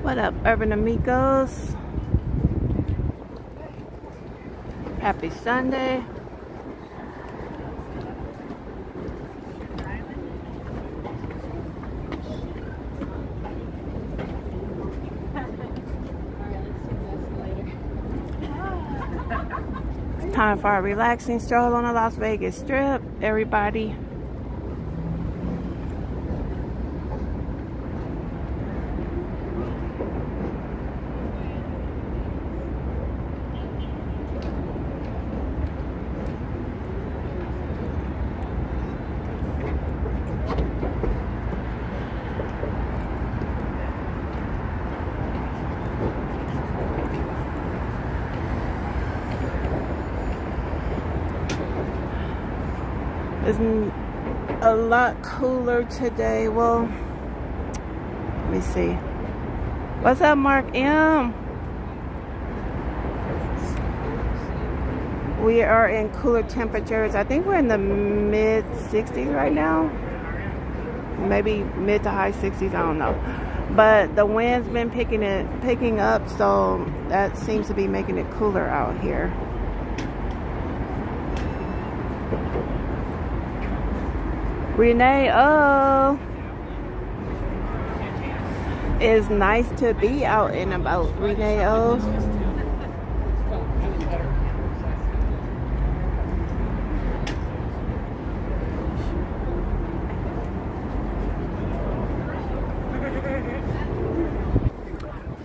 What up, Urban Amigos? Happy Sunday. It's time for a relaxing stroll on the Las Vegas Strip, everybody. It's a lot cooler today. Well, let me see. What's up, Mark M? We are in cooler temperatures. I think we're in the mid 60s right now. Maybe mid to high 60s, I don't know. But the wind's been picking up, so that seems to be making it cooler out here. Renee, oh, it's nice to be out and about. Renee, oh.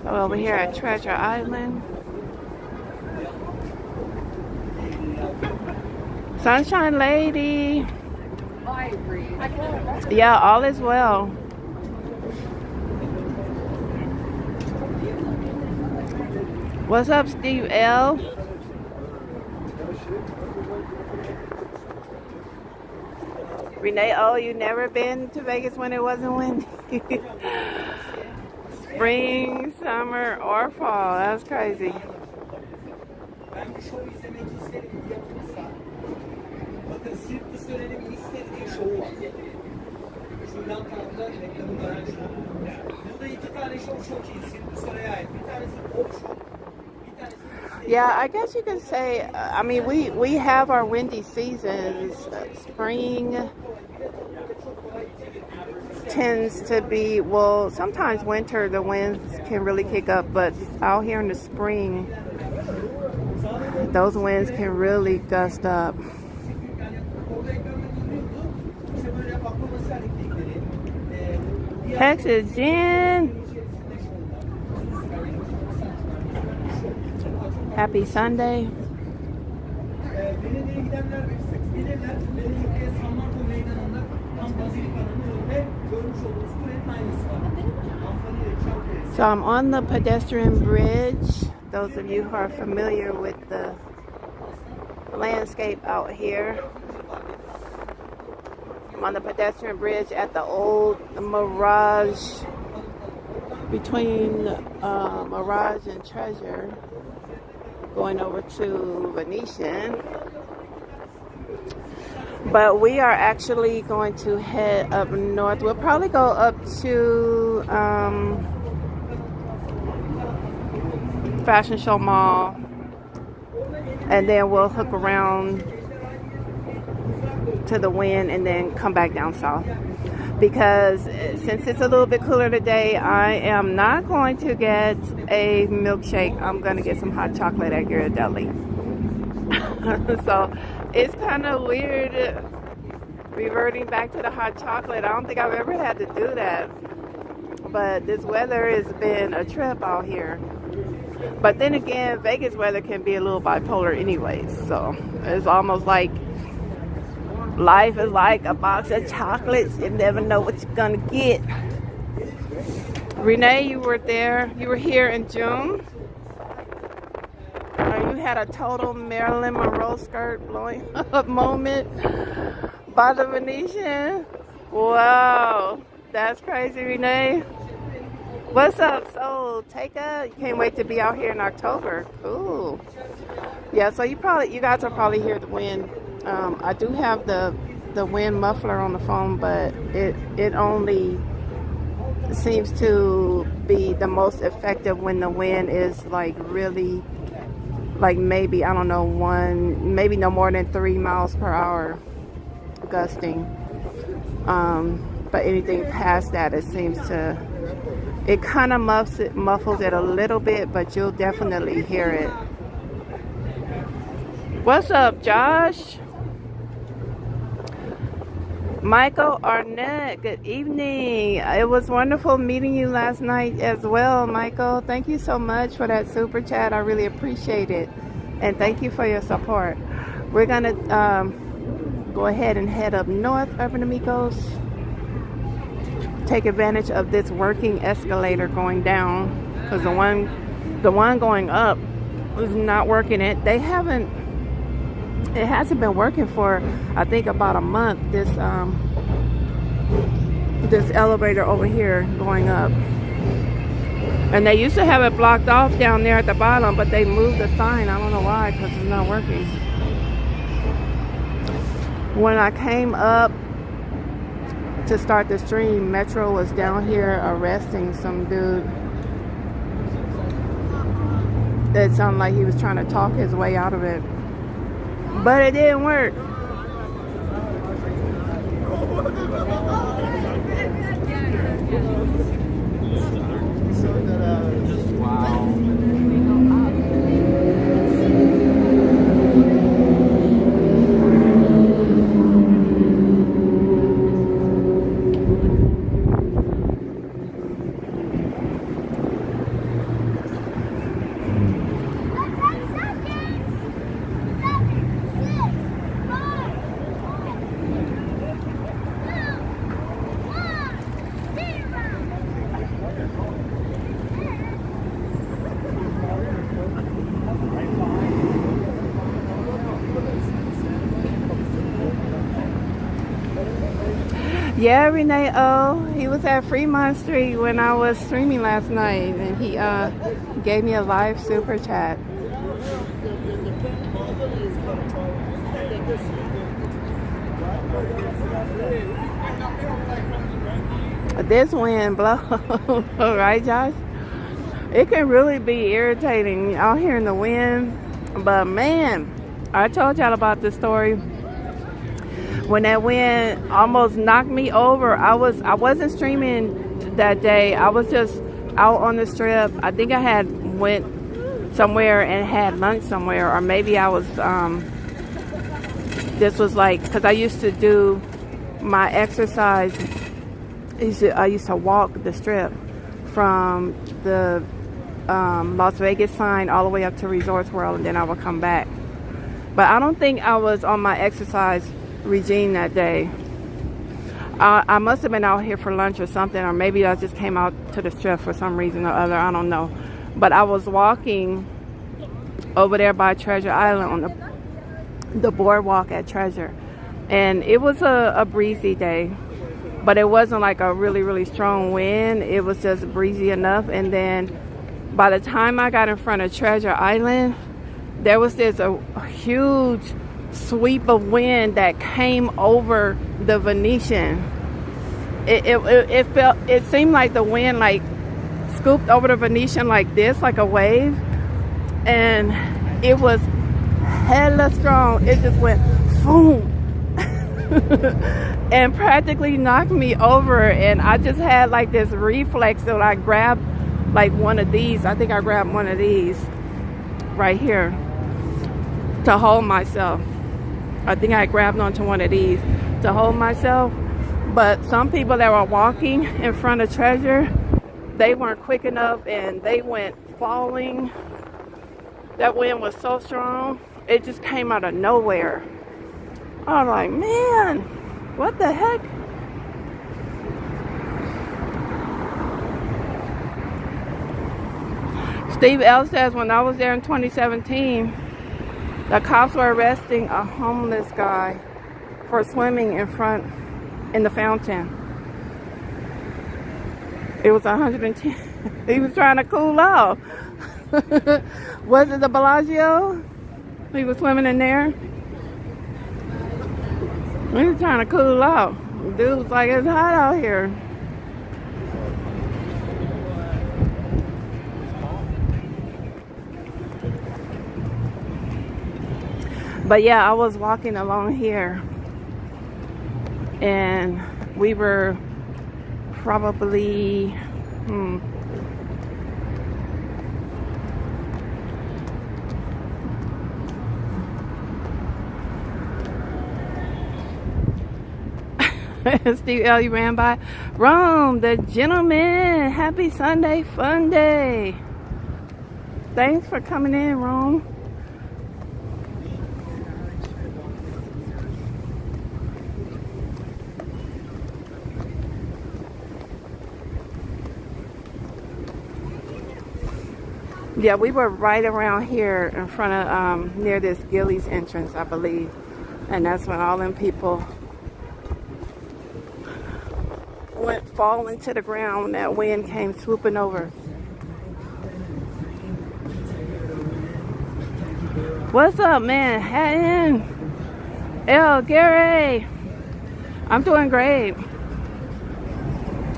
So over here at Treasure Island. Sunshine Lady. Yeah, all is well. What's up, Steve L? Renee, oh, you never been to Vegas when it wasn't windy? Spring, summer, or fall. That's crazy. Yeah, I guess you can say, I mean, we have our windy seasons. Spring tends to be, well, sometimes winter the winds can really kick up, but out here in the spring, those winds can really gust up. Texas Jen. Happy Sunday. So I'm on the pedestrian bridge. Those of you who are familiar with the landscape out here. I'm on the pedestrian bridge at the old Mirage, between Mirage and Treasure, going over to Venetian. But we are actually going to head up north. We'll probably go up to Fashion Show Mall, and then we'll hook around to the Wynn and then come back down south, because since it's a little bit cooler today, I am not going to get a milkshake. I'm going to get some hot chocolate at Ghirardelli. So it's kind of weird reverting back to the hot chocolate. I don't think I've ever had to do that, but this weather has been a trip out here. But then again, Vegas weather can be a little bipolar anyways, so it's almost like life is like a box of chocolates. You never know what you're gonna get. Renee, you were there. You were here in June. You had a total Marilyn Monroe skirt blowing up moment by the Venetian. Wow, that's crazy, Renee. What's up, Soul? You can't wait to be out here in October. Cool. Yeah, so you guys are probably hear the wind. I do have the wind muffler on the phone, but it only seems to be the most effective when the wind is like really, like maybe, I don't know, maybe no more than 3 miles per hour gusting. But anything past that, it seems to, it kind of muffles it a little bit, but you'll definitely hear it. What's up, Josh? Michael Arnett, good evening. It was wonderful meeting you last night as well, Michael. Thank you so much for that super chat. I really appreciate it. And thank you for your support. We're going to go ahead and head up north, Urban Amigos. Take advantage of this working escalator going down, because the one going up was not working. It hasn't been working for, I think, about a month. This elevator over here going up, and they used to have it blocked off down there at the bottom, but they moved the sign. I don't know why, because it's not working. When I came up to start the stream, Metro was down here arresting some dude. It sounded like he was trying to talk his way out of it, but it didn't work. Yeah, Renee O. He was at Fremont Street when I was streaming last night, and he gave me a live super chat. This wind blows, right, Josh? It can really be irritating out here in the wind. But man, I told y'all about this story. When that wind almost knocked me over, I wasn't streaming that day. I was just out on the strip. I think I had went somewhere and had lunch somewhere, or maybe I was this was like, because I used to do my exercise. I used to walk the strip from the Las Vegas sign all the way up to Resorts World, and then I would come back. But I don't think I was on my exercise regime that day. I must have been out here for lunch or something, or maybe I just came out to the strip for some reason or other. I don't know. But I was walking over there by Treasure Island on the boardwalk at Treasure, and it was a breezy day, but it wasn't like a really, really strong wind. It was just breezy enough. And then by the time I got in front of Treasure Island, there was this a huge sweep of wind that came over the Venetian. It seemed like the wind like scooped over the Venetian like this, like a wave, and it was hella strong. It just went boom and practically knocked me over, and I just had like this reflex that I grabbed like one of these. I think I grabbed one of these right here to hold myself. I think I grabbed onto one of these to hold myself. But some people that were walking in front of Treasure, they weren't quick enough, and they went falling. That wind was so strong, it just came out of nowhere. I was like, man, what the heck? Steve L says, when I was there in 2017, the cops were arresting a homeless guy for swimming in the fountain. It was 110. He was trying to cool off. Was it the Bellagio? He was swimming in there. He was trying to cool off. Dude was like, it's hot out here. But yeah, I was walking along here and we were probably Steve L, you ran by. Rome, the gentleman. Happy Sunday fun day. Thanks for coming in, Rome. Yeah, we were right around here in front of near this Gillies entrance, I believe. And that's when all them people went falling to the ground when that wind came swooping over. What's up, Manhattan? Gary. I'm doing great.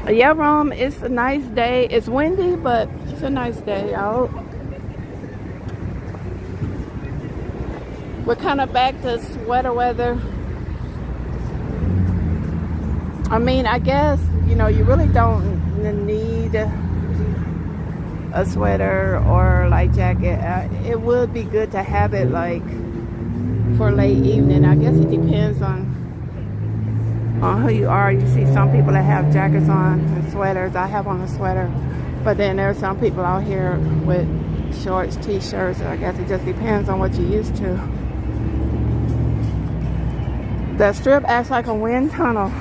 Yeah, Rome, it's a nice day. It's windy, but it's a nice day out. We're kind of back to sweater weather. I mean, I guess, you know, you really don't need a sweater or light jacket. It would be good to have it like for late evening. I guess it depends on who you are. You see some people that have jackets on and sweaters. I have on a sweater. But then there are some people out here with shorts, t-shirts. I guess it just depends on what you're used to. The strip acts like a wind tunnel.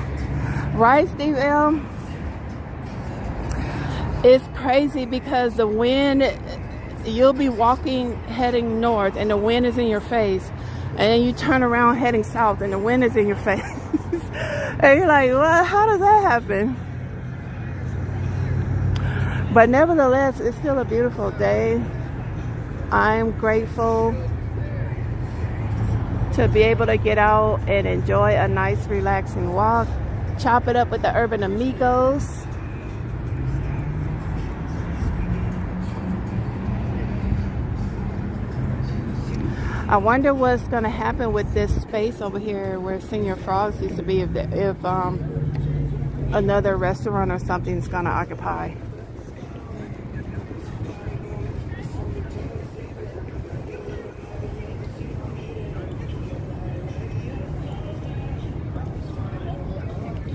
Right, Steve L? It's crazy because the wind, you'll be walking heading north and the wind is in your face. And then you turn around heading south and the wind is in your face. And you're like, well, how does that happen? But nevertheless, it's still a beautiful day. I'm grateful to be able to get out and enjoy a nice relaxing walk. Chop it up with the urban amigos. I wonder what's going to happen with this space over here where Senior Frogs used to be if another restaurant or something is going to occupy.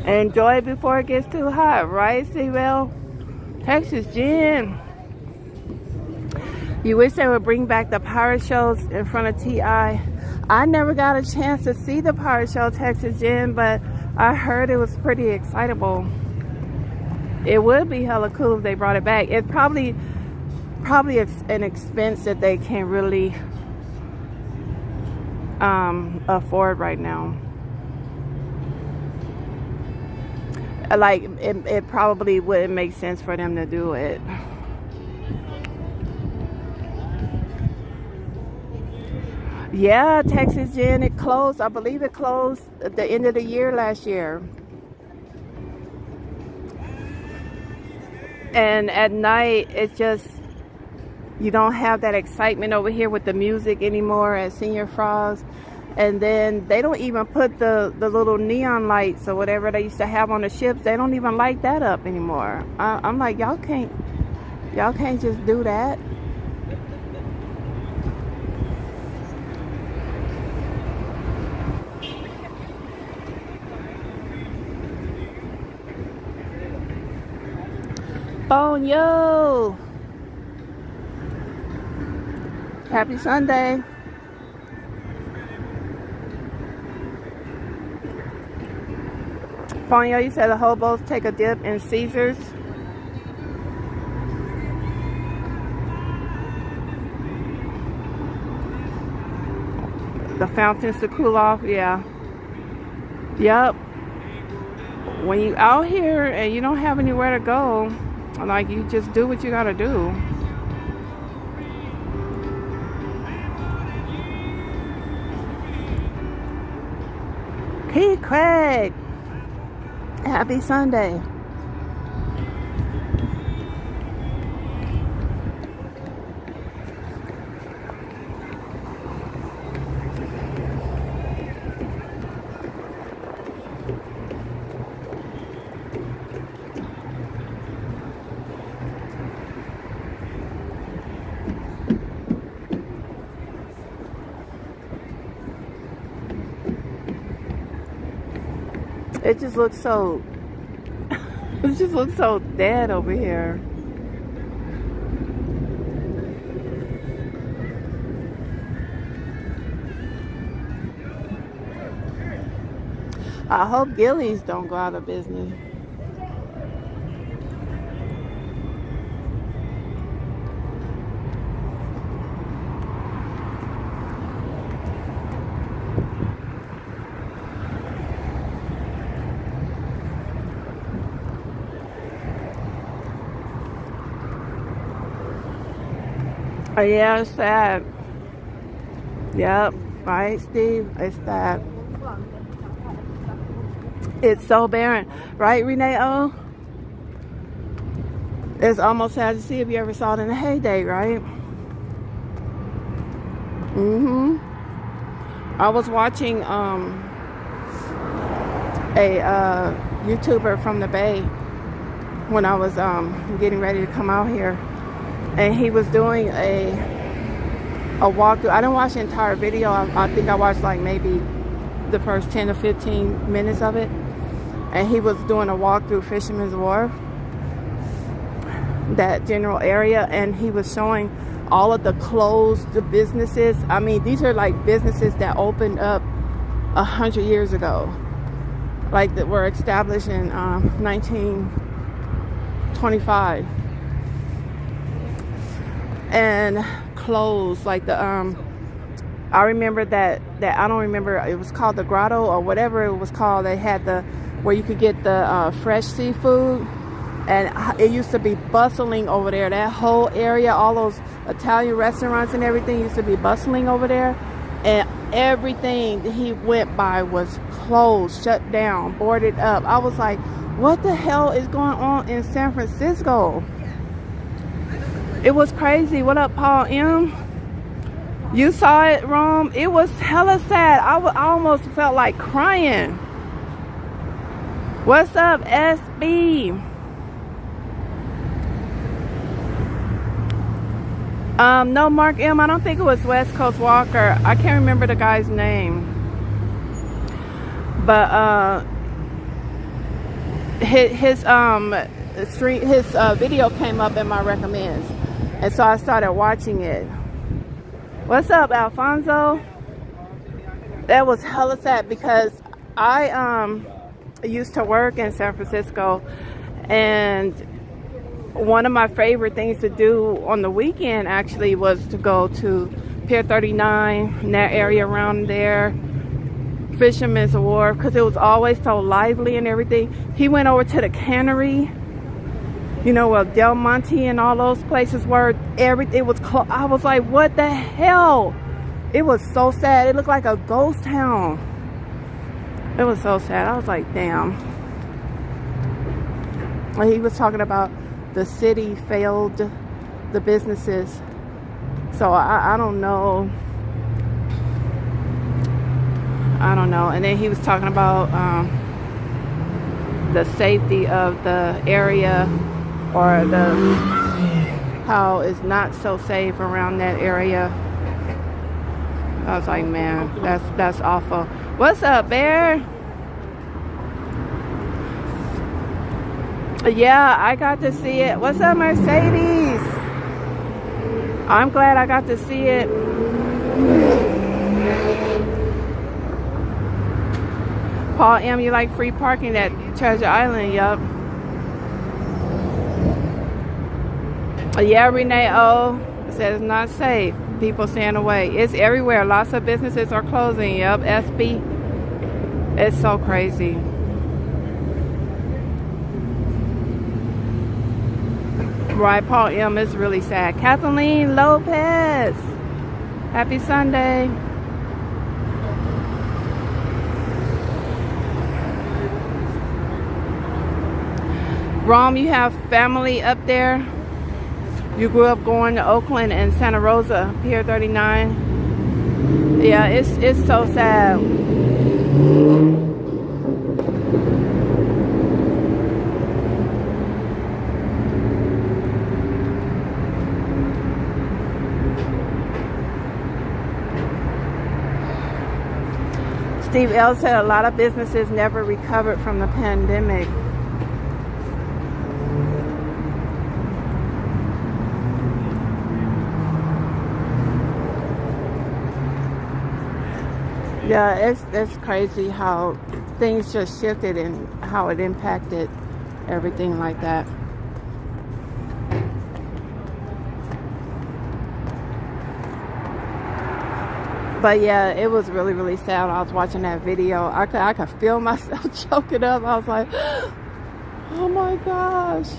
Enjoy it before it gets too hot, right, Steve-L? Texas Gin. You wish they would bring back the pirate shows in front of TI. I never got a chance to see the pirate show, Texas Gin, but I heard it was pretty excitable. It would be hella cool if they brought it back. It's probably an expense that they can't really afford right now. Like, it probably wouldn't make sense for them to do it. Yeah, Texas Gin, it closed. I believe it closed at the end of the year last year. And at night, it's just, you don't have that excitement over here with the music anymore at Senior Frogs. And then they don't even put the little neon lights or whatever they used to have on the ships. They don't even light that up anymore. I'm like, y'all can't just do that. Bonyo! Happy Sunday. Ponyo, you said the hobos take a dip in Caesars. The fountains to cool off, yeah. Yep. When you out here and you don't have anywhere to go, like, you just do what you gotta do. Keith Craig. Happy Sunday. It just looks so, it just looks so dead over here. I hope Gillies don't go out of business. Oh, yeah, it's sad. Yep, right, Steve? It's sad. It's so barren. Right, Renee O? It's almost sad to see if you ever saw it in the heyday, right? Mm-hmm. I was watching a YouTuber from the Bay when I was getting ready to come out here. And he was doing a walkthrough. I didn't watch the entire video. I think I watched like maybe the first 10 to 15 minutes of it. And he was doing a walk through Fisherman's Wharf, that general area, and he was showing all of the closed businesses. I mean, these are like businesses that opened up 100 years ago, like that were established in 1925 and closed. Like the I remember that I don't remember, it was called the Grotto or whatever it was called. They had the where you could get the fresh seafood, and it used to be bustling over there. That whole area, all those Italian restaurants and everything used to be bustling over there, and everything that he went by was closed, shut down, boarded up. I was like, what the hell is going on in San Francisco? It was crazy. What up, Paul M? You saw it, Rome? It was hella sad. I almost felt like crying. What's up, SB? No, Mark M. I don't think it was West Coast Walker. I can't remember the guy's name. But his video came up in my recommends, and so I started watching it. What's up, Alfonso? That was hella sad because I used to work in San Francisco, and one of my favorite things to do on the weekend actually was to go to Pier 39, in that area around there, Fisherman's Wharf, because it was always so lively and everything. He went over to the Cannery, you know, well, Del Monte and all those places where everything was closed. I was like, what the hell? It was so sad. It looked like a ghost town. It was so sad. I was like, damn. He was talking about the city failed the businesses. So I don't know. I don't know. And then he was talking about the safety of the area, or how it's not so safe around that area. I was like, man, that's awful. What's up, Bear? Yeah, I got to see it. What's up, Mercedes? I'm glad I got to see it. Paul M, you like free parking at Treasure Island? Yup. Yeah, Renee O says it's not safe. People staying away. It's everywhere. Lots of businesses are closing. Yup, SB. It's so crazy. Right, Paul M, is really sad. Kathleen Lopez, happy Sunday. Rom, you have family up there? You grew up going to Oakland and Santa Rosa, Pier 39. Yeah, it's so sad. Steve L said a lot of businesses never recovered from the pandemic. Yeah, it's crazy how things just shifted and how it impacted everything like that. But yeah, it was really, really sad when I was watching that video. I could feel myself choking up. I was like, oh my gosh.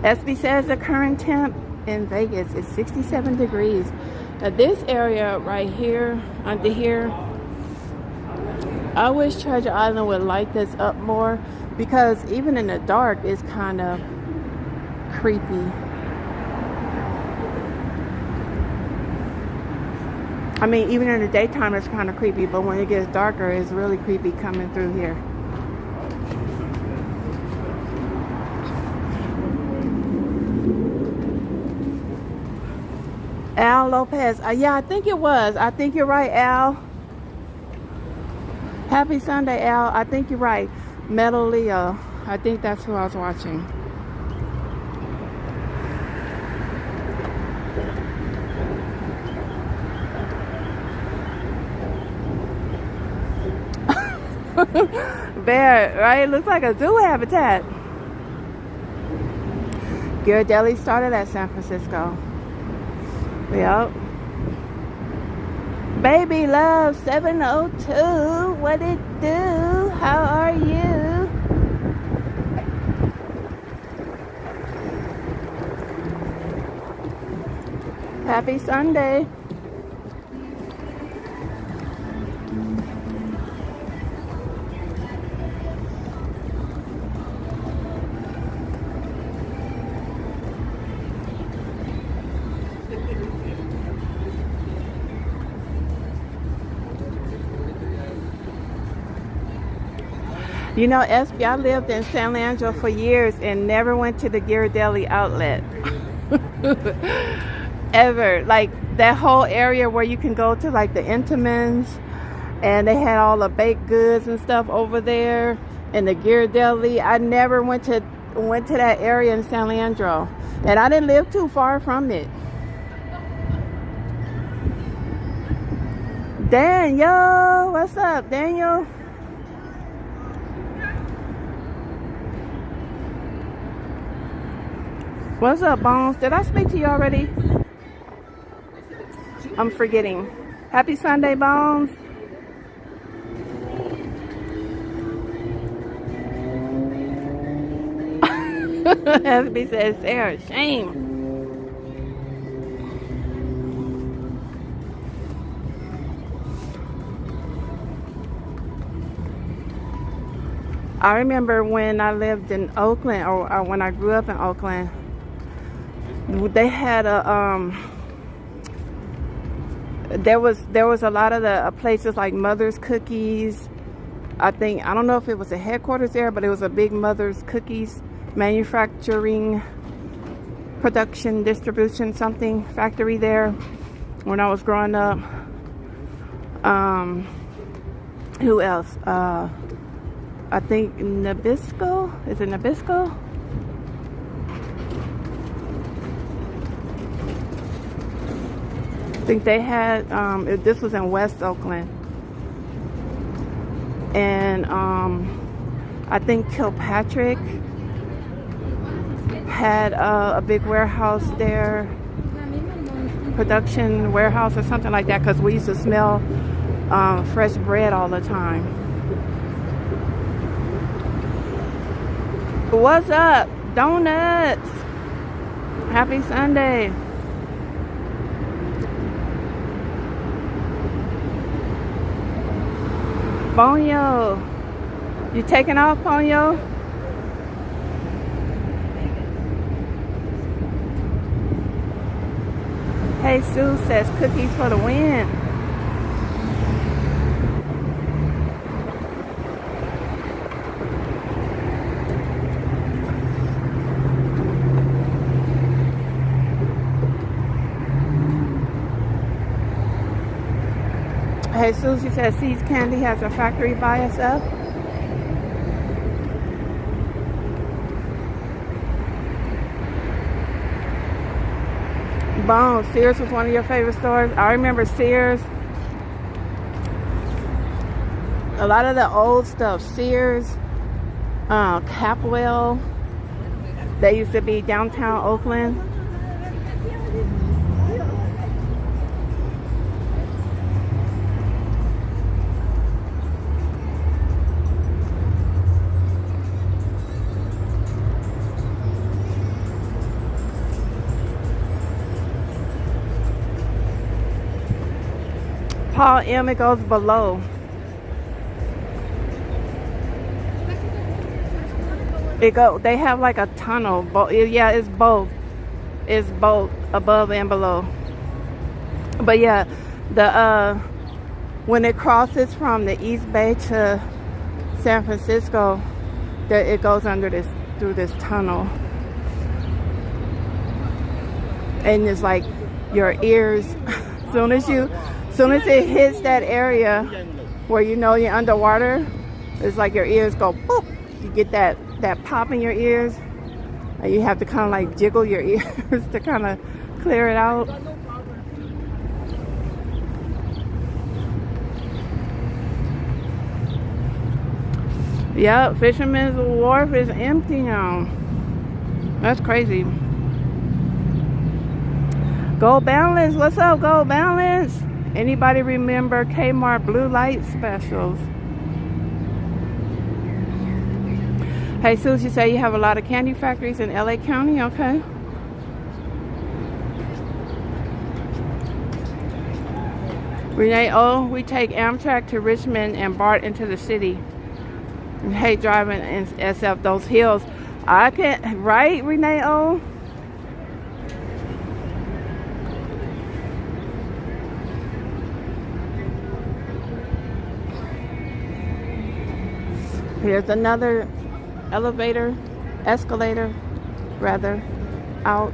SB says the current temp in Vegas is 67 degrees. Now this area right here, under here, I wish Treasure Island would light this up more, because even in the dark it's kind of creepy. I mean, even in the daytime it's kind of creepy, but when it gets darker it's really creepy coming through here. Al Lopez. Yeah, I think it was. I think you're right, Al. Happy Sunday, Al. I think you're right. Metal Leo. I think that's who I was watching. Bear, right? Looks like a zoo habitat. Ghirardelli started at San Francisco. Yep. Baby Love 702, what it do? How are you? Happy Sunday. You know, SB, I lived in San Leandro for years and never went to the Ghirardelli outlet. Ever. Like, that whole area where you can go to, like, the Intamans, and they had all the baked goods and stuff over there, and the Ghirardelli. I never went to that area in San Leandro. And I didn't live too far from it. Daniel! What's up, Daniel? What's up, Bones? Did I speak to you already? I'm forgetting. Happy Sunday, Bones. SB says, Sarah, shame. I remember when I lived in Oakland, or when I grew up in Oakland, they had a there was a lot of the places like Mother's Cookies. I don't know if it was a headquarters there, but it was a big Mother's Cookies manufacturing, production, distribution, something factory there when I was growing up. Who else? I think Nabisco. Is it Nabisco? I think they had, this was in West Oakland, and I think Kilpatrick had a big warehouse there, production warehouse or something like that, because we used to smell fresh bread all the time. What's up, Donuts? Happy Sunday. Ponyo, you taking off, Ponyo? Hey, Sue says cookies for the win. Jesus says Seeds Candy has a factory by itself. Bones, Sears was one of your favorite stores. I remember Sears. A lot of the old stuff, Sears, Capwell. They used to be downtown Oakland. Paul M, it goes below. They have like a tunnel. Yeah, it's both. It's both above and below. But yeah, when it crosses from the East Bay to San Francisco, it goes through this tunnel. And it's like your ears, soon as it hits that area where you know you're underwater, it's like your ears go boop. You get that pop in your ears, and you have to kind of like jiggle your ears to kind of clear it out. Yep, Fisherman's Wharf is empty now. That's crazy. Gold Balance, what's up, Gold Balance? Anybody remember Kmart blue light specials? Hey, Susie, you say you have a lot of candy factories in LA County, okay? Renee, we take Amtrak to Richmond and BART into the city. I hate driving in SF those hills. I can't, right, Renee O? Here's another escalator, rather, out.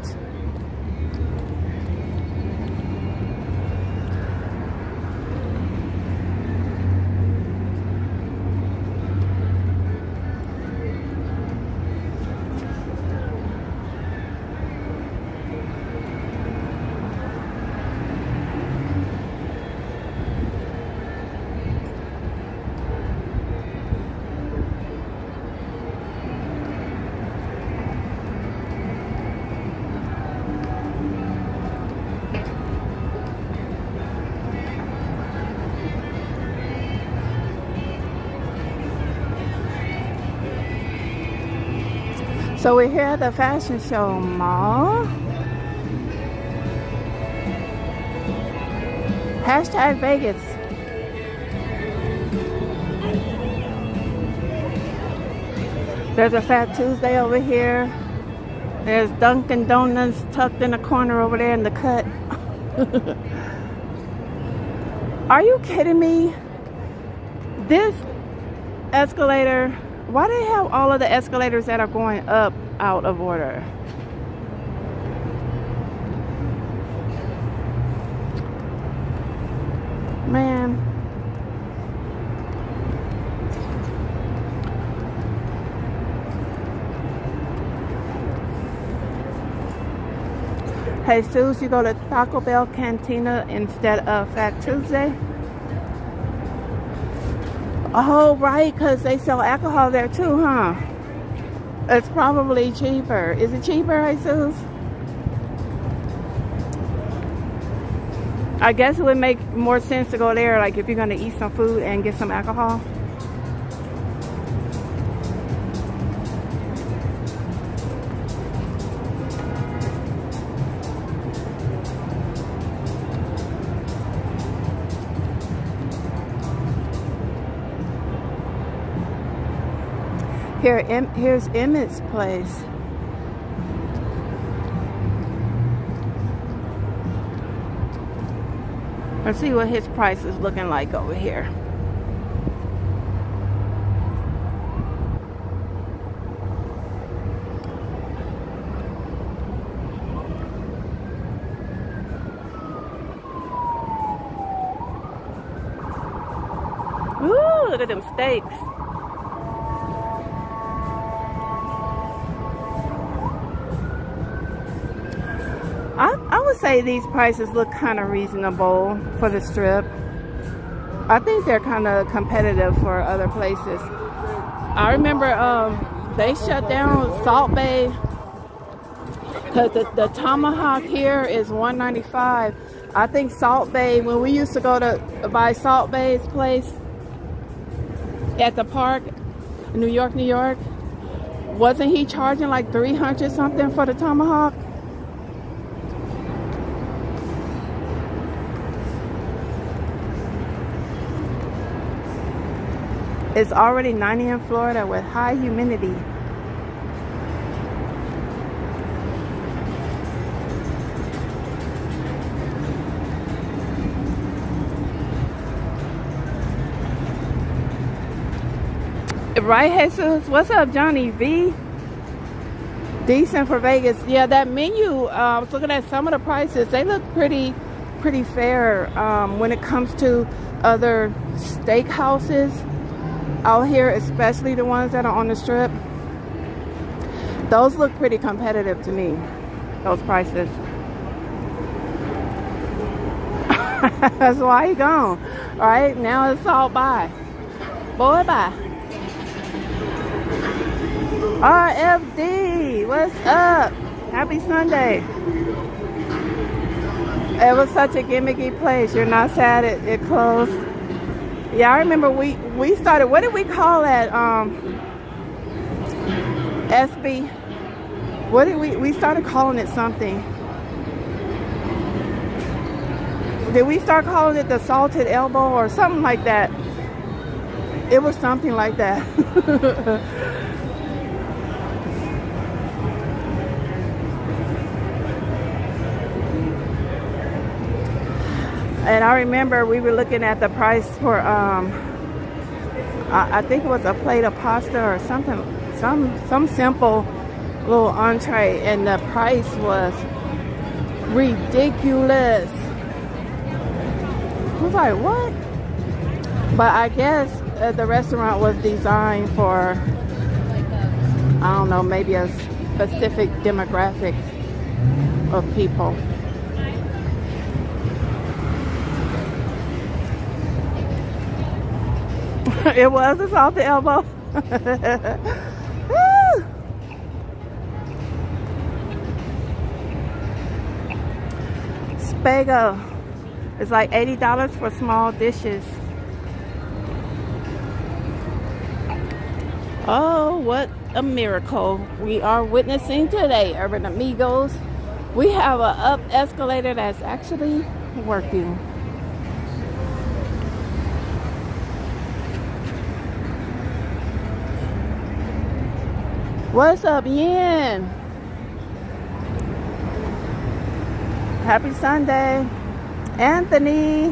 So we're here at the Fashion Show Mall. Hashtag Vegas. There's a Fat Tuesday over here. There's Dunkin' Donuts tucked in the corner over there in the cut. Are you kidding me? This escalator, why do they have all of the escalators that are going up out of order? Man. Hey, Suze, you go to Taco Bell Cantina instead of Fat Tuesday? Oh, right, because they sell alcohol there too, huh? It's probably cheaper. Is it cheaper, Jesus? I guess it would make more sense to go there, like if you're going to eat some food and get some alcohol. Here's Emmett's place. Let's see what his price is looking like over here. look at them steaks. I would say these prices look kind of reasonable for the strip. I think they're kind of competitive for other places. I remember they shut down Salt Bay because the tomahawk here is $1.95. I think Salt Bay, when we used to go to buy Salt Bay's place at the park, New York, wasn't he charging like $300 something for the tomahawk? It's already 90 in Florida with high humidity. Right, Jesus? What's up, Johnny V? Decent for Vegas. Yeah, that menu, I was looking at some of the prices. They look pretty fair when it comes to other steakhouses out here, especially the ones that are on the strip. Those look pretty competitive to me, those prices. That's why he gone. All right, now it's all bye. Boy, bye. RFD, what's up? Happy Sunday. It was such a gimmicky place. You're not sad it closed? Yeah, I remember we started, what did we call that? SB? What did we started calling it something. Did we start calling it the Salted Elbow or something like that? It was something like that. And I remember we were looking at the price for, I think it was a plate of pasta or something, some simple little entree, and the price was ridiculous. I was like, what? But I guess the restaurant was designed for, I don't know, maybe a specific demographic of people. It was a Salted Elbow. Spago. It's like $80 for small dishes. Oh, what a miracle we are witnessing today, Urban Amigos. We have a up escalator that's actually working. What's up, Yin? Happy Sunday. Anthony,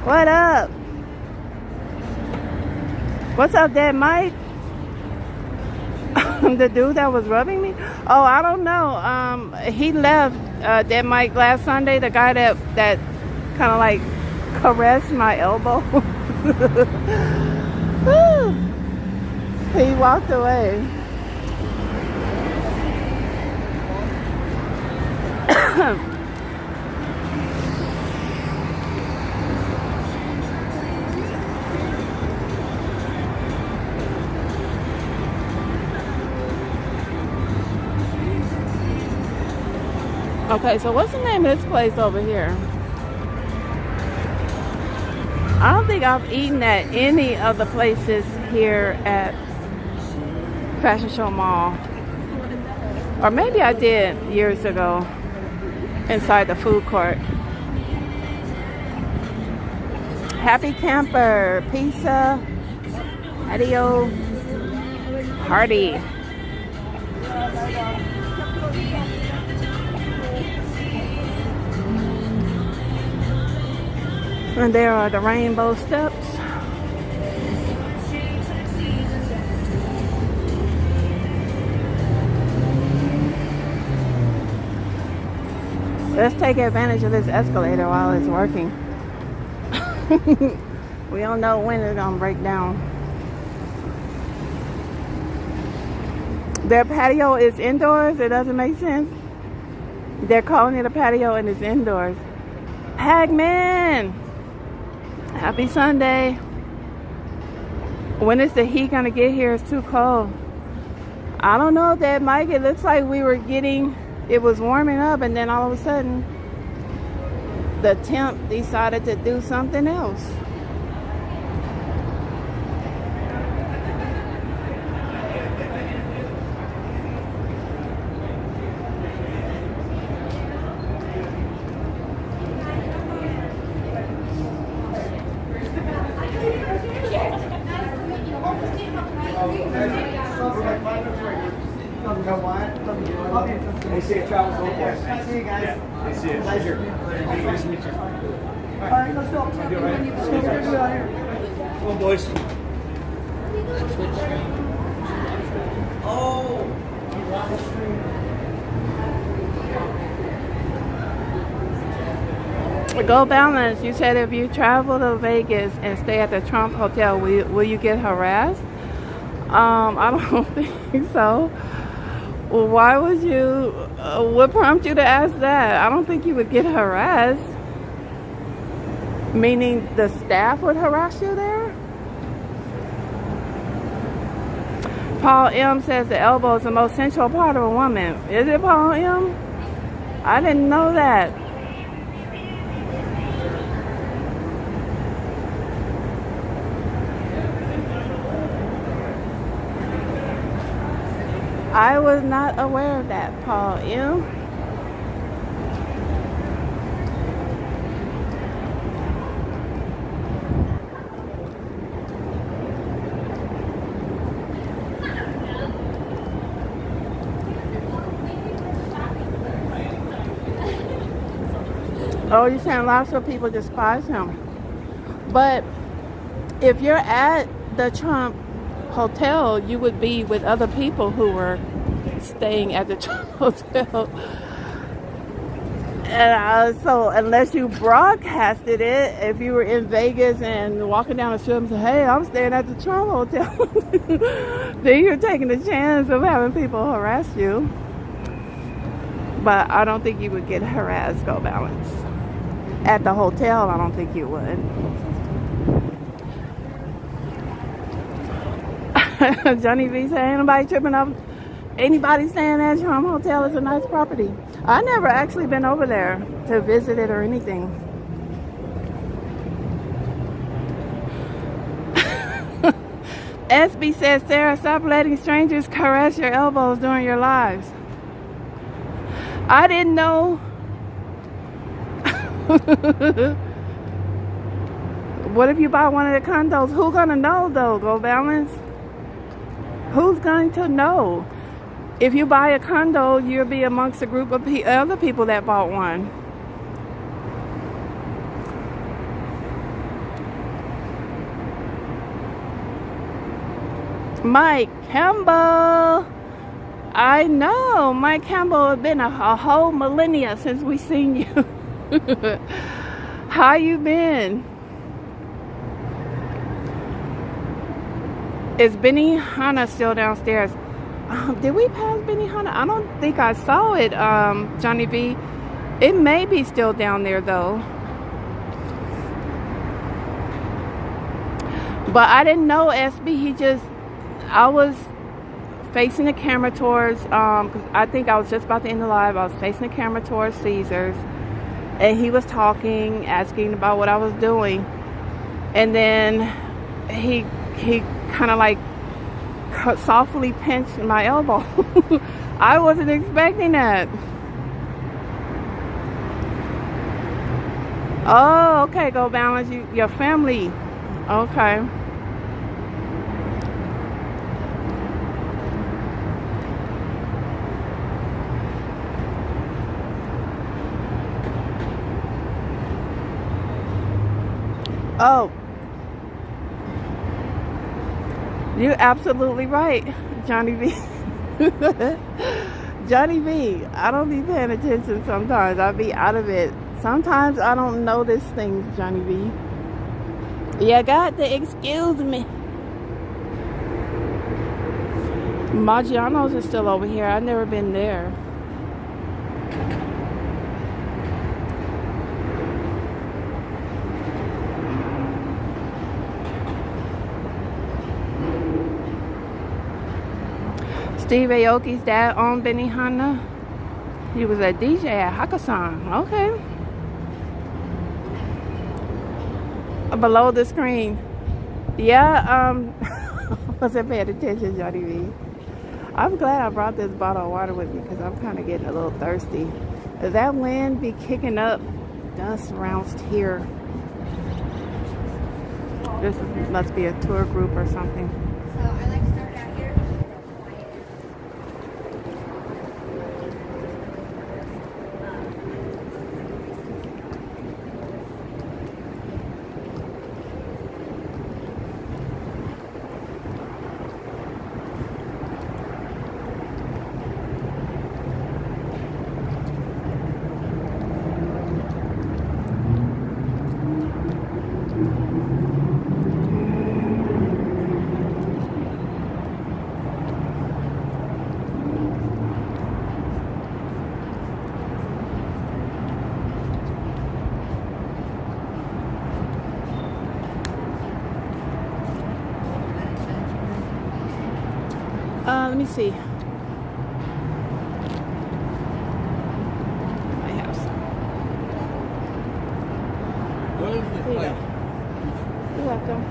what up? What's up, Dad Mike? The dude that was rubbing me? Oh, I don't know. He left, Dad Mike, last Sunday. The guy that kind of like caressed my elbow. He walked away. Okay, so what's the name of this place over here? I don't think I've eaten at any of the places here at Fashion Show Mall. Or maybe I did years ago inside the food court. Happy Camper, pizza, patio, party. And there are the rainbow steps. Let's take advantage of this escalator while it's working. We don't know when it's gonna break down. Their patio is indoors. It doesn't make sense. They're calling it a patio and it's indoors. Pac-Man! Happy Sunday. When is the heat gonna get here? It's too cold. I don't know, that Mike. It looks like we were getting, it was warming up, and then all of a sudden the temp decided to do something else. Hey, safe travels home, boys. See you guys. Nice to see you. Pleasure. Nice to meet you. All right, let's go. Let's go out here. Come on, boys. Oh. Go Balance. You said if you travel to Vegas and stay at the Trump Hotel, will you get harassed? I don't think so. Well, why would you, what prompted you to ask that? I don't think you would get harassed. Meaning the staff would harass you there? Paul M says the elbow is the most sensual part of a woman. Is it, Paul M? I didn't know that. I was not aware of that, Paul M. Oh, you're saying lots of people despise him. But if you're at the Trump Hotel, you would be with other people who were staying at the Trump Hotel. And so unless you broadcasted it, if you were in Vegas and walking down the strip and said, hey, I'm staying at the Trump Hotel, then you're taking the chance of having people harass you. But I don't think you would get harassed, Go Balance. At the hotel, I don't think you would. Johnny V said, ain't nobody tripping up. Anybody staying at Trump Hotel is a nice property. I never actually been over there to visit it or anything. SB says, Sarah, stop letting strangers caress your elbows during your lives. I didn't know. What if you buy one of the condos? Who's gonna know though, Go Balance? Who's going to know? If you buy a condo, you'll be amongst a group of other people that bought one. Mike Campbell. I know, Mike Campbell, has been a whole millennia since we seen you. How you been? Is Benny Hanna still downstairs? Did we pass Benny Hanna? I don't think I saw it, Johnny B. It may be still down there though. But I didn't know SB. I was facing the camera towards, cause I think I was just about to end the live. I was facing the camera towards Caesars. And he was talking, asking about what I was doing. And then he kind of like softly pinched my elbow. I wasn't expecting that. Oh, okay, Go Balance. Your family. Okay. Oh, you're absolutely right, Johnny V. Johnny V, I don't be paying attention sometimes. I'll be out of it. Sometimes I don't notice things, Johnny V. You got to excuse me. Maggiano's is still over here. I've never been there. Steve Aoki's dad owned Benihana. He was a DJ at Hakkasan. Okay. Below the screen. Yeah, wasn't paying attention, Johnny V. I'm glad I brought this bottle of water with me because I'm kind of getting a little thirsty. Does that wind be kicking up dust around here? This must be a tour group or something. So I like to start out here. Let me see. I have some. What is Here you go. You're welcome.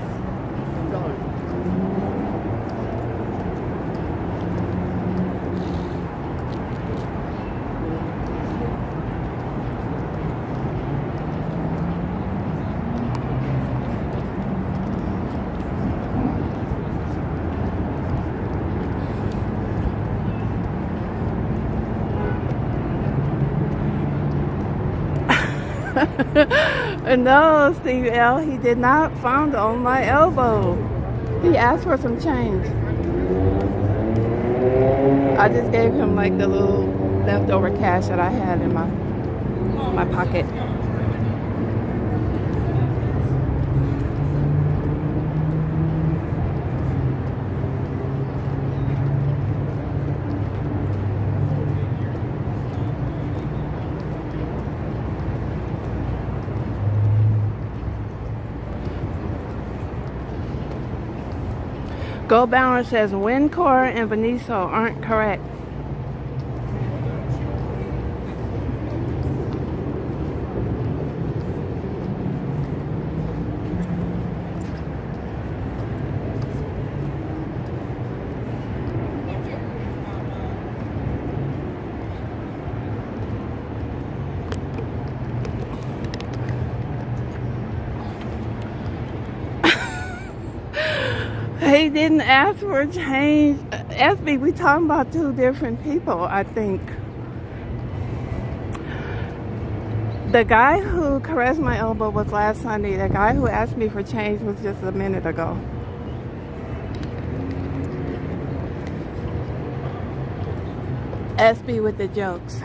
No, Steve L. He did not fondle on my elbow. He asked for some change. I just gave him like the little leftover cash that I had in my pocket. Go Balance says Windcore and Veniso aren't correct. He didn't ask for a change. SB, we talking about two different people, I think. The guy who caressed my elbow was last Sunday. The guy who asked me for change was just a minute ago. SB with the jokes.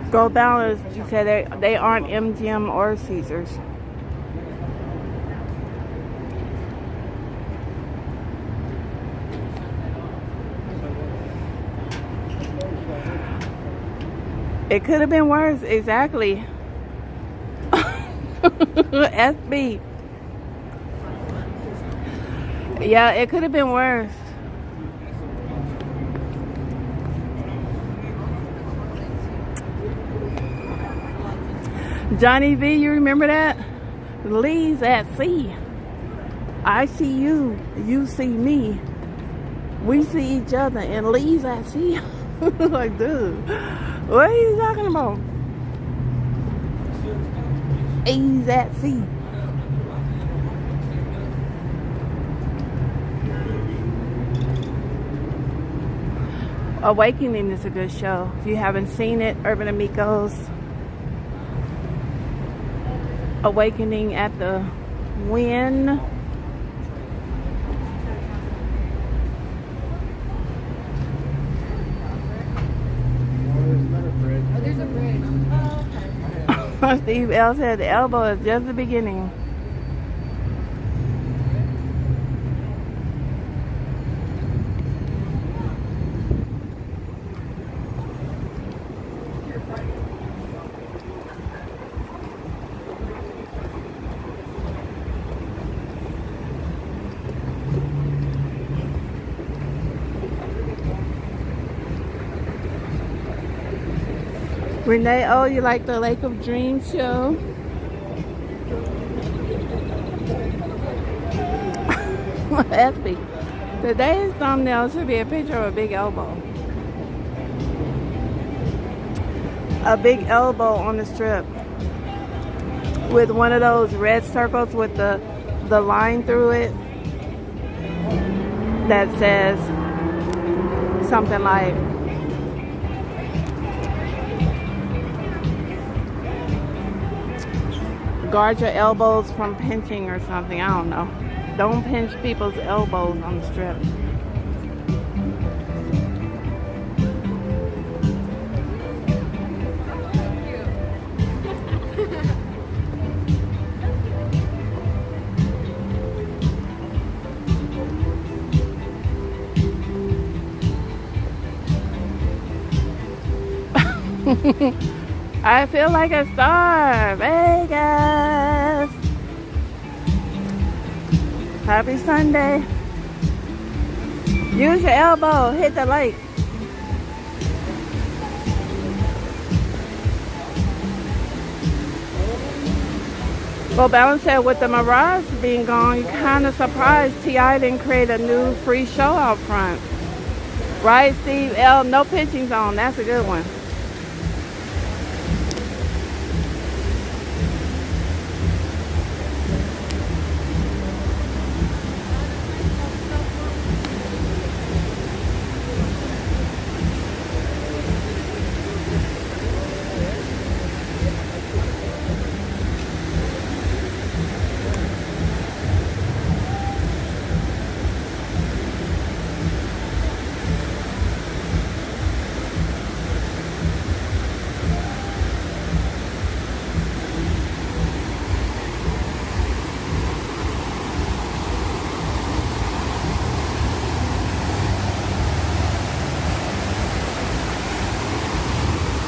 Go Balance, you said they aren't MGM or Caesars. It could have been worse, exactly. SB. Yeah, it could have been worse. Johnny V, you remember that? Lee's at sea. I see you, you see me. We see each other, and Lee's at sea. Like, dude, what are you talking about? He's at sea. Awakening is a good show. If you haven't seen it, Urban Amigos. Awakening at the Wind. Oh, there's a bridge. Oh, okay. Steve L said the elbow is just the beginning. Renee, oh, you like the Lake of Dreams show? Espy. Today's thumbnail should be a picture of a big elbow. A big elbow on the strip. With one of those red circles with the line through it. That says something like, guard your elbows from pinching or something. I don't know. Don't pinch people's elbows on the strip. I feel like a star. Vegas. Happy Sunday. Use your elbow. Hit the light. Well, Balance said with the Mirage being gone, you're kind of surprised T.I. didn't create a new free show out front. Right, Steve L? No pitching zone. That's a good one.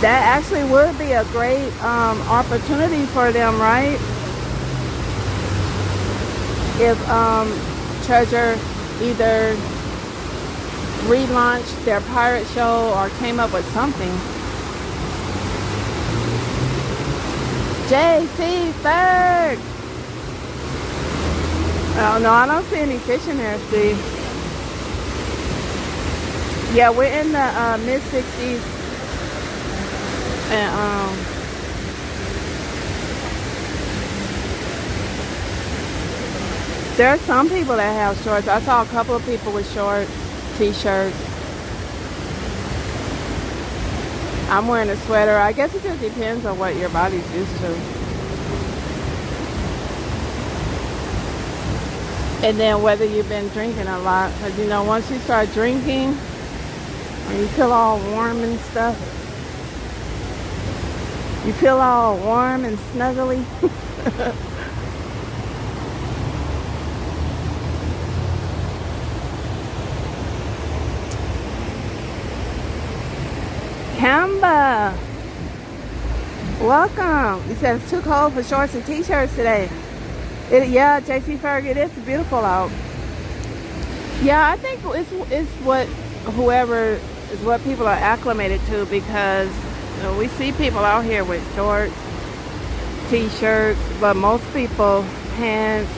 That actually would be a great opportunity for them, right? If Treasure either relaunched their pirate show or came up with something. JC third. Oh no, I don't see any fish in there, Steve. Yeah, we're in the mid 60s. And there are some people that have shorts. I saw a couple of people with shorts, t-shirts. I'm wearing a sweater. I guess it just depends on what your body's used to. And then whether you've been drinking a lot. Because, you know, once you start drinking, and you feel all warm and stuff, you feel all warm and snuggly. Kamba, welcome. He said it's too cold for shorts and t-shirts today. Yeah, JC Ferg, it is beautiful out. Yeah, I think it's what whoever is what people are acclimated to, because you know, we see people out here with shorts, t-shirts, but most people pants,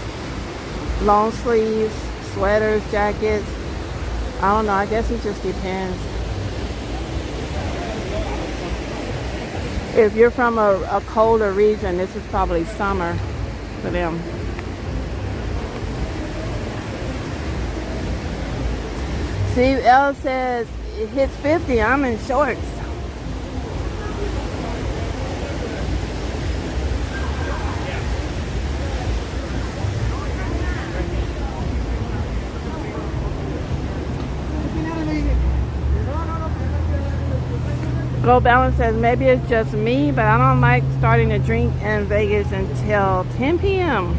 long sleeves, sweaters, jackets. I don't know, I guess it just depends. If you're from a colder region, this is probably summer for them. Steve L says it hits 50, I'm in shorts. Go Balance says maybe it's just me, but I don't like starting to drink in Vegas until 10 p.m.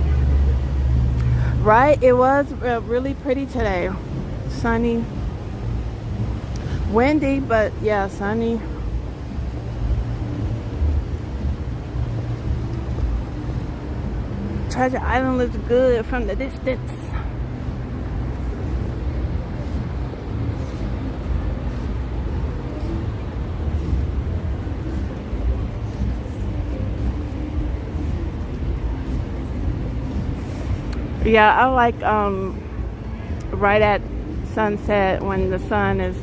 Right? It was really pretty today. Sunny. Windy, but yeah, sunny. Treasure Island looks good from the distance. Yeah, I like right at sunset when the sun is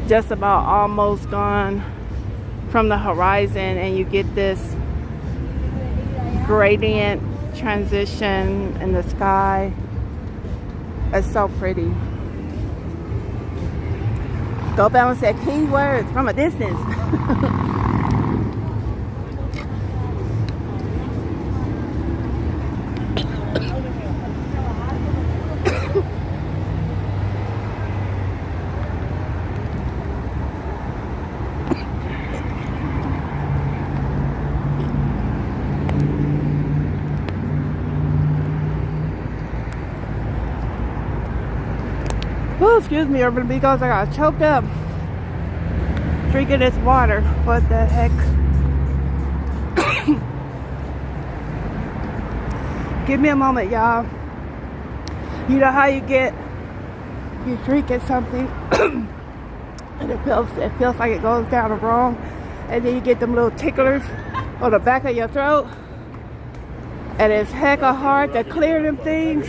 just about almost gone from the horizon and you get this gradient transition in the sky. It's so pretty. Go Balance said keywords from a distance. Oh, excuse me, Urban Amigos, I got choked up drinking this water. What the heck? Give me a moment, y'all. You know how you drinking something and it feels like it goes down the wrong, and then you get them little ticklers on the back of your throat, and it's hecka hard to clear them things.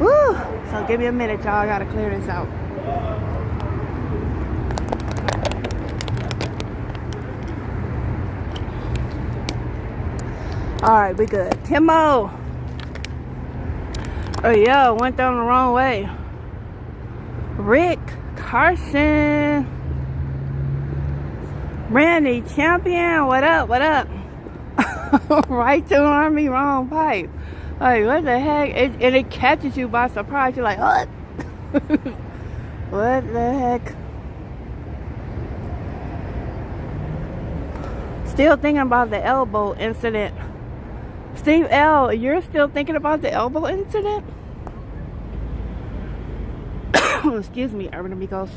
Woo! So give me a minute, y'all. I gotta clear this out. Alright, we good. Timo! Oh yeah, went down the wrong way. Rick Carson. Randy Champion, what up? What up? Right to Army, wrong pipe. Like, what the heck? And it catches you by surprise. You're like, what? What the heck? Still thinking about the elbow incident. Steve L., you're still thinking about the elbow incident? Excuse me, Urban Amigos.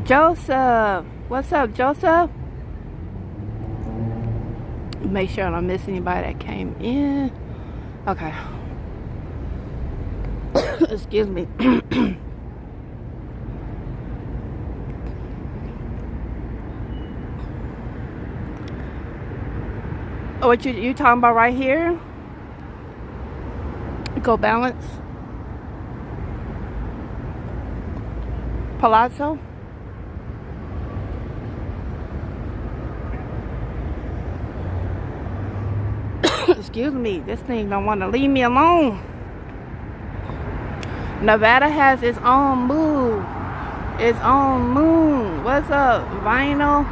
Joseph, what's up, Joseph? Make sure I don't miss anybody that came in. Okay. Excuse me. Oh, what you talking about right here? Go Balance. Palazzo. Excuse me, this thing don't want to leave me alone. Nevada has its own mood, its own moon. What's up, Vinyl?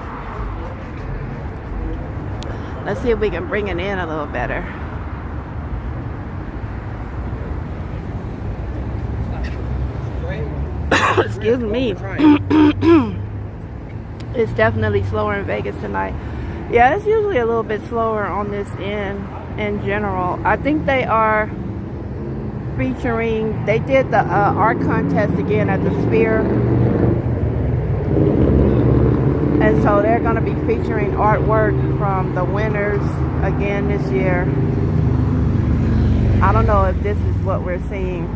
Let's see if we can bring it in a little better. Excuse me. It's definitely slower in Vegas tonight. Yeah, it's usually a little bit slower on this end in general. I think they are featuring, they did the art contest again at the Sphere. And so they're going to be featuring artwork from the winners again this year. I don't know if this is what we're seeing.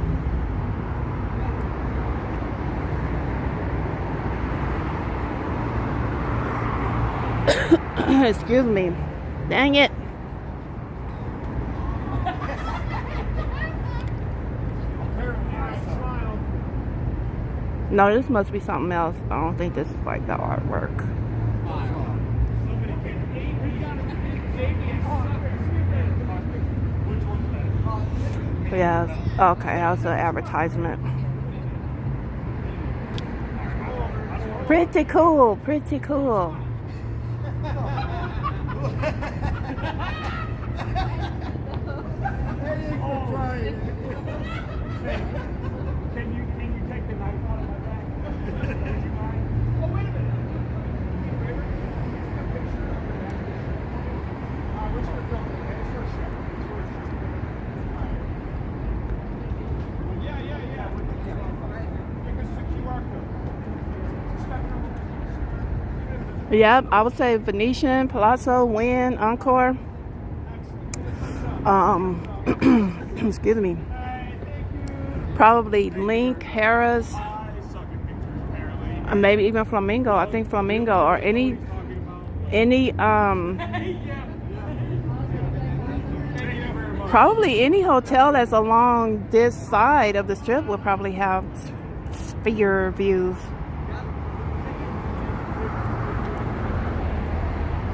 Excuse me. Dang it. No, this must be something else. I don't think this is like the artwork. Yeah, okay, that was an advertisement. Pretty cool, pretty cool. Can you take the knife out of my back? Would you mind? Oh, wait a minute. Which one film? It's first shot. Yeah. Because it's a QR code. Yeah, I would say Venetian, Palazzo, Wynn, Encore. Excuse me. Probably Link, Harrah's, maybe even Flamingo. I think Flamingo or any probably any hotel that's along this side of the strip will probably have sphere views.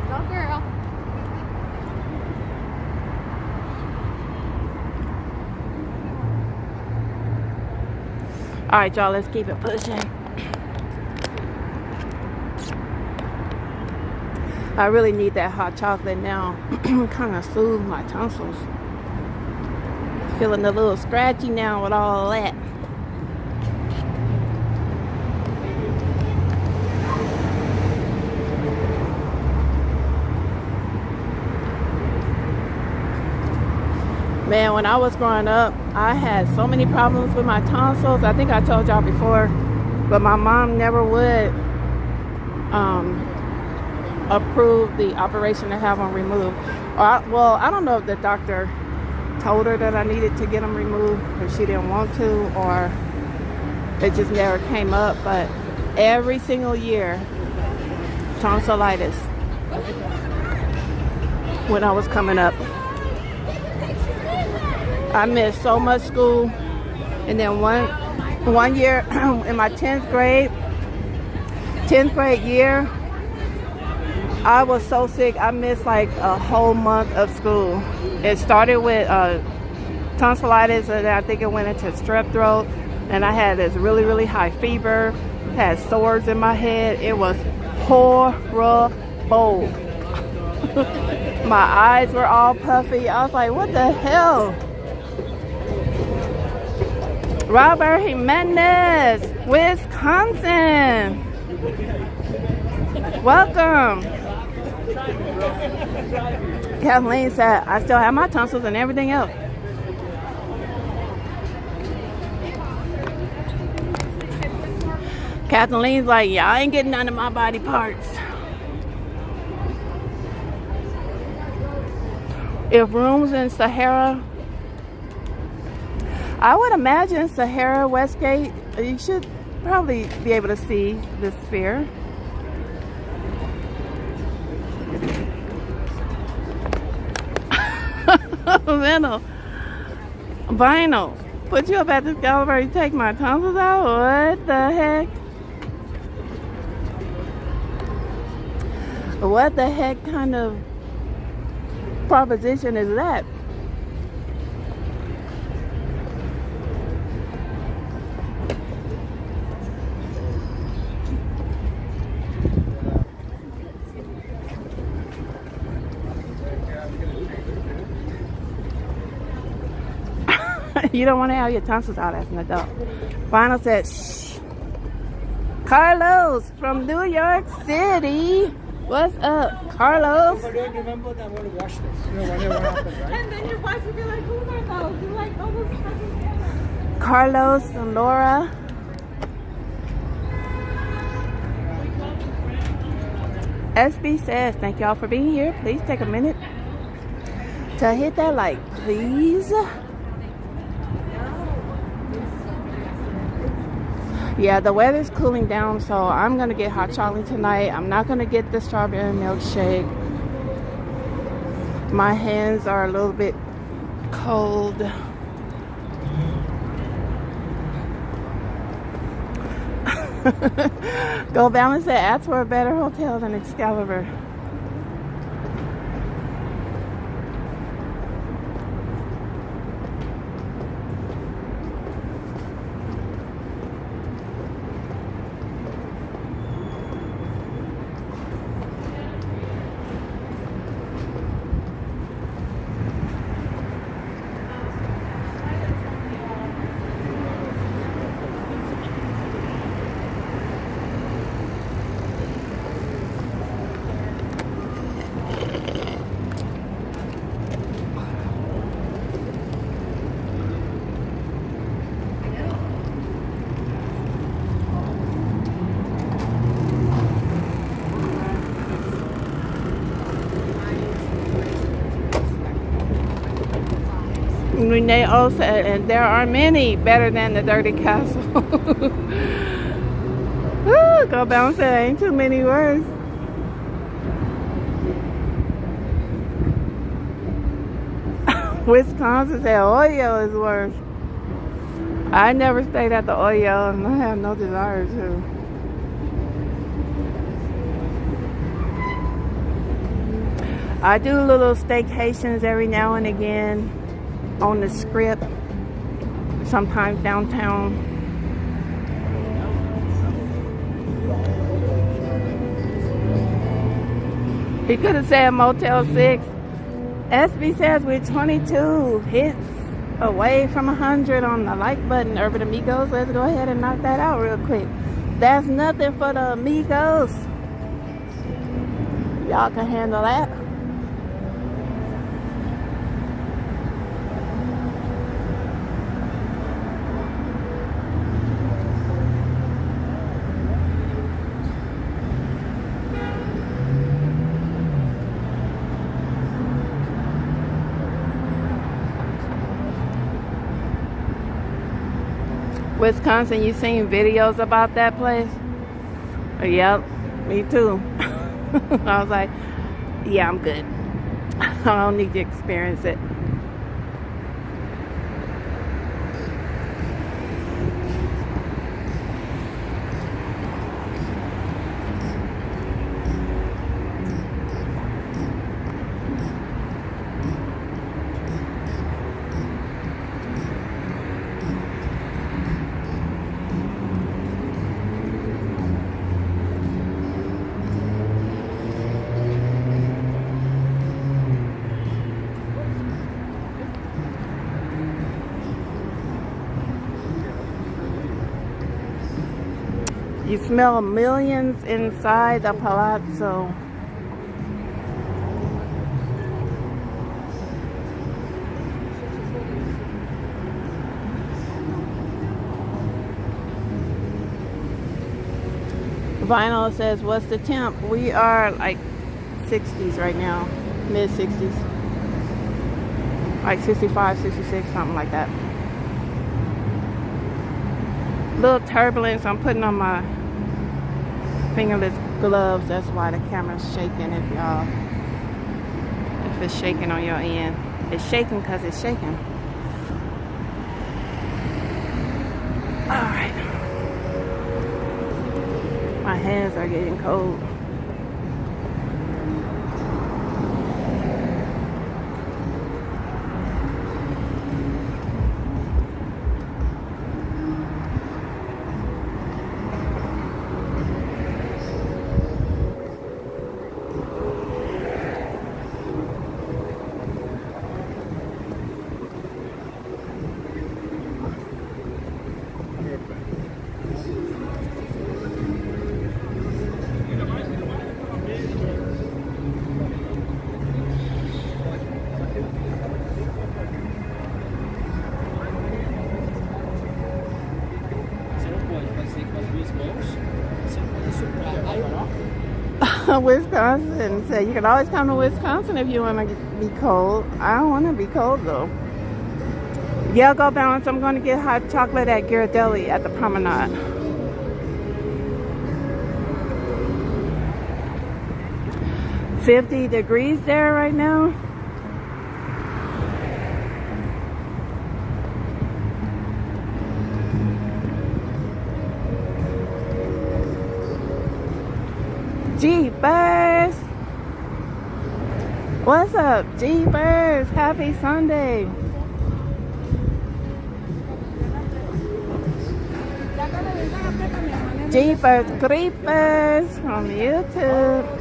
Go girl. All right, y'all, let's keep it pushing. I really need that hot chocolate now. Kind of soothe my tonsils. Feeling a little scratchy now with all that. Man, when I was growing up, I had so many problems with my tonsils. I think I told y'all before, but my mom never would approve the operation to have them removed. Well, I don't know if the doctor told her that I needed to get them removed, or she didn't want to, or it just never came up. But every single year, tonsillitis when I was coming up. I missed so much school, and then one year in my 10th grade year, I was so sick I missed like a whole month of school. It started with tonsillitis, and I think it went into strep throat, and I had this really high fever, had sores in my head. It was horrible. My eyes were all puffy. I was like, what the hell? Robert Jimenez, Wisconsin. Welcome. Kathleen said, I still have my tonsils and everything else. Kathleen's like, yeah, I ain't getting none of my body parts. If rooms in Sahara, I would imagine Sahara, Westgate, you should probably be able to see the sphere. Vinyl, put you up at this gallery, take my tonsils out? What the heck? What the heck kind of proposition is that? You don't want to have your tonsils out as an adult. Vinyl said, shh. Carlos from New York City. What's up, Carlos? I don't remember that I'm going to wash this. You know, whatever happens, right? And then your wife would be like, who are those? You're like, oh, those fucking Carlos and Laura. SB says, thank y'all for being here. Please take a minute to hit that like, please. Yeah, the weather's cooling down, so I'm gonna get hot chocolate tonight. I'm not gonna get the strawberry milkshake. My hands are a little bit cold. Go Balance said, ask for a better hotel than Excalibur. And Renee also, and there are many better than the Dirty Castle. Woo, go bounce it, ain't too many words. Wisconsin said Oyo is worse. I never stayed at the Oyo and I have no desire to. I do little staycations every now and again on the Strip, sometimes downtown. He could have said Motel 6. SB says we're 22 hits away from 100 on the like button. Urban Amigos, let's go ahead and knock that out real quick. That's nothing for the Amigos. Y'all can handle that. Wisconsin, you seen videos about that place? Yep, me too. I was like, yeah, I'm good. I don't need to experience it. You smell millions inside the palazzo. Vinyl says, what's the temp? We are like 60s right now, mid 60s. Like 65, 66, something like that. Little turbulence, I'm putting on my fingerless gloves. That's why the camera's shaking. If it's shaking on your end, it's shaking because it's shaking. All right, my hands are getting cold. Wisconsin said you can always come to Wisconsin if you want to be cold. I don't want to be cold though. Yeah, go balance. I'm going to get hot chocolate at Ghirardelli at the promenade. $50 degrees there right now. Jeepers! What's up, Jeepers? Happy Sunday! Jeepers Creepers from YouTube.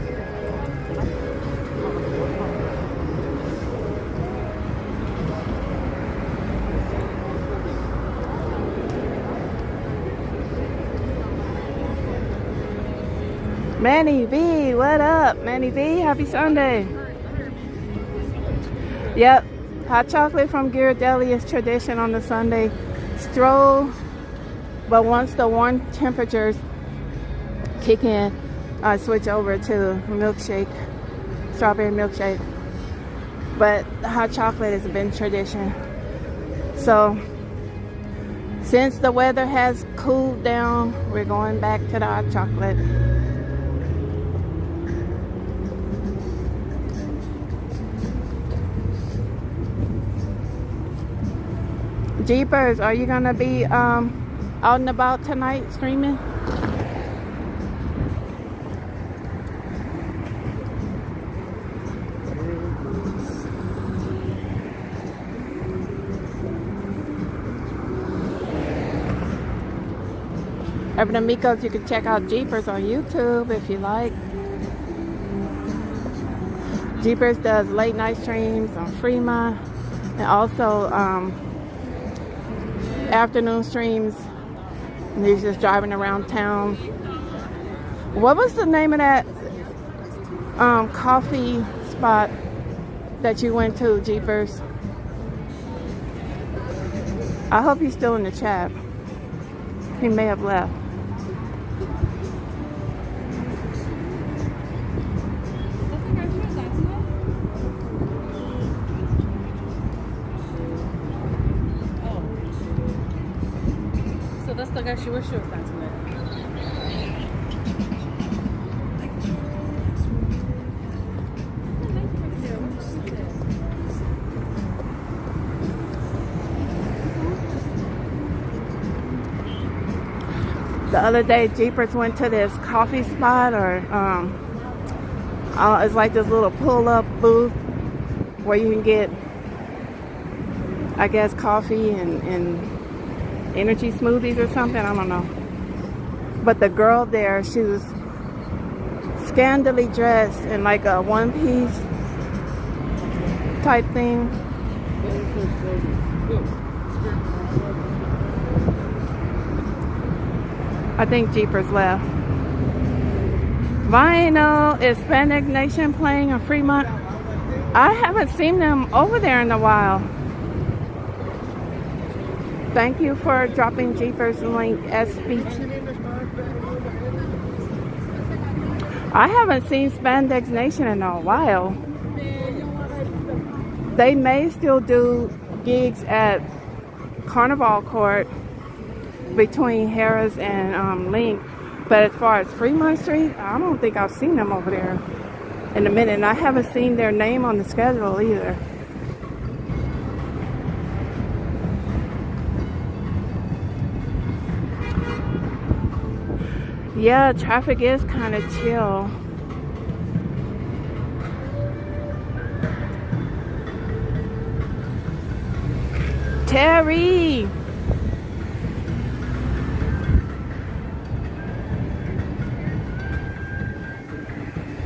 Manny V, what up? Manny V, happy Sunday. Yep, hot chocolate from Ghirardelli is tradition on the Sunday. Stroll, but once the warm temperatures kick in, I switch over to milkshake, strawberry milkshake. But hot chocolate has been tradition So since the weather has cooled down, we're going back to the hot chocolate. Jeepers, are you gonna be out and about tonight streaming? Urban Amigos, you can check out Jeepers on YouTube if you like. Jeepers does late night streams on Fremont and also afternoon streams. And he's just driving around town. What was the name of that coffee spot that you went to, Jeepers? I hope he's still in the chat. He may have left. That's the guy she was dancing with. The other day, Jeepers went to this coffee spot, or it's like this little pull-up booth where you can get, I guess, coffee and energy smoothies or something. I don't know. But the girl there, she was scantily dressed in like a one-piece type thing. I think Jeepers left. Vinyl, is Hispanic Nation playing in Fremont? I haven't seen them over there in a while. Thank you for dropping Jeepers link, SB. I haven't seen Spandex Nation in a while. They may still do gigs at Carnival Court between Harris and Link, but as far as Fremont Street, I don't think I've seen them over there in a minute, and I haven't seen their name on the schedule either. Yeah, traffic is kind of chill. Terry!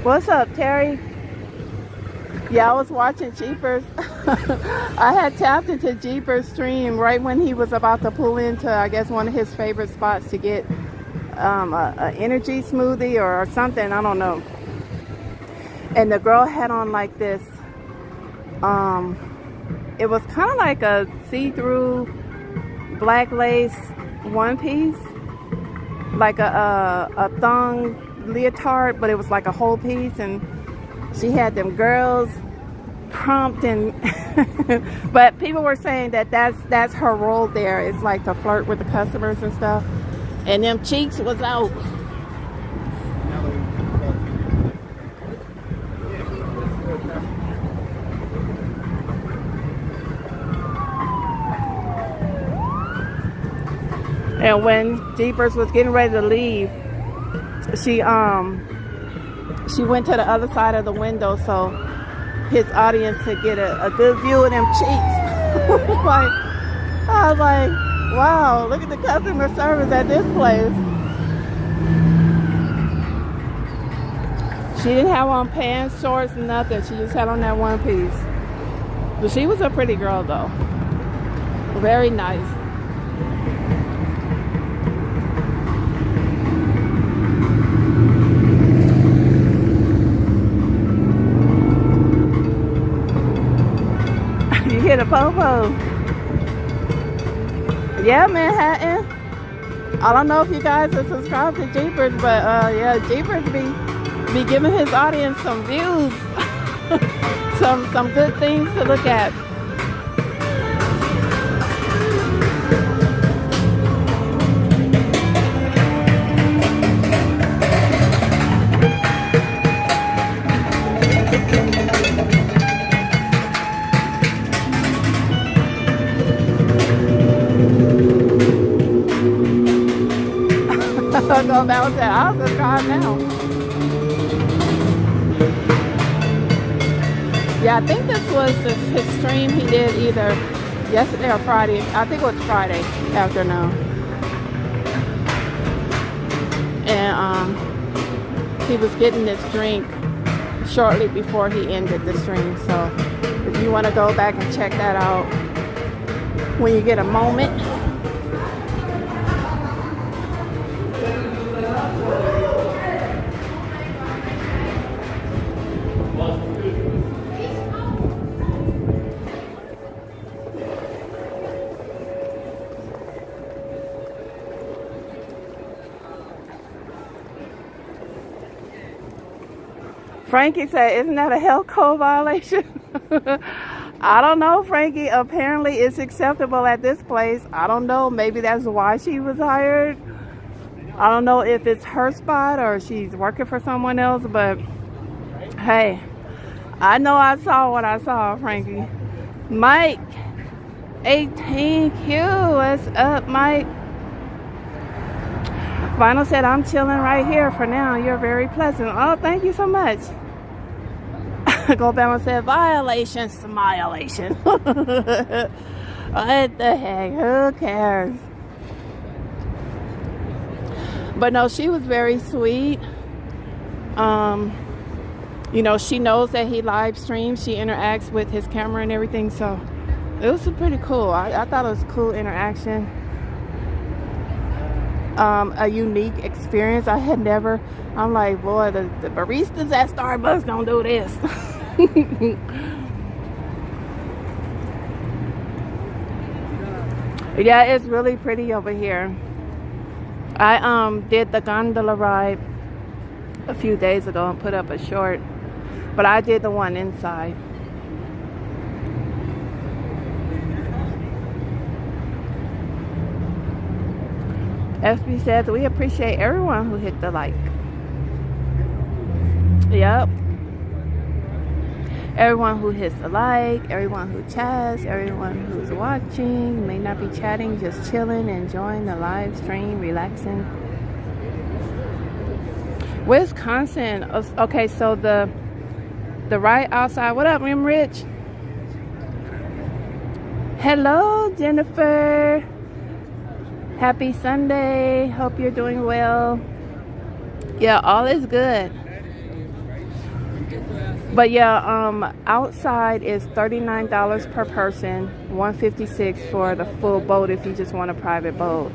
What's up, Terry? Yeah, I was watching Jeepers. I had tapped into Jeepers' stream right when he was about to pull into, I guess, one of his favorite spots to get a energy smoothie or something, I don't know. And the girl had on like this, it was kind of like a see-through black lace one piece, like a thong leotard, but it was like a whole piece, and she had them girls prompt and but people were saying that that's her role there. It's like to flirt with the customers and stuff. And them cheeks was out. And when Jeepers was getting ready to leave, she went to the other side of the window so his audience could get a good view of them cheeks. I was like, wow, look at the customer service at this place. She didn't have on pants, shorts, nothing. She just had on that one piece. But she was a pretty girl though. Very nice. You hit a po-po. Yeah, Manhattan. I don't know if you guys are subscribed to Jeepers, but yeah, Jeepers be giving his audience some views, some good things to look at. Go bounce that. I'll subscribe now. Yeah, I think this was his stream he did either yesterday or Friday. I think it was Friday afternoon. And he was getting this drink shortly before he ended the stream. So if you want to go back and check that out when you get a moment. Frankie said, isn't that a health code violation? I don't know, Frankie. Apparently it's acceptable at this place. I don't know. Maybe that's why she was hired. I don't know if it's her spot or she's working for someone else, but hey, I know I saw what I saw, Frankie. Mike, 18Q, what's up, Mike? Vinyl said, I'm chilling right here for now. You're very pleasant. Oh, thank you so much. Gobama said, violation, smilation. What the heck? Who cares? But no, she was very sweet. You know, she knows that he live streams. She interacts with his camera and everything. So it was pretty cool. I thought it was a cool interaction. A unique experience. I had never, I'm like, boy, the baristas at Starbucks don't do this. Yeah, it's really pretty over here. I did the gondola ride a few days ago and put up a short, but I did the one inside. SB says, we appreciate everyone who hit the like. Yep. Everyone who hits the like, everyone who chats, everyone who's watching, may not be chatting, just chilling, enjoying the live stream, relaxing. Wisconsin. Okay, so the right outside. What up, Rim Rich? Hello, Jennifer. Happy Sunday. Hope you're doing well. Yeah, all is good. But yeah, outside is $39 per person, $156 for the full boat if you just want a private boat.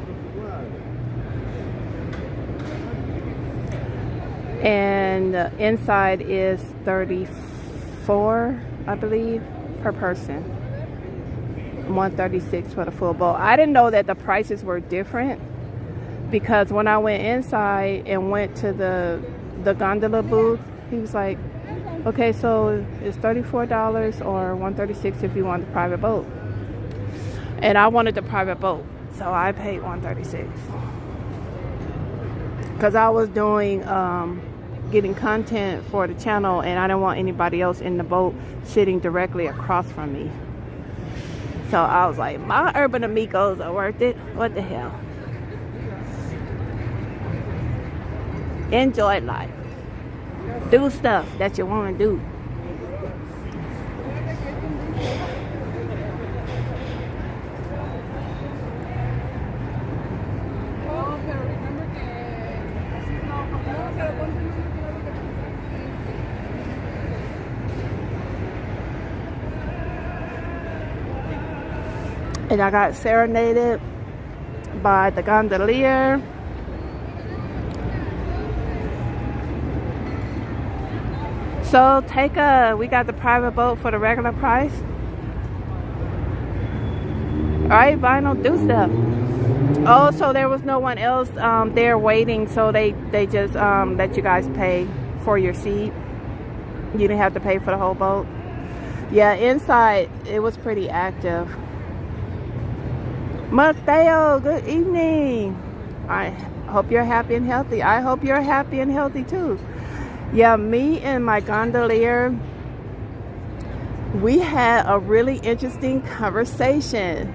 And inside is $34, I believe, per person. $136 for the full boat. I didn't know that the prices were different, because when I went inside and went to the gondola booth, he was like, okay, so it's $34 or $136 if you want the private boat. And I wanted the private boat, so I paid $136. Because I was doing, getting content for the channel, and I didn't want anybody else in the boat sitting directly across from me. So I was like, my urban amigos are worth it. What the hell? Enjoy life. Do stuff that you want to do. And I got serenaded by the gondolier. So we got the private boat for the regular price. Alright, Vinyl, do stuff. Oh, so there was no one else there waiting, so they just let you guys pay for your seat. You didn't have to pay for the whole boat. Yeah, inside it was pretty active. Mateo, good evening. I hope you're happy and healthy. I hope you're happy and healthy too. Yeah, me and my gondolier, we had a really interesting conversation.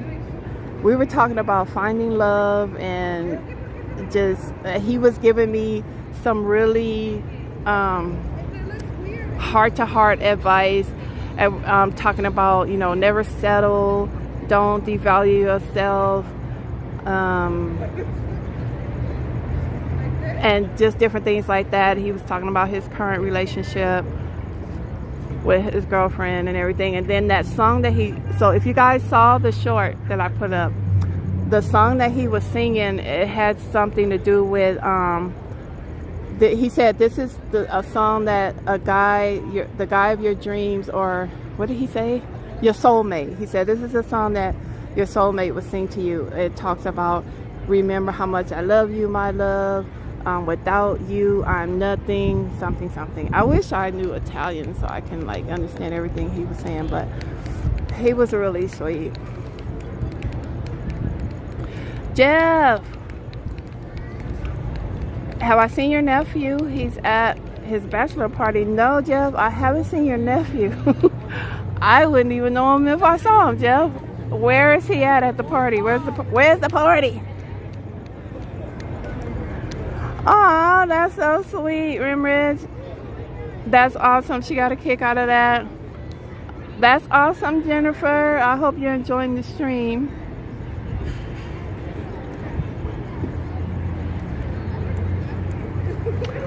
We were talking about finding love and just he was giving me some really heart-to-heart advice, talking about, you know, never settle, don't devalue yourself, and just different things like that. He was talking about his current relationship with his girlfriend and everything. And then that song that so if you guys saw the short that I put up, the song that he was singing, it had something to do with he said this is a song that the guy of your dreams, or what did he say, your soulmate. He said this is a song that your soulmate would sing to you. It talks about, remember how much I love you, my love. Without you, I'm nothing, something, something. I wish I knew Italian so I can like understand everything he was saying, but he was really sweet. Jeff, have I seen your nephew? He's at his bachelor party. No, Jeff, I haven't seen your nephew. I wouldn't even know him if I saw him, Jeff. Where is he at the party? Where's the party? Oh, that's so sweet, Rimridge. That's awesome. She got a kick out of that. That's awesome, Jennifer. I hope you're enjoying the stream.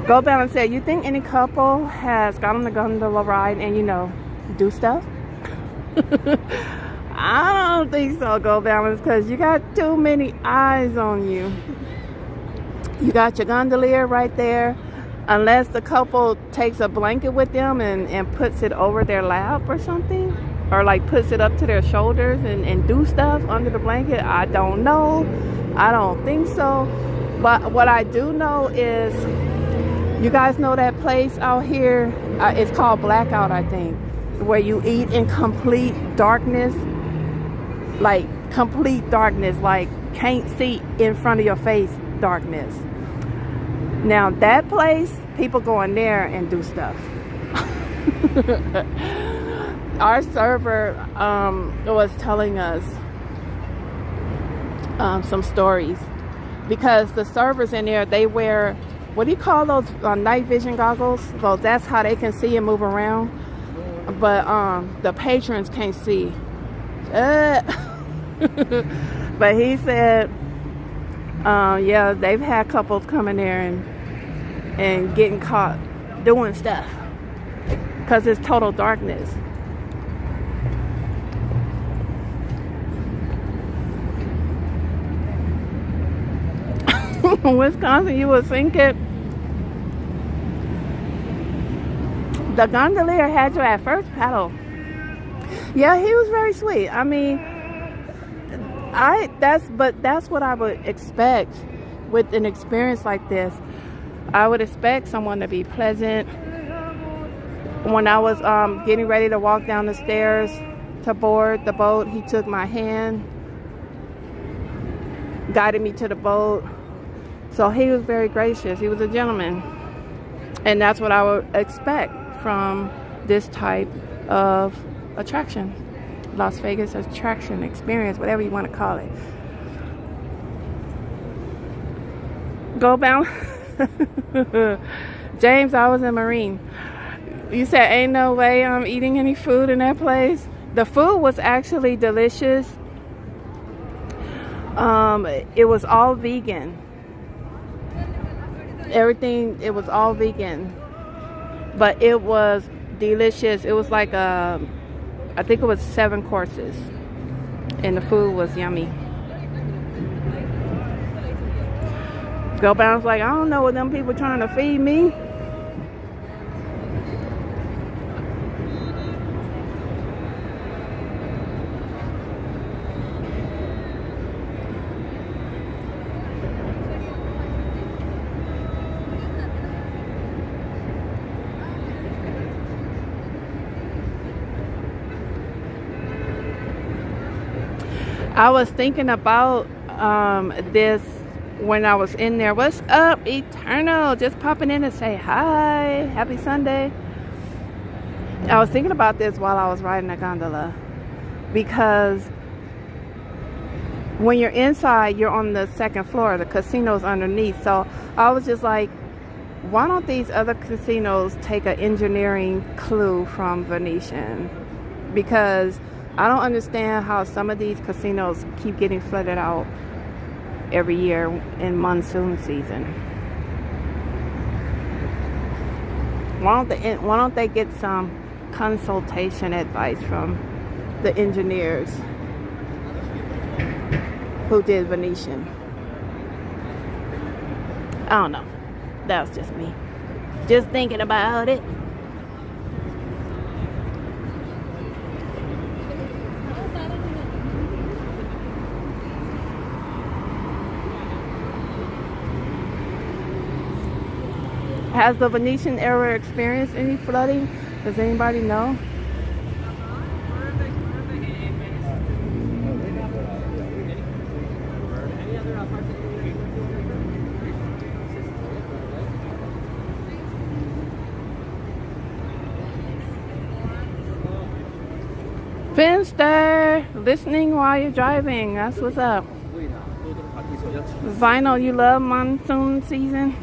Go Balance said, you think any couple has got on the gondola ride and, you know, do stuff? I don't think so, Go Balance, because you got too many eyes on you. You got your gondolier right there. Unless the couple takes a blanket with them and puts it over their lap or something, or like puts it up to their shoulders and do stuff under the blanket. I don't know. I don't think so. But what I do know is, you guys know that place out here, it's called Blackout, I think, where you eat in complete darkness, like can't see in front of your face darkness. Now that place, people go in there and do stuff. Our server was telling us some stories, because the servers in there, they wear, what do you call those, night vision goggles? Well, that's how they can see and move around. But the patrons can't see. But he said, yeah, they've had couples come in there and getting caught doing stuff because it's total darkness. Wisconsin, you would think it. The gondolier had you at first paddle. Yeah, he was very sweet. I mean, that's what I would expect with an experience like this. I would expect someone to be pleasant. When I was getting ready to walk down the stairs to board the boat, he took my hand, guided me to the boat. So he was very gracious. He was a gentleman. And that's what I would expect from this type of attraction. Las Vegas attraction experience, whatever you want to call it. Go bound. James, I was in Marine. You said ain't no way I'm eating any food in that place. The food was actually delicious. It was all vegan. Everything, it was all vegan, but it was delicious. It was like I think it was 7 courses, and the food was yummy. Go bounce like, I don't know what them people trying to feed me. I was thinking about this when I was in there. What's up, Eternal? Just popping in to say hi. Happy Sunday. I was thinking about this while I was riding the gondola, because when you're inside, you're on the second floor. The casino's underneath. So I was just like, why don't these other casinos take an engineering clue from Venetian? Because I don't understand how some of these casinos keep getting flooded out every year in monsoon season. Why don't they get some consultation advice from the engineers who did Venetian? I don't know. That was just me. Just thinking about it. Has the Venetian ever experienced any flooding? Does anybody know? Finster, listening while you're driving. That's what's up. Vinyl, you love monsoon season?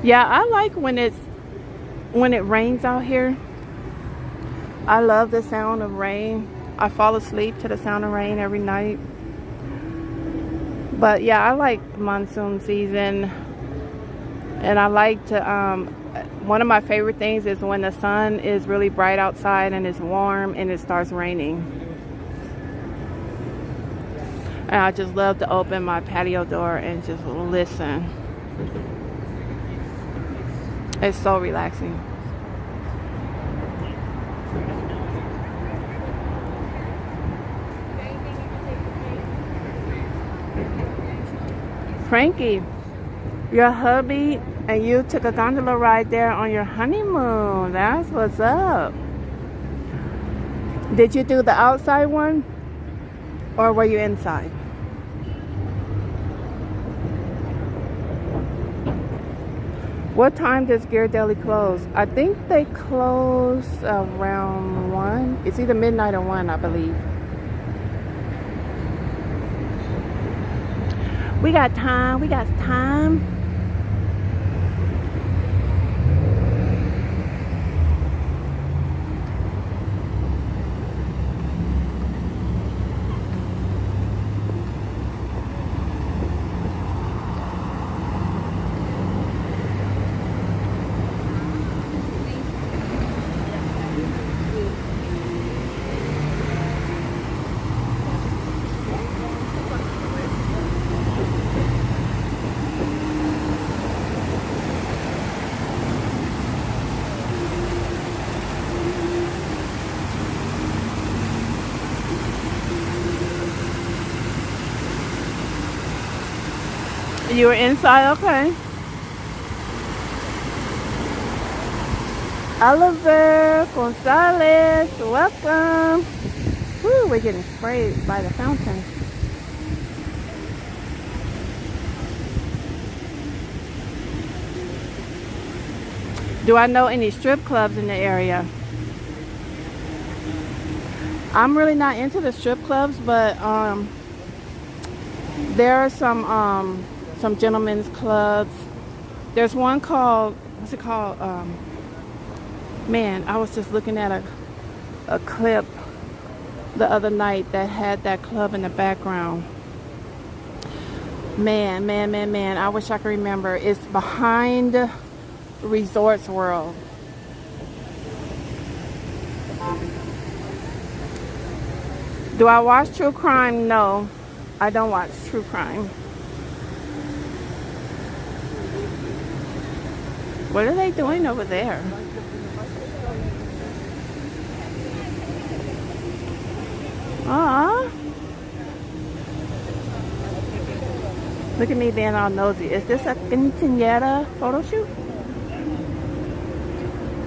Yeah, I like when it rains out here. I love the sound of rain. I fall asleep to the sound of rain every night. But yeah, I like monsoon season. And I like to, one of my favorite things is when the sun is really bright outside and it's warm and it starts raining. And I just love to open my patio door and just listen. It's so relaxing. Frankie, your hubby and you took a gondola ride there on your honeymoon. That's what's up. Did you do the outside one? Or were you inside? What time does Ghirardelli close? I think they close around 1. It's either midnight or 1, I believe. We got time. We got time. You were inside, okay. Oliver Gonzalez, welcome. Woo, we're getting sprayed by the fountain. Do I know any strip clubs in the area? I'm really not into the strip clubs, but there are some gentlemen's clubs. There's one called, what's it called? Man, I was just looking at a clip the other night that had that club in the background. Man, I wish I could remember. It's behind Resorts World. Do I watch true crime? No, I don't watch true crime. What are they doing over there? Look at me being all nosy. Is this a quinceañera photo shoot?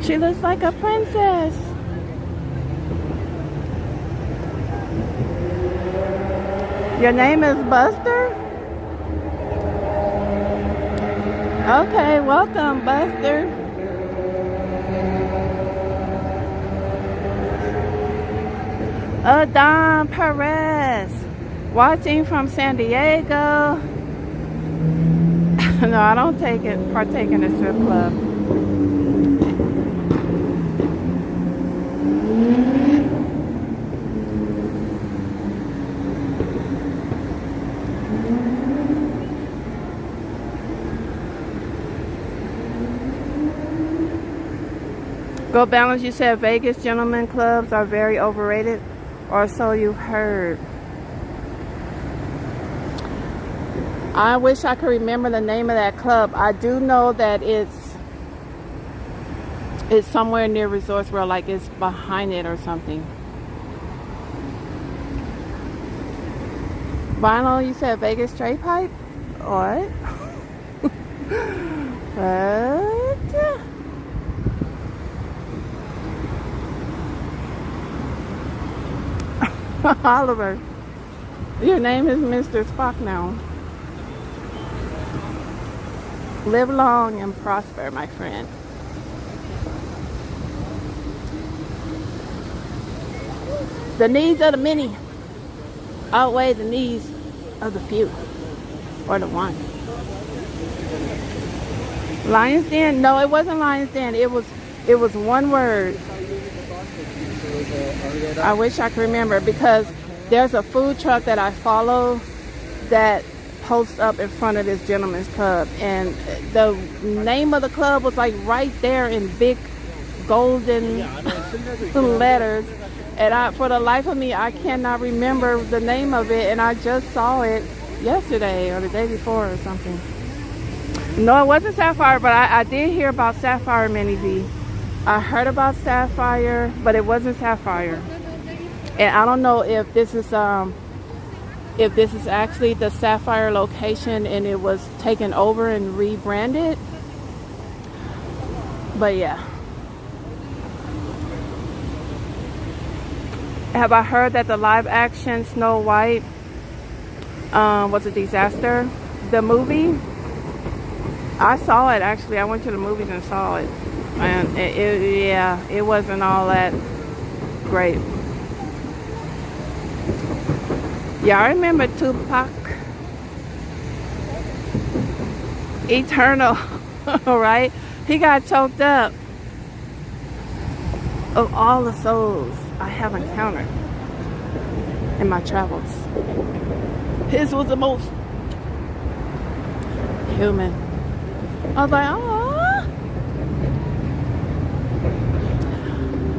She looks like a princess. Your name is Buster? Okay, welcome, Buster. Don Perez. Watching from San Diego. No, I don't partake in the strip club. Go Balance, you said Vegas gentlemen clubs are very overrated, or so you've heard. I wish I could remember the name of that club. I do know that it's somewhere near Resorts World, like it's behind it or something. Vinyl, you said Vegas straight pipe? What? What? Oliver, your name is Mr. Spock now. Live long and prosper, my friend. The needs of the many outweigh the needs of the few, or the one. Lion's Den? No, it wasn't Lion's Den. It was one word. I wish I could remember, because there's a food truck that I follow that posts up in front of this gentleman's club, and the name of the club was like right there in big golden letters, and for the life of me I cannot remember the name of it, and I just saw it yesterday or the day before or something. No, it wasn't Sapphire, but I did hear about Sapphire, Minnie V. I heard about Sapphire, but it wasn't Sapphire. And I don't know if this is actually the Sapphire location and it was taken over and rebranded. But yeah. Have I heard that the live action Snow White was a disaster? The movie? I saw it actually. I went to the movies and saw it. And it wasn't all that great. Yeah, I remember Tupac. Eternal, right? He got choked up. Of all the souls I have encountered in my travels, his was the most human. I was like, oh.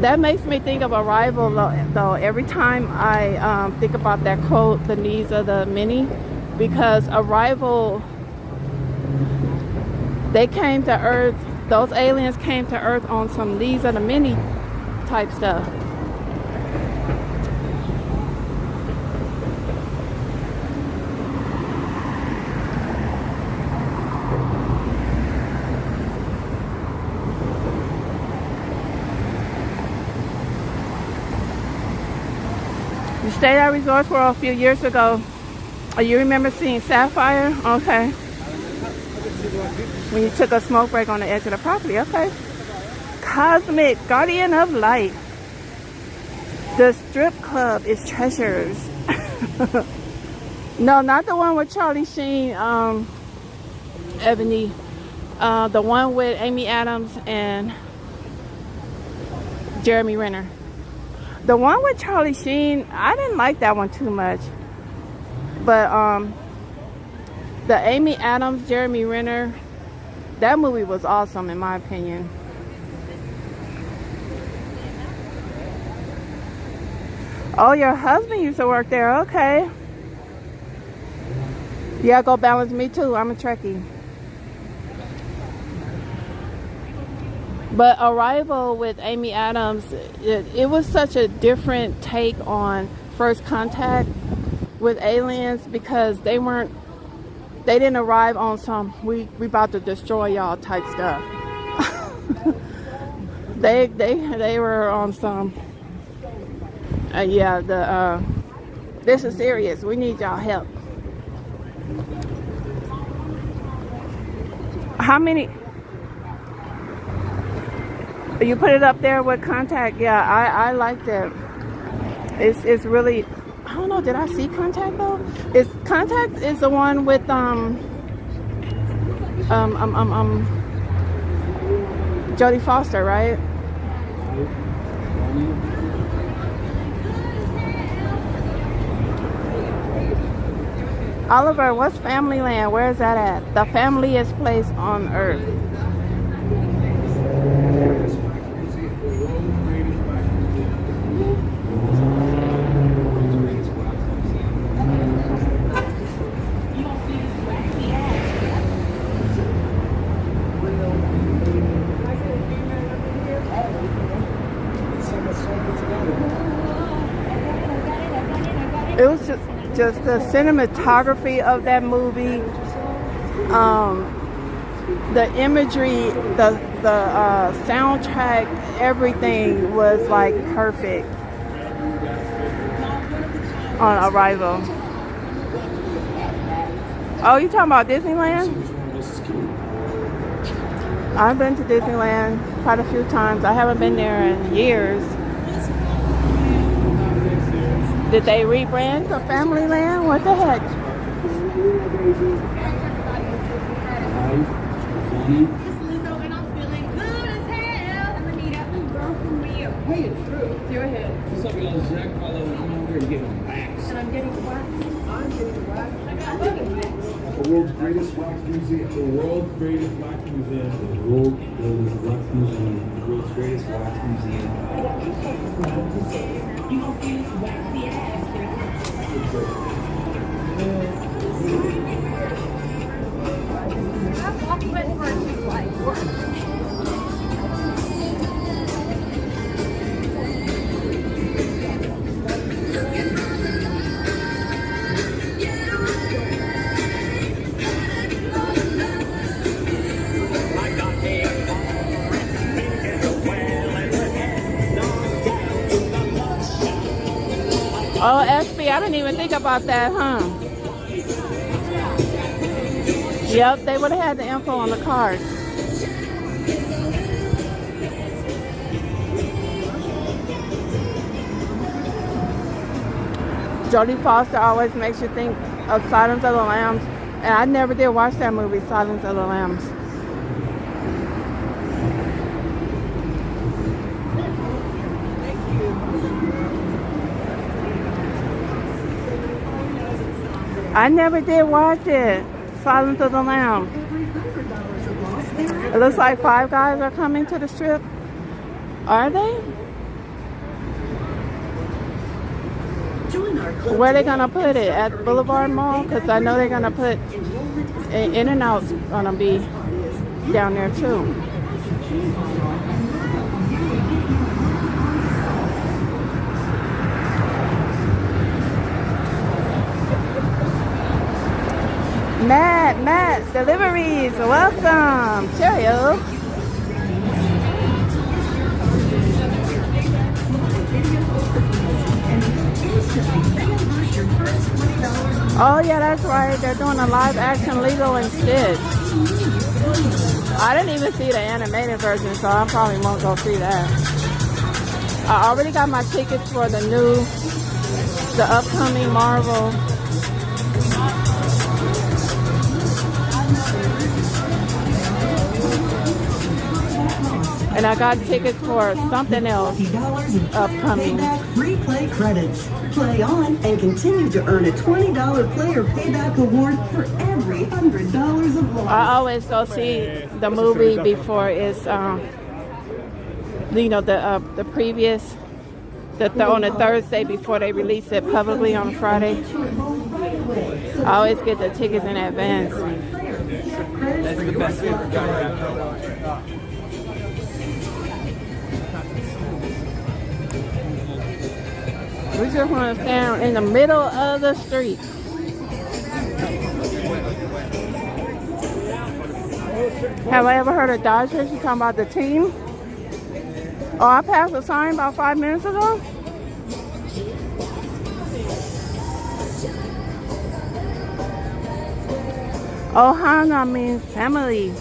That makes me think of Arrival, though. Every time I think about that quote, the needs of the many, because Arrival, they came to Earth, those aliens came to Earth on some needs of the many type stuff. You stayed at Resorts World a few years ago. Oh, you remember seeing Sapphire? Okay. When you took a smoke break on the edge of the property. Okay. Cosmic, Guardian of Light. The strip club is Treasures. No, not the one with Charlie Sheen, Ebony. The one with Amy Adams and Jeremy Renner. The one with Charlie Sheen, I didn't like that one too much. But the Amy Adams, Jeremy Renner, that movie was awesome in my opinion. Oh, your husband used to work there. Okay. Yeah, Go Balance, me too. I'm a Trekkie. But Arrival with Amy Adams, it was such a different take on first contact with aliens, because they didn't arrive on some we about to destroy y'all type stuff. they were on some this is serious, we need y'all help. How many? You put it up there with contact. Yeah, I liked it. It's really I don't know. Did I see Contact though? Is Contact is the one with Jodie Foster, right? Oliver, what's Familyland? Where is that at? The familiest place on earth. It was just the cinematography of that movie, the imagery, the soundtrack, everything was like perfect on arrival. Oh, you talking about Disneyland? I've been to Disneyland quite a few times. I haven't been there in years. Did they rebrand to Familyland? What the heck? Hey, it's true. Go ahead. What's up, y'all? Zach, follow me. I'm over here getting waxed. And I'm getting waxed. I'm getting waxed. I got The world's greatest wax museum. The world's greatest wax museum. The world's greatest wax museum. The world's greatest wax museum. You gonna feel this waxy ass. I'm walking with for a two flight. Oh, SB, I didn't even think about that, huh? Yep, they would have had the info on the card. Jodie Foster always makes you think of Silence of the Lambs, and I never did watch that movie, Silence of the Lambs. I never did watch it. Silence of the Lambs. It looks like Five Guys are coming to the strip. Are they? Where are they gonna put it? At Boulevard Mall? Because I know they're gonna put In-N-Out's gonna be down there too. Matt, deliveries, welcome, cheerio. Oh yeah, that's right, they're doing a live action Lilo and Stitch. I didn't even see the animated version, so I probably won't go see that. I already got my tickets for the upcoming Marvel. And I got tickets for something else upcoming. Free play credits. Play on and continue to earn a $20 player payback award for every $100 of loss. I always go see the movie before it's, the previous, on the Thursday before they release it publicly on Friday. I always get the tickets in advance. That's the best ever. We just want to stand in the middle of the street. Have I ever heard of Dodgers? You talking about the team? Oh, I passed a sign about 5 minutes ago. Ohana means family.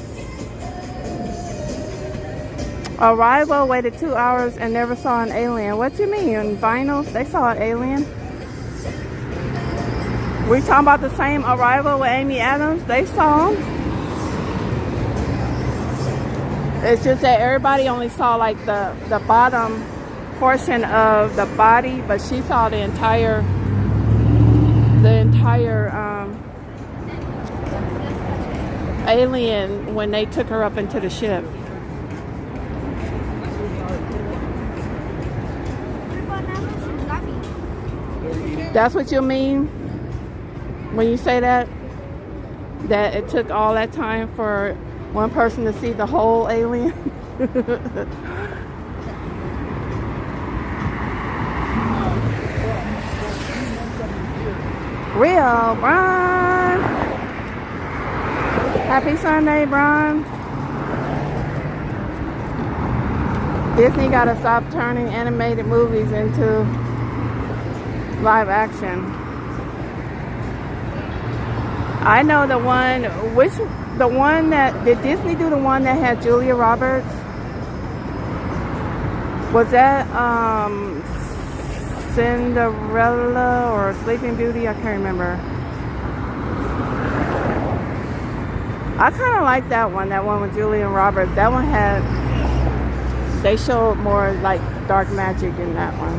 Arrival waited 2 hours and never saw an alien. What you mean? In vinyl? They saw an alien? We talking about the same Arrival with Amy Adams? They saw him. It's just that everybody only saw like the bottom portion of the body, but she saw the entire alien when they took her up into the ship. That's what you mean when you say that? That it took all that time for one person to see the whole alien? Real, Brian. Happy Sunday, Brian. Disney gotta stop turning animated movies into live action. I know the one, did Disney do the one that had Julia Roberts? Was that Cinderella or Sleeping Beauty? I can't remember. I kind of like that one with Julia Roberts. That one they showed more like dark magic in that one.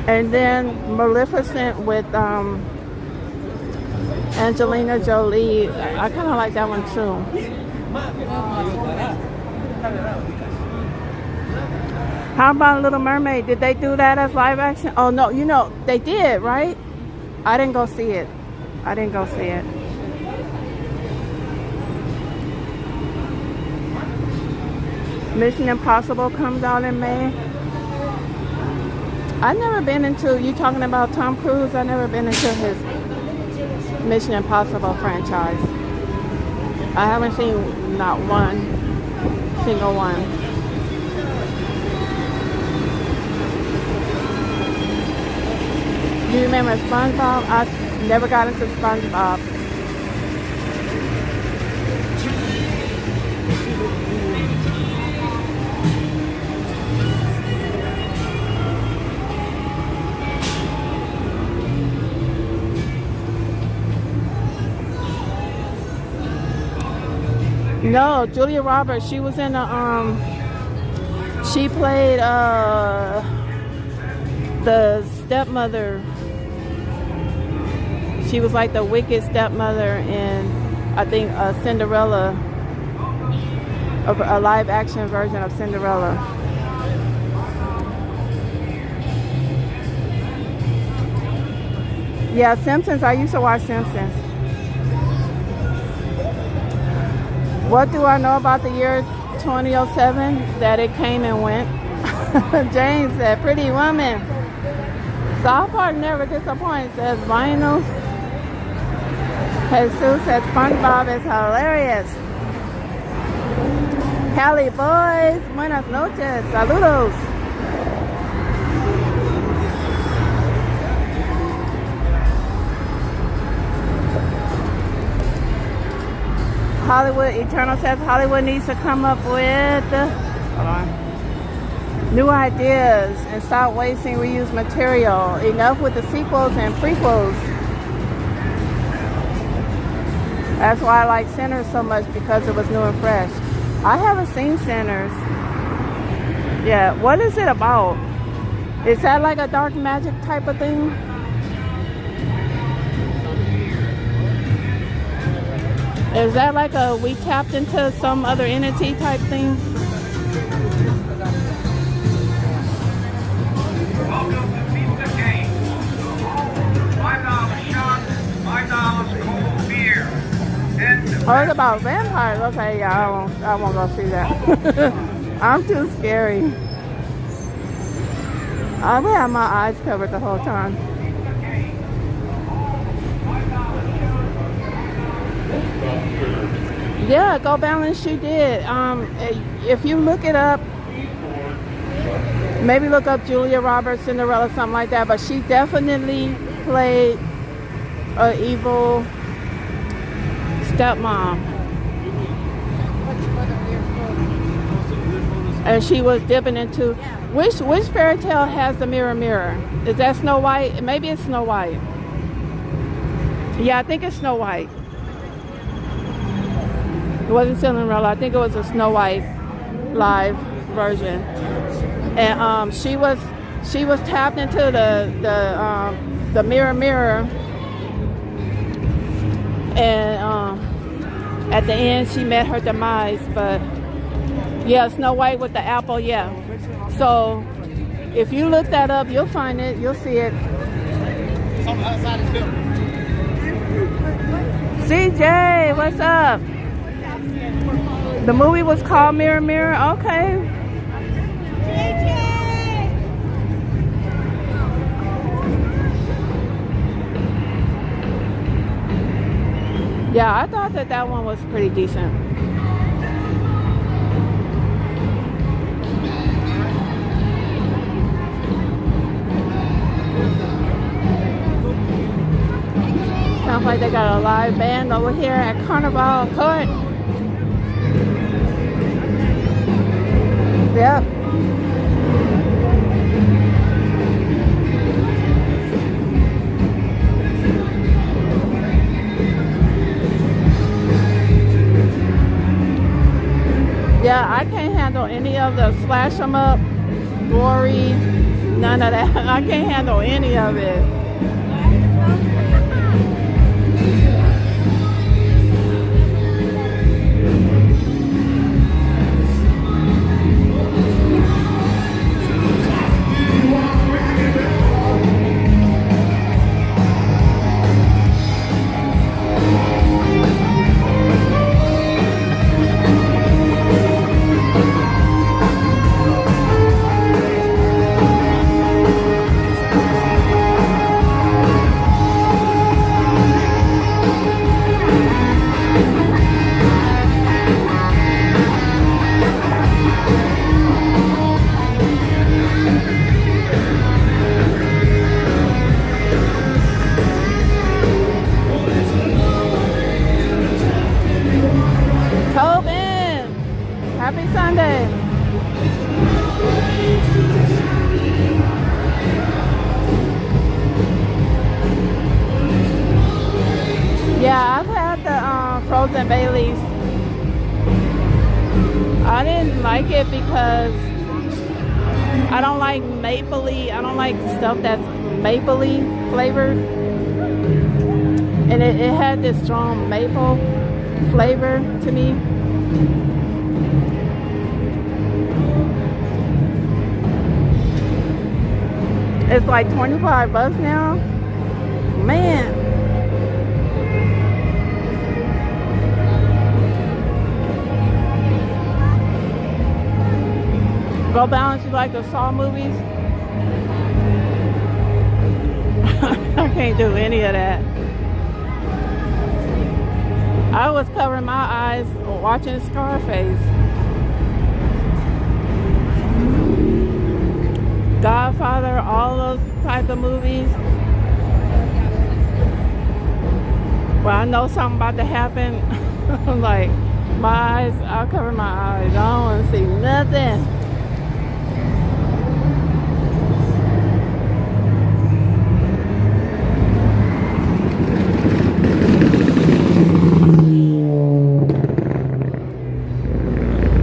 And then Maleficent with Angelina Jolie. I kind of like that one too. How about Little Mermaid? Did they do that as live action? Oh no, they did, right? I didn't go see it. Mission Impossible comes out in May. I've never been into, you talking about Tom Cruise, I've never been into his Mission Impossible franchise. I haven't seen not one single one. Do you remember SpongeBob? I never got into SpongeBob. No, Julia Roberts, she was in she played the stepmother. She was like the wicked stepmother in, I think, Cinderella, a live action version of Cinderella. Yeah, Simpsons, I used to watch Simpsons. What do I know about the year 2007? That it came and went. James said, pretty woman. South Park never disappoints, says Vinyl. Jesus says SpongeBob is hilarious. Cali boys, buenas noches, saludos. Hollywood Eternal says Hollywood needs to come up with new ideas and stop wasting reused material. Enough with the sequels and prequels. That's why I like Sinners so much, because it was new and fresh. I haven't seen Sinners. Yeah, what is it about? Is that like a dark magic type of thing? Is that like we tapped into some other entity type thing? Welcome to Pizza King. $5 shot, $5 cold beer. Oh, it's about vampires. Okay, yeah, I won't go see that. I'm too scary. I will have my eyes covered the whole time. Yeah, Go Balance, she did. If you look it up, maybe look up Julia Roberts, Cinderella, something like that. But she definitely played an evil stepmom. And she was dipping into which fairy tale has the mirror? Is that Snow White? Maybe it's Snow White. Yeah, I think it's Snow White. It wasn't Cinderella. I think it was a Snow White live version. And she was tapped into the mirror. And at the end, she met her demise. But yeah, Snow White with the apple. Yeah. So if you look that up, you'll find it. You'll see it. CJ, what's up? The movie was called Mirror Mirror. Okay. Yeah, I thought that one was pretty decent. Sounds like they got a live band over here at Carnival Court. Yep. Yeah, I can't handle any of the slash them up, gory, none of that. I can't handle any of it. Happy Sunday. Yeah, I've had the frozen Baileys. I didn't like it because I don't like mapley. I don't like stuff that's mapley flavored. And it had this strong maple flavor to me. It's like $25 now. Man. Go Balance, you like the Saw movies? I can't do any of that. I was covering my eyes watching Scarface. Godfather, all those type of movies. Well, I know something about to happen. I'm like, my eyes, I'll cover my eyes. I don't want to see nothing.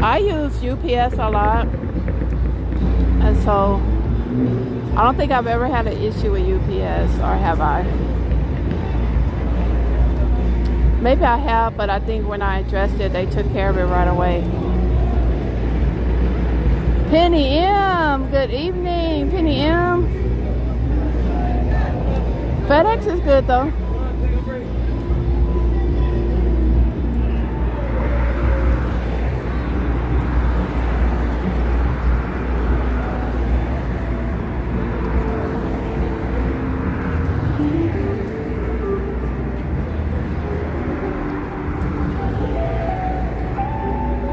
I use UPS a lot. And so I don't think I've ever had an issue with UPS, or have I? Maybe I have, but I think when I addressed it, they took care of it right away. Penny M, good evening, Penny M. FedEx is good though.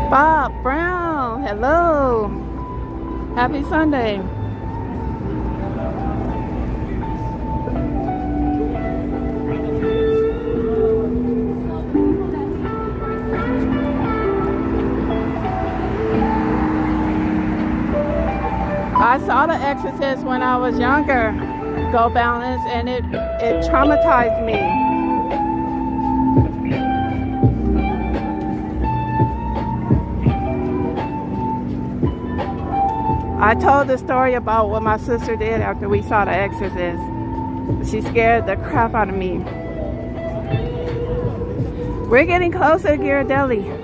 Bob Brown, hello. Happy Sunday. I saw The Exorcist when I was younger, Go Balance, and it traumatized me. I told the story about what my sister did after we saw The Exorcist. She scared the crap out of me. We're getting closer to Ghirardelli.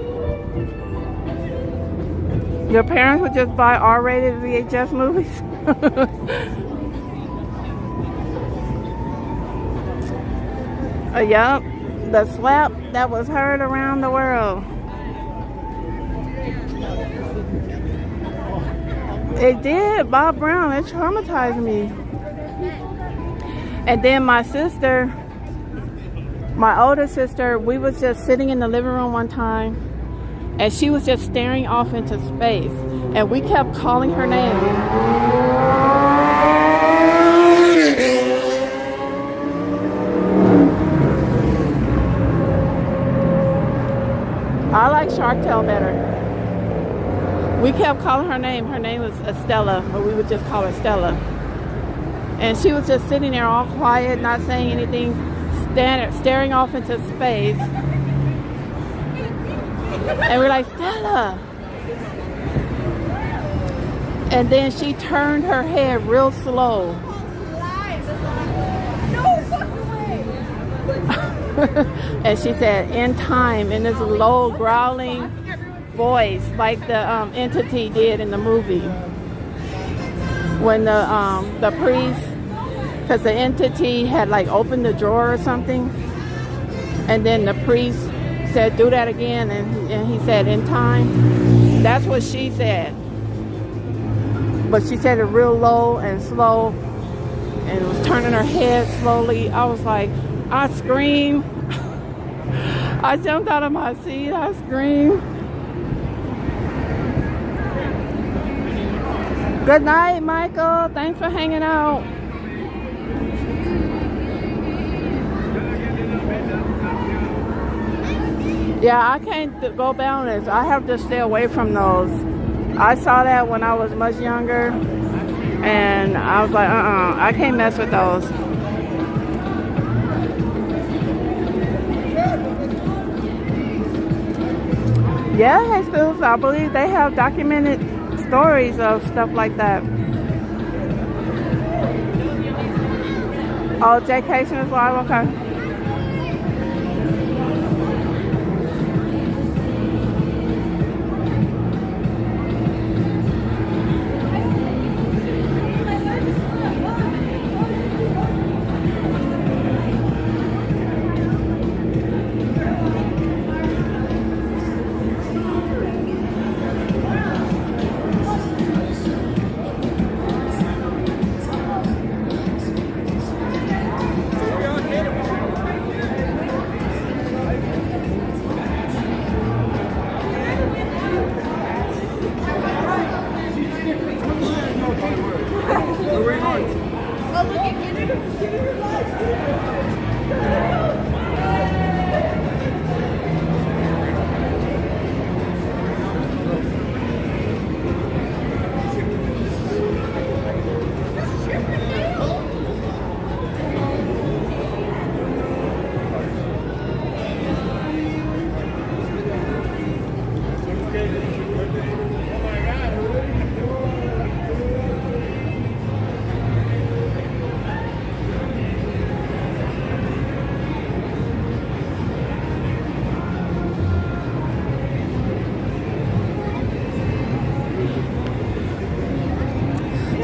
Your parents would just buy R-rated VHS movies? Yup, the slap that was heard around the world. It did, Bob Brown. It traumatized me. And then my sister, my older sister, we was just sitting in the living room one time, and she was just staring off into space, and we kept calling her name. I like Shark Tale better. We kept calling her name. Her name was Estella, but we would just call her Stella. And she was just sitting there all quiet, not saying anything, staring off into space. And we're like, Stella. And then she turned her head real slow. And she said, in time, in this low growling voice, like the entity did in the movie. When the priest, because the entity had like opened the drawer or something, and then the priest said, do that again, and he said, in time. That's what she said. But she said it real low and slow, and was turning her head slowly. I was like, I screamed. I jumped out of my seat. I screamed. Good night, Michael. Thanks for hanging out. Yeah, I can't go balance. I have to stay away from those. I saw that when I was much younger, and I was like, I can't mess with those. Yeah, Jesus, I believe they have documented stories of stuff like that. Oh, J-Cation is live? Okay.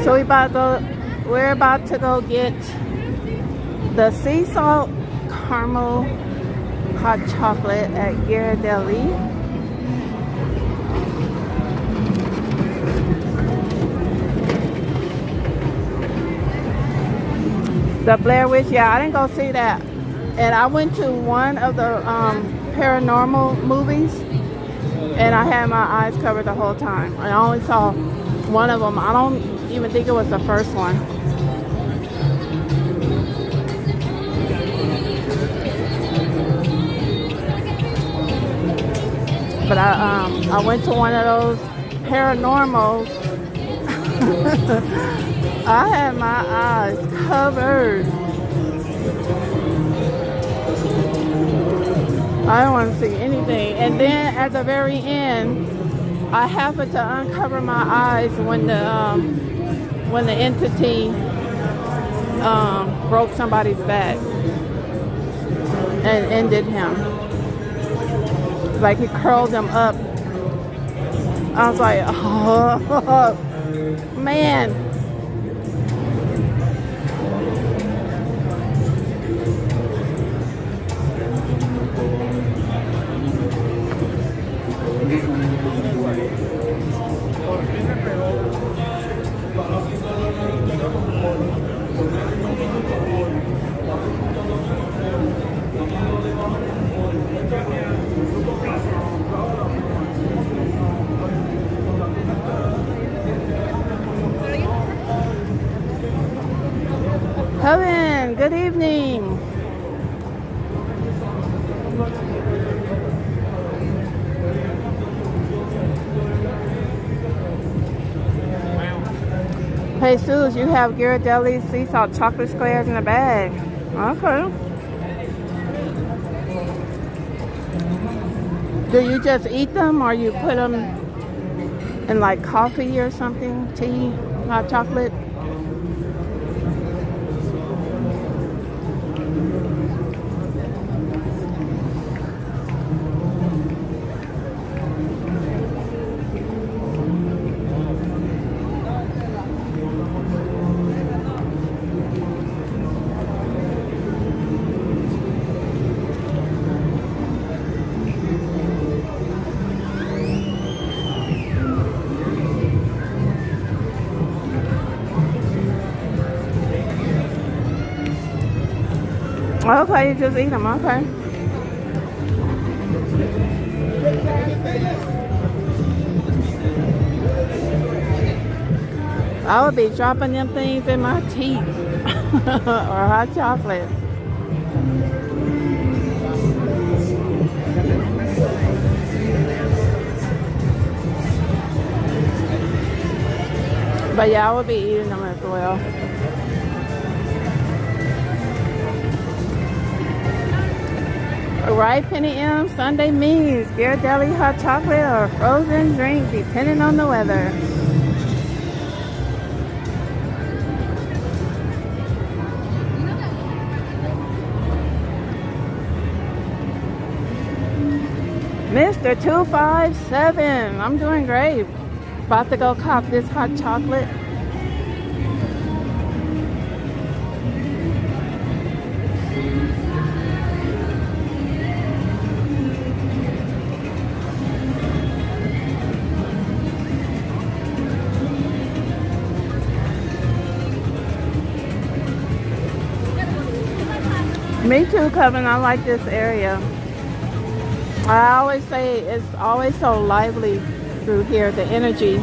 So we're about to go get the sea salt caramel hot chocolate at Ghirardelli. The Blair Witch, yeah, I didn't go see that. And I went to one of the paranormal movies, and I had my eyes covered the whole time. I only saw one of them. I don't even think it was the first one. But I went to one of those paranormals I had my eyes covered. I don't want to see anything. And then at the very end, I happened to uncover my eyes when the entity broke somebody's back and ended him. Like he curled him up. I was like, oh man. Come in. Good evening. Hey, Suze, you have Ghirardelli sea salt chocolate squares in a bag. Okay. Do you just eat them or you put them in like coffee or something? Tea? Hot chocolate? Okay, you just eat them, okay. I would be dropping them things in my tea or hot chocolate. But yeah, I would be eating them as well. Right, Penny M, Sunday means Ghirardelli hot chocolate or frozen drink, depending on the weather. Mr. 257, I'm doing great. About to go cop this hot chocolate. Me too, Kevin. I like this area. I always say it's always so lively through here, the energy.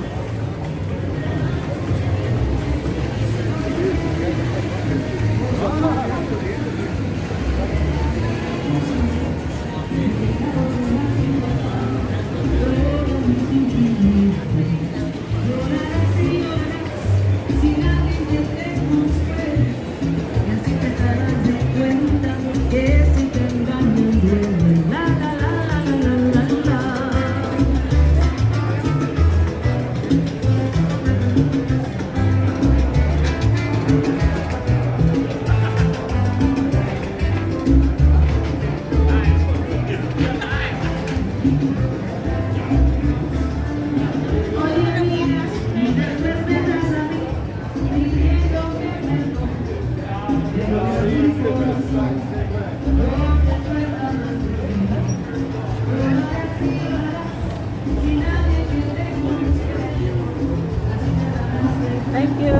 Thank you.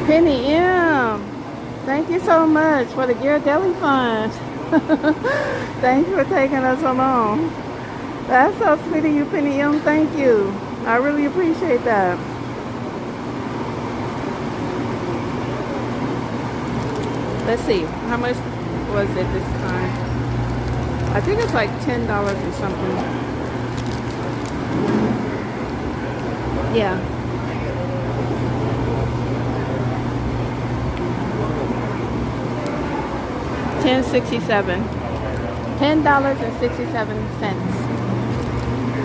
Penny M, thank you so much for the Ghirardelli fund. Thanks for taking us along. That's so sweet of you, Penny M. Thank you. I really appreciate that. Let's see, how much was it this time? I think it's like $10 or something. Yeah. $10.67. $10.67.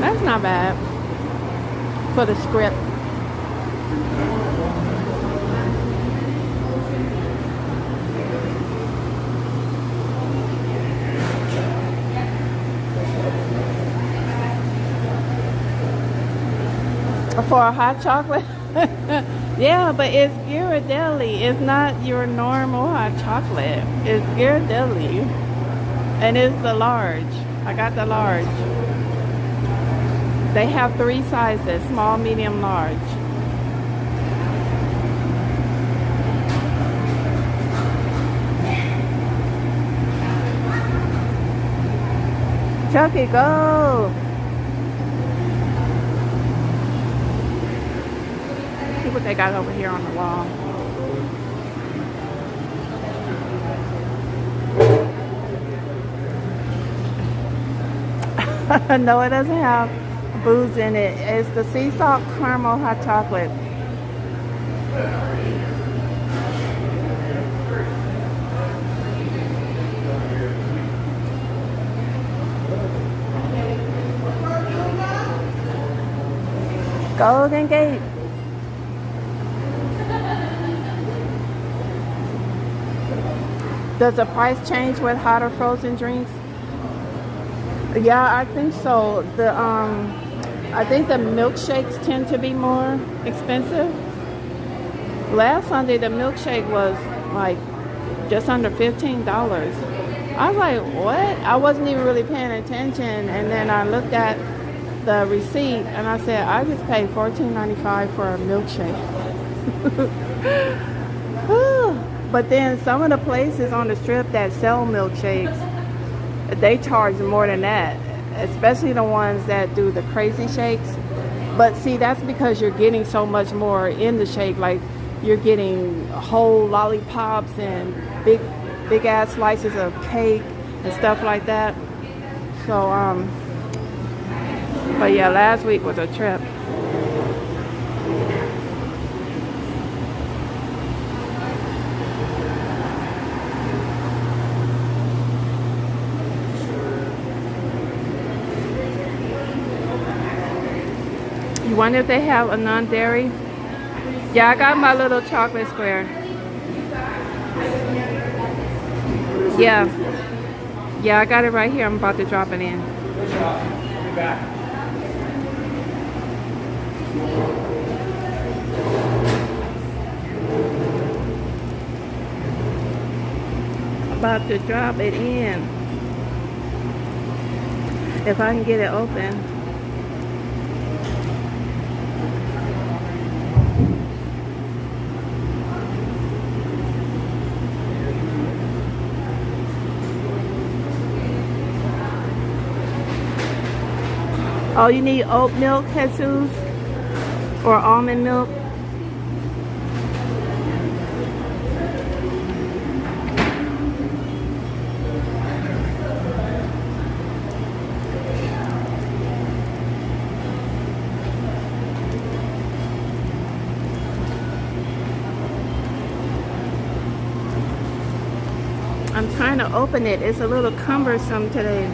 That's not bad for the script. For a hot chocolate? Yeah, but it's Ghirardelli. It's not your normal hot chocolate. It's Ghirardelli. And it's the large. I got the large. They have 3 sizes, small, medium, large. Chucky, go! See what they got over here on the wall. No, it doesn't have booze in it. It's the sea salt caramel hot chocolate. Golden Gate. Does the price change with hot or frozen drinks? Yeah, I think so. I think the milkshakes tend to be more expensive. Last Sunday, the milkshake was like just under $15. I was like, what? I wasn't even really paying attention, and then I looked at the receipt and I said, I just paid $14.95 for a milkshake. But then some of the places on the strip that sell milkshakes, they charge more than that, especially the ones that do the crazy shakes. But see, that's because you're getting so much more in the shake. Like, you're getting whole lollipops and big ass slices of cake and stuff like that. So but yeah, last week was a trip. You wonder if they have a non-dairy? Yeah, I got my little chocolate square. Yeah. Yeah, I got it right here. I'm about to drop it in. Good job. Be back. About to drop it in. If I can get it open. Oh, you need oat milk, Jesus? Or almond milk? I'm trying to open it. It's a little cumbersome today.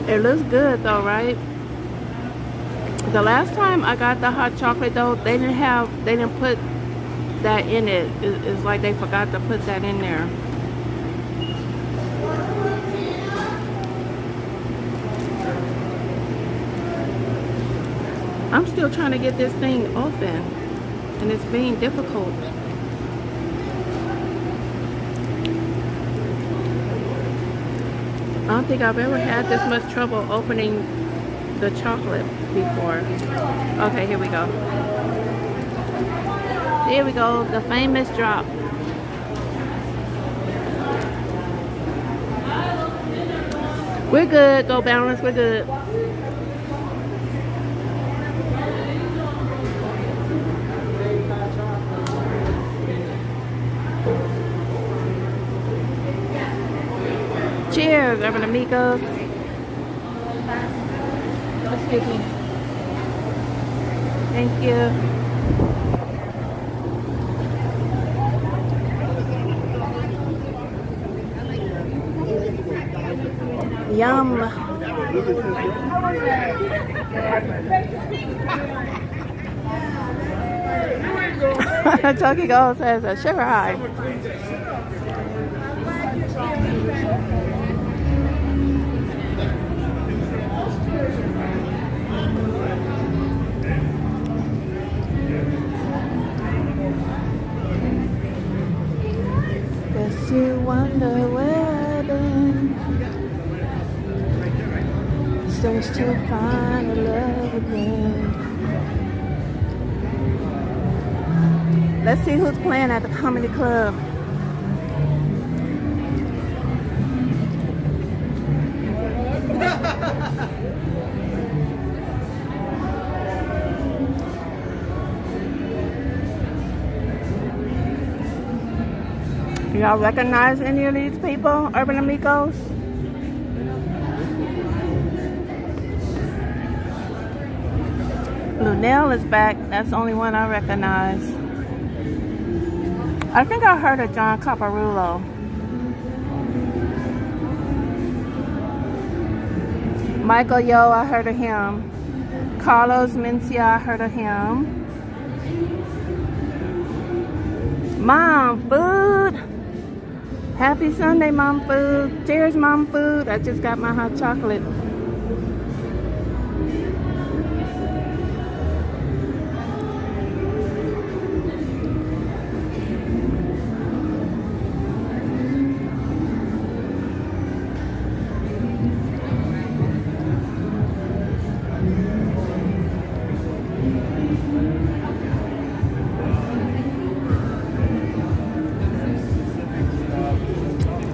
It looks good though, right? The last time I got the hot chocolate though, they didn't put that in it. It's like they forgot to put that in there. I'm still trying to get this thing open. and it's being difficult. I don't think I've ever had this much trouble opening the chocolate before. Okay, here we go. Here we go, the famous drop. We're good, go balance, we're good. Cheers, Urban Amigos. Excuse me. Thank you. Yum. Chucky Gold says a sugar high. Guess you wonder where then search to find a love again. Let's see who's playing at the comedy club. Y'all recognize any of these people, Urban Amigos? Lunel is back. That's the only one I recognize. I think I heard of John Caparulo. Michael Yo, I heard of him. Carlos Mencia, I heard of him. Mom Food. Happy Sunday, Mom Food. Cheers, Mom Food. I just got my hot chocolate.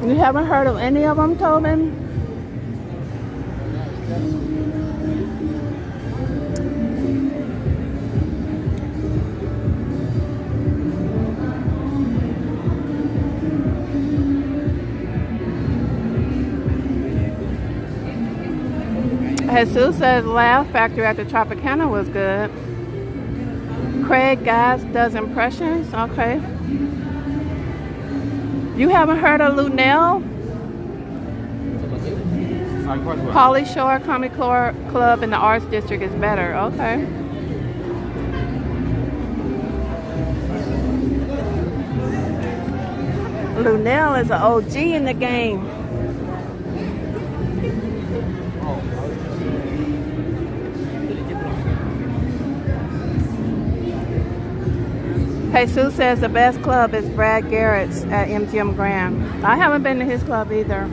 You haven't heard of any of them, Tobin? Jesus says Laugh Factory at the Tropicana was good. Craig Gass does impressions. Okay. You haven't heard of Lunel? Holly Shore Comic Club in the Arts District is better. Okay. Lunel is an OG in the game. Jesus says the best club is Brad Garrett's at MGM Grand. I haven't been to his club either.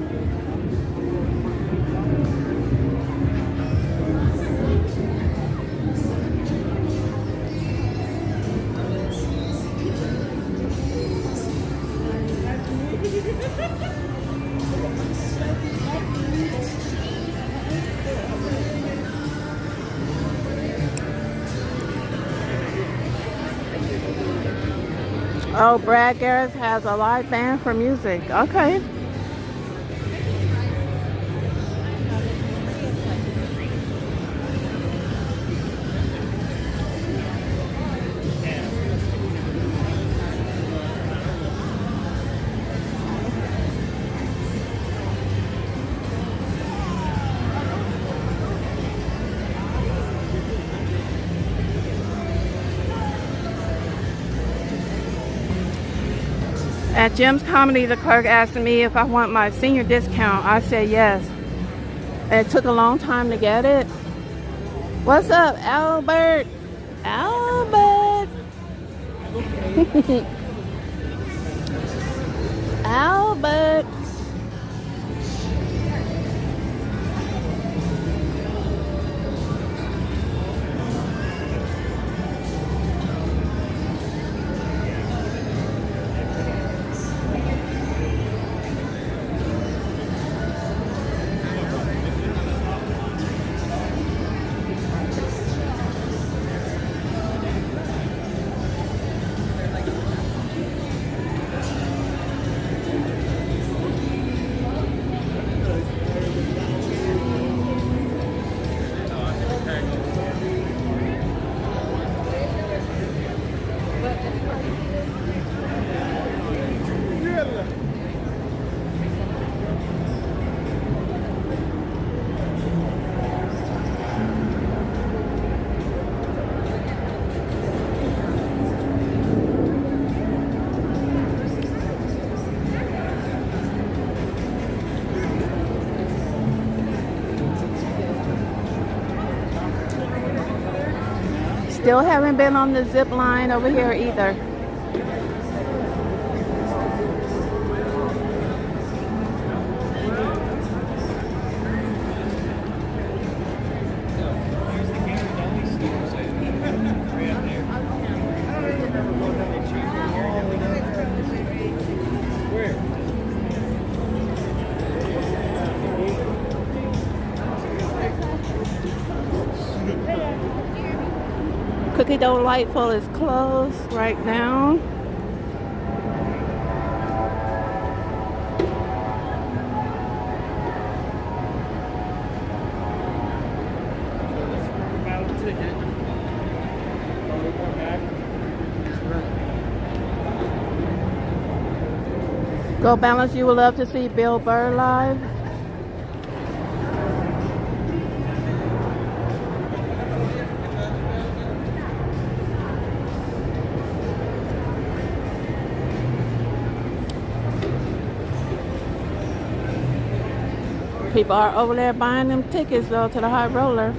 Oh, Brad Garrett has a live band for music. Okay. At Jim's Comedy, the clerk asked me if I want my senior discount. I said yes. It took a long time to get it. What's up, Albert? Albert! Albert. Still haven't been on the zip line over here either. Cookie Dough Lightful is closed right now. Go Balance, you would love to see Bill Burr live. People are over there buying them tickets though to the high roller.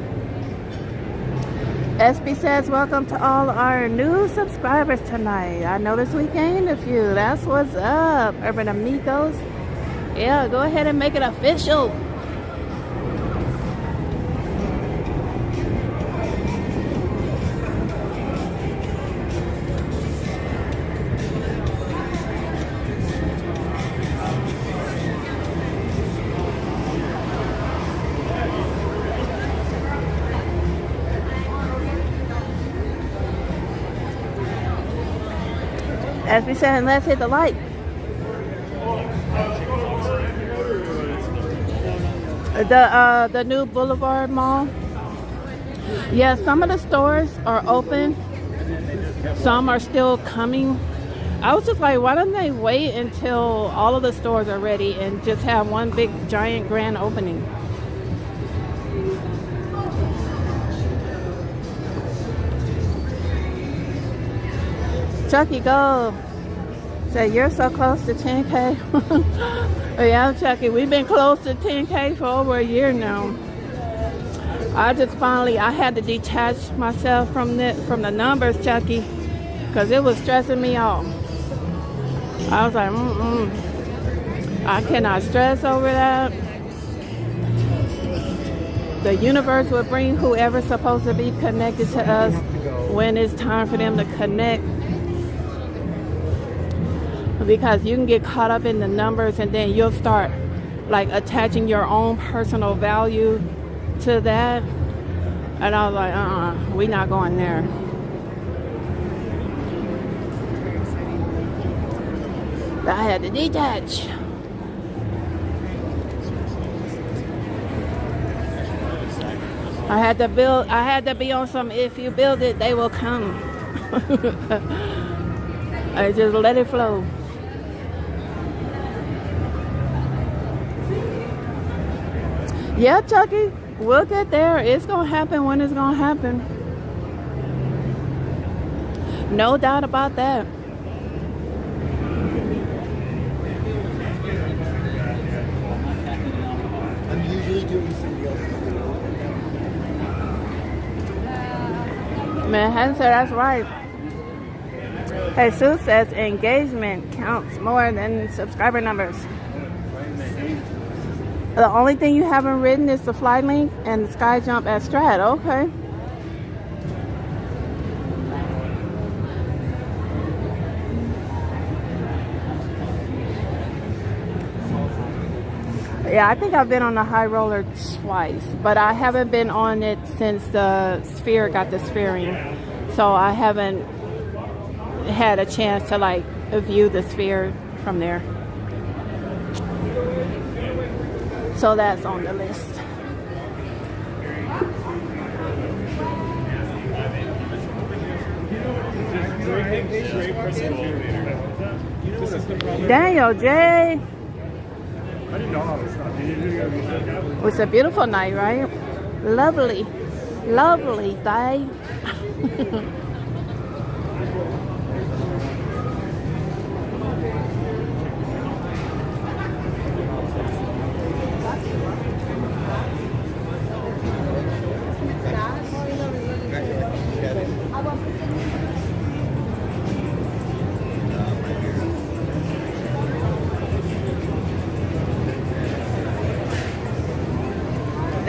SB says, welcome to all our new subscribers tonight. I noticed we gained a few. That's what's up, Urban Amigos. Yeah, go ahead and make it official. As we said, let's hit the light. The new Boulevard Mall. Yeah, some of the stores are open. Some are still coming. I was just like, why don't they wait until all of the stores are ready and just have one big giant grand opening? Chucky, go. Say, you're so close to 10K. Yeah, Chucky, we've been close to 10K for over a year now. I had to detach myself from the numbers, Chucky, because it was stressing me out. I was like, I cannot stress over that. The universe will bring whoever's supposed to be connected to us when it's time for them to connect. Because you can get caught up in the numbers and then you'll start like attaching your own personal value to that. And I was like, we're not going there. I had to detach. I had to be on some, if you build it, they will come. I just let it flow. Yeah, Chucky, we'll get there. It's gonna happen when it's gonna happen. No doubt about that. I'm usually doing something else. Man, Hanson, that's right. Jesus says engagement counts more than subscriber numbers. The only thing you haven't ridden is the fly link and the sky jump at Strat. Okay. Yeah, I think I've been on the high roller twice, but I haven't been on it since the sphere got the sphering. So I haven't had a chance to like view the sphere from there. So that's on the list. Daniel J. It's a beautiful night, right? Lovely, lovely day.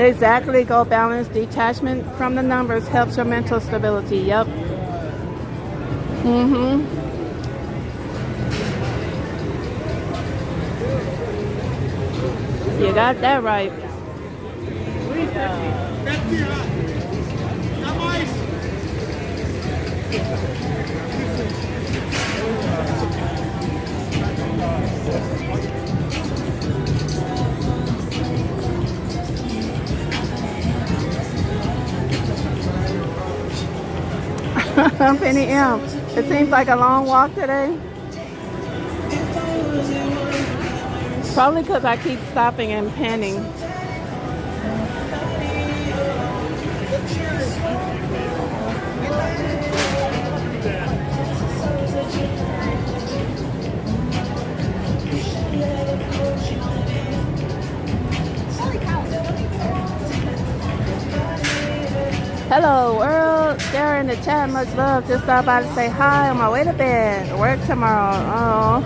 Exactly, goal balance, detachment from the numbers helps your mental stability. Yep. You got that right. Penny M. It seems like a long walk today. Probably because I keep stopping and panning. Hello world, Sarah in the chat, much love. Just stopped by to say hi on my way to bed. Work tomorrow. Oh,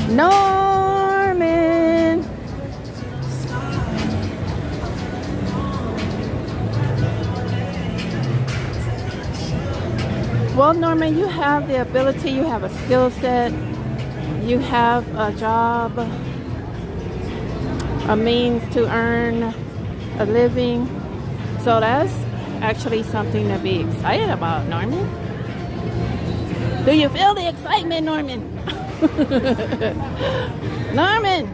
Norman. Well, Norman, you have the ability, you have a skill set, you have a job, a means to earn a living. So that's actually something to be excited about, Norman. Do you feel the excitement, Norman? Norman!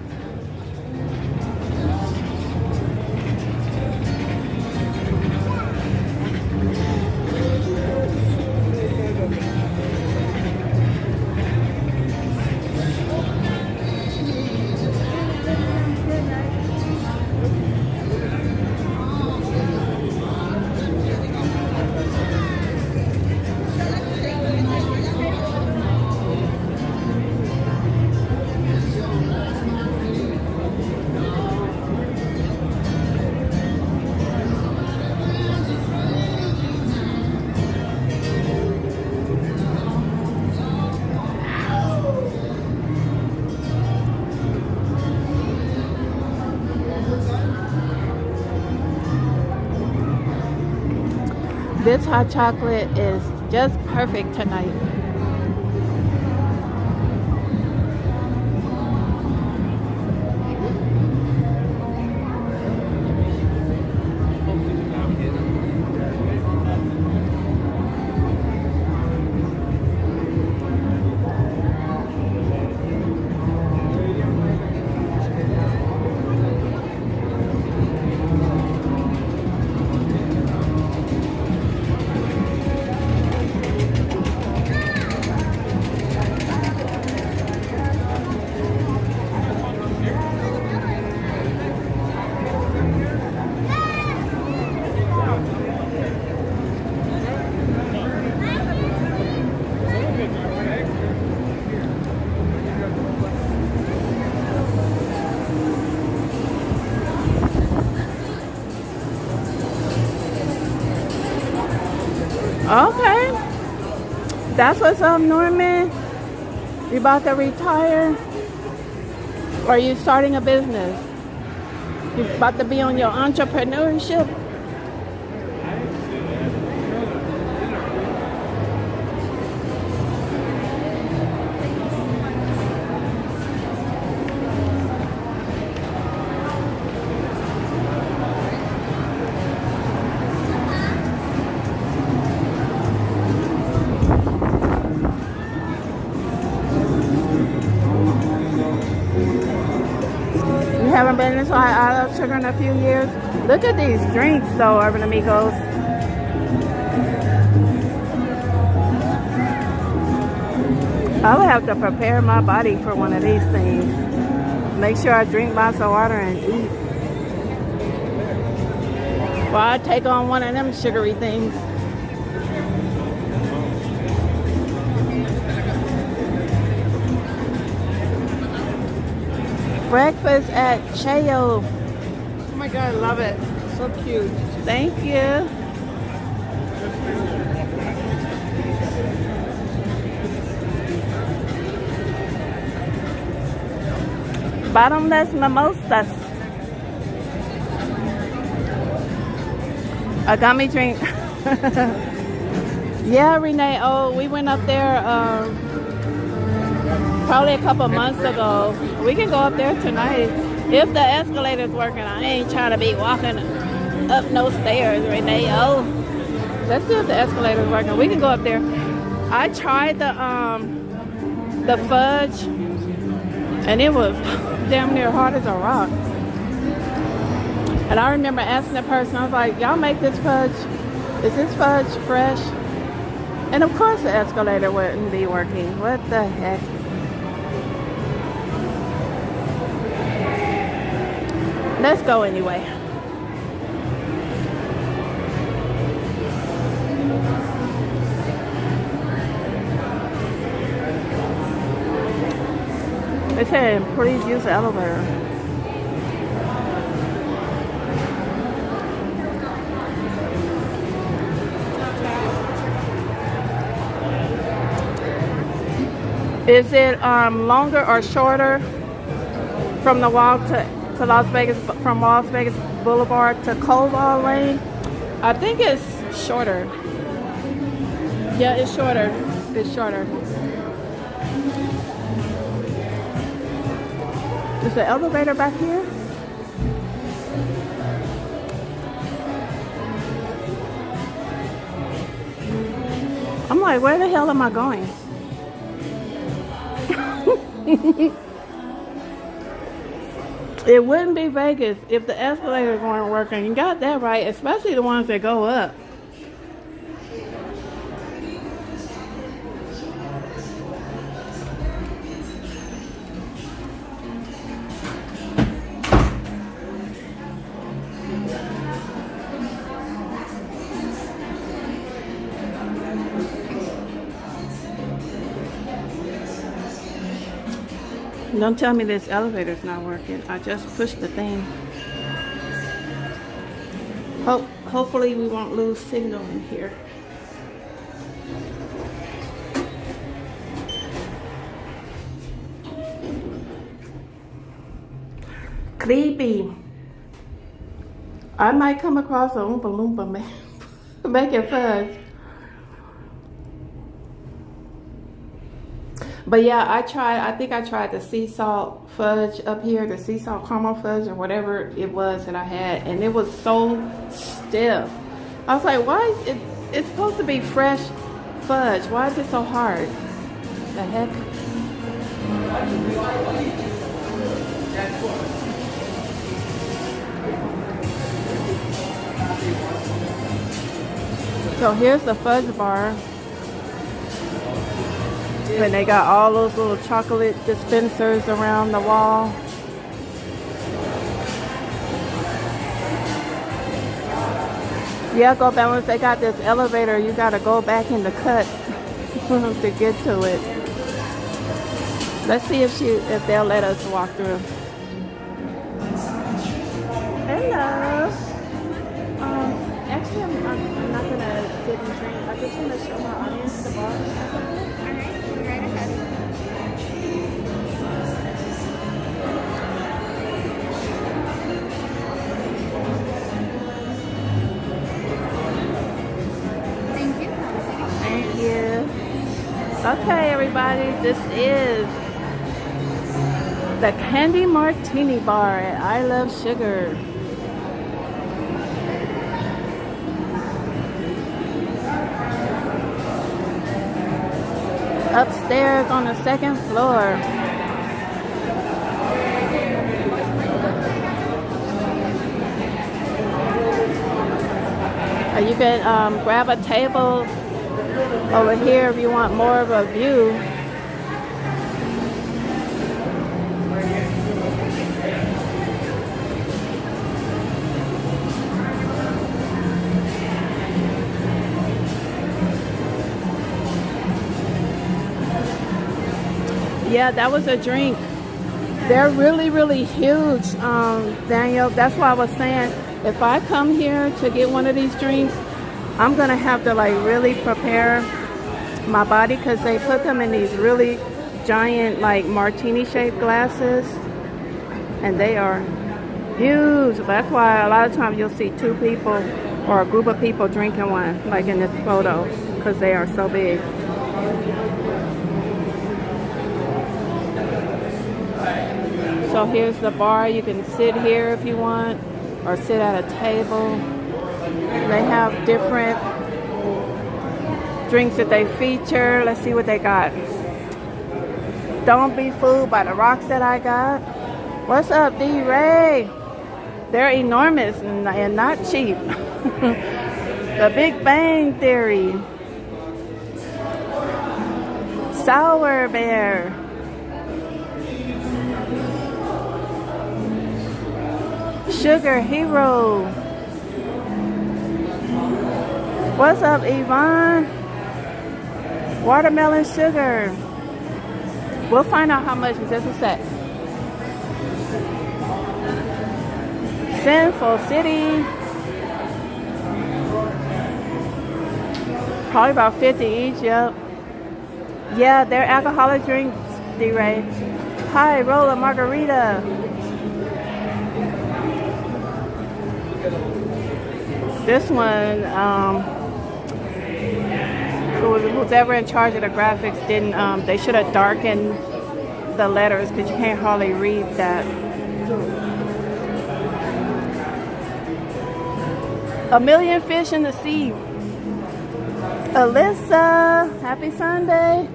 This hot chocolate is just perfect tonight. Okay. That's what's up, Norman. You about to retire? Or are you starting a business? You about to be on your entrepreneurship? Haven't been inside Olive Sugar in a few years. Look at these drinks though, Urban Amigos. I would have to prepare my body for one of these things. Make sure I drink lots of water and eat. Or I take on one of them sugary things. Breakfast at Chayo. Oh my God, I love it. So cute. Thank you. Bottomless mimosas. A gummy drink. Yeah, Renee. Oh, we went up there probably a couple months ago. We can go up there tonight. If the escalator's working, I ain't trying to be walking up no stairs, Renee. Oh, let's see if the escalator's working. We can go up there. I tried the fudge, and it was damn near hard as a rock. And I remember asking the person, I was like, y'all make this fudge? Is this fudge fresh? And of course the escalator wouldn't be working. What the heck? Let's go anyway. They said, please use the elevator. Is it longer or shorter from the wall to Las Vegas, from Las Vegas Boulevard to Koval Lane? I think it's shorter. Yeah, it's shorter. It's shorter. Is the elevator back here? I'm like, where the hell am I going? It wouldn't be Vegas if the escalators weren't working. You got that right, especially the ones that go up. Don't tell me this elevator's not working. I just pushed the thing. Hopefully we won't lose signal in here. Creepy. I might come across a Oompa Loompa man making fudge. But yeah, I think I tried the sea salt fudge up here, the sea salt caramel fudge or whatever it was that I had, and it was so stiff. I was like, why is it, it's supposed to be fresh fudge. Why is it so hard? The heck? So here's the fudge bar. And they got all those little chocolate dispensers around the wall. Yeah, Go Balance, they got this elevator. You got to go back in the cut to get to it. Let's see if they'll let us walk through. Hello. Actually, I'm not going to sit and drink. I just want to show my audience the bar. Okay, everybody, this is the Candy Martini Bar at I Love Sugar. Upstairs on the second floor. You can grab a table over here if you want more of a view. Yeah, that was a drink. They're really, really huge, Daniel. That's why I was saying, if I come here to get one of these drinks, I'm gonna have to like really prepare my body, because they put them in these really giant like martini shaped glasses, and they are huge. That's why a lot of times you'll see two people or a group of people drinking one, like in this photo, because they are so big. So here's the bar. You can sit here if you want, or sit at a table. They have different drinks that they feature. Let's see what they got. Don't Be Fooled by the rocks that I got. What's up, D-Ray? They're enormous and not cheap. The Big Bang Theory. Sour Bear. Sugar Hero. What's up, Yvonne? Watermelon Sugar. We'll find out how much in just a sec. Sinful City. Probably about 50 each, yep. Yeah, they're alcoholic drinks, D-Ray. Hi, roll a margarita. This one, who's ever in charge of the graphics didn't, they should have darkened the letters, because you can't hardly read that. A Million Fish in the Sea. Alyssa, happy Sunday.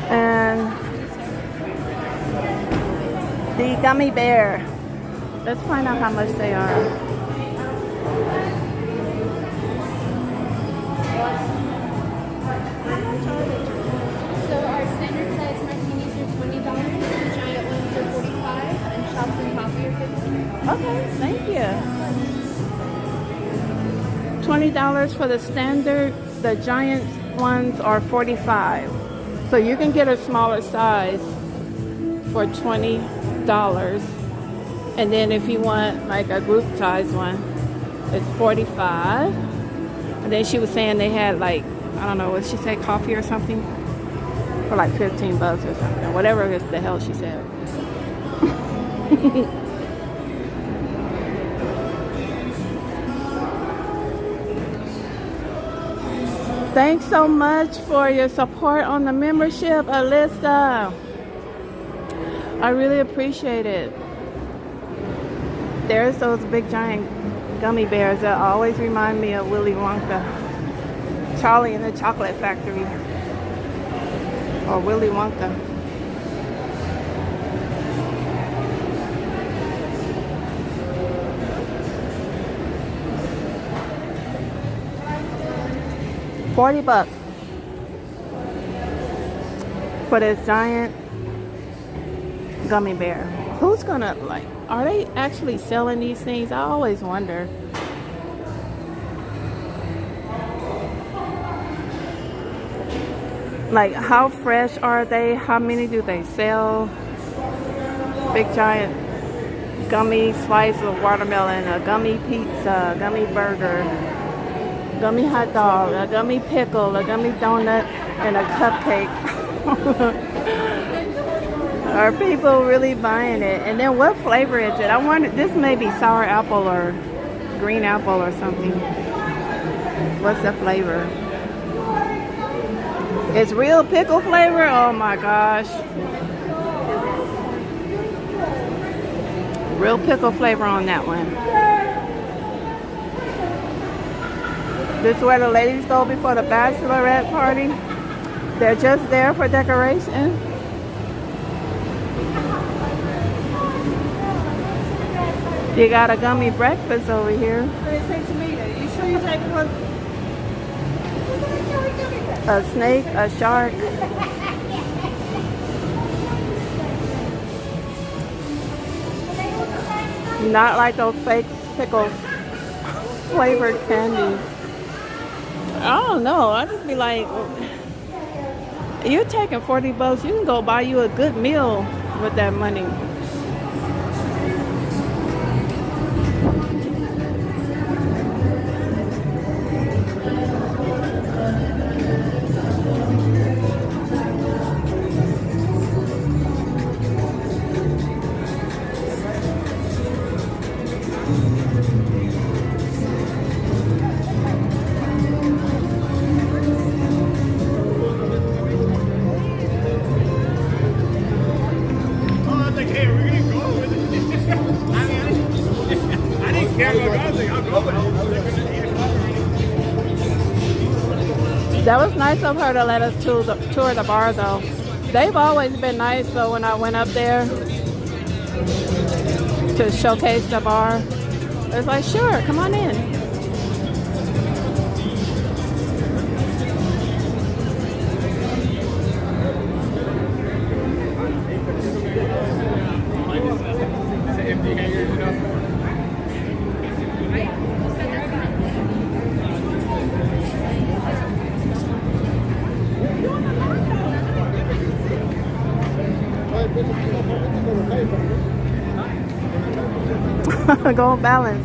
And the Gummy Bear. Let's find out how much they are. So our standard size martinis are $20, giant ones are $45, and shots and coffee are $15. Okay, thank you. $20 for the standard. The giant ones are $45. So you can get a smaller size for $20. And then if you want like a group size one, it's $45. And then she was saying they had like, I don't know, what she said, coffee or something for like $15 or something, whatever it is the hell she said. Thanks so much for your support on the membership, Alyssa. I really appreciate it. There's those big giant gummy bears that always remind me of Willy Wonka. Charlie and the Chocolate Factory. Or Willy Wonka. $40 for this giant gummy bear. Who's gonna, like, are they actually selling these things? I always wonder. Like, how fresh are they? How many do they sell? Big giant gummy slice of watermelon, a gummy pizza, a gummy burger, gummy hot dog, a gummy pickle, a gummy donut, and a cupcake. Are people really buying it? And then what flavor is it? I wonder, this may be sour apple or green apple or something. What's the flavor? It's real pickle flavor. Oh my gosh. Real pickle flavor on that one. This is where the ladies go before the bachelorette party. They're just there for decoration. You got a gummy breakfast over here. You sure you take one? A snake, a shark. Not like those fake pickle flavored candies. I don't know. I just be like, you're taking 40 bucks. You can go buy you a good meal with that money. That was nice of her to let us tour the bar, though. They've always been nice, so when I went up there to showcase the bar, it was like, sure, come on in. Go balance.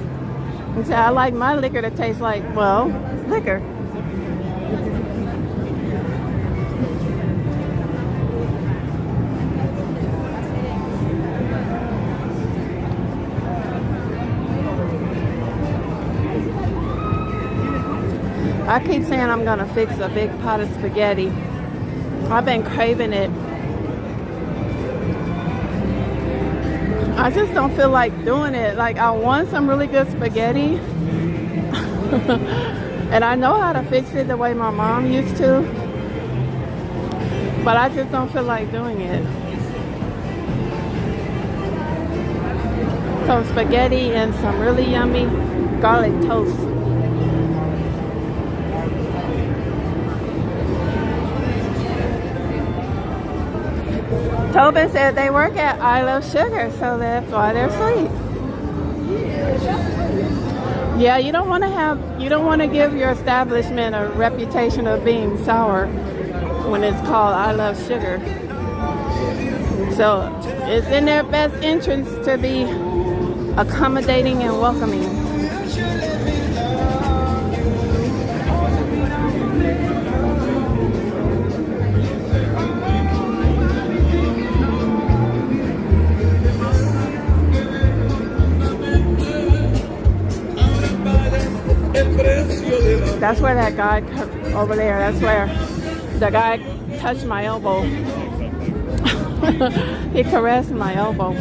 And say, I like my liquor to taste like, well, liquor. I keep saying I'm gonna fix a big pot of spaghetti. I've been craving it. I just don't feel like doing it. Like, I want some really good spaghetti. And I know how to fix it the way my mom used to. But I just don't feel like doing it. Some spaghetti and some really yummy garlic toast. Tobin said they work at I Love Sugar, so that's why they're sweet. Yeah, you don't want to give your establishment a reputation of being sour when it's called I Love Sugar. So it's in their best interest to be accommodating and welcoming. That's where that guy over there, that's where the guy touched my elbow. He caressed my elbow.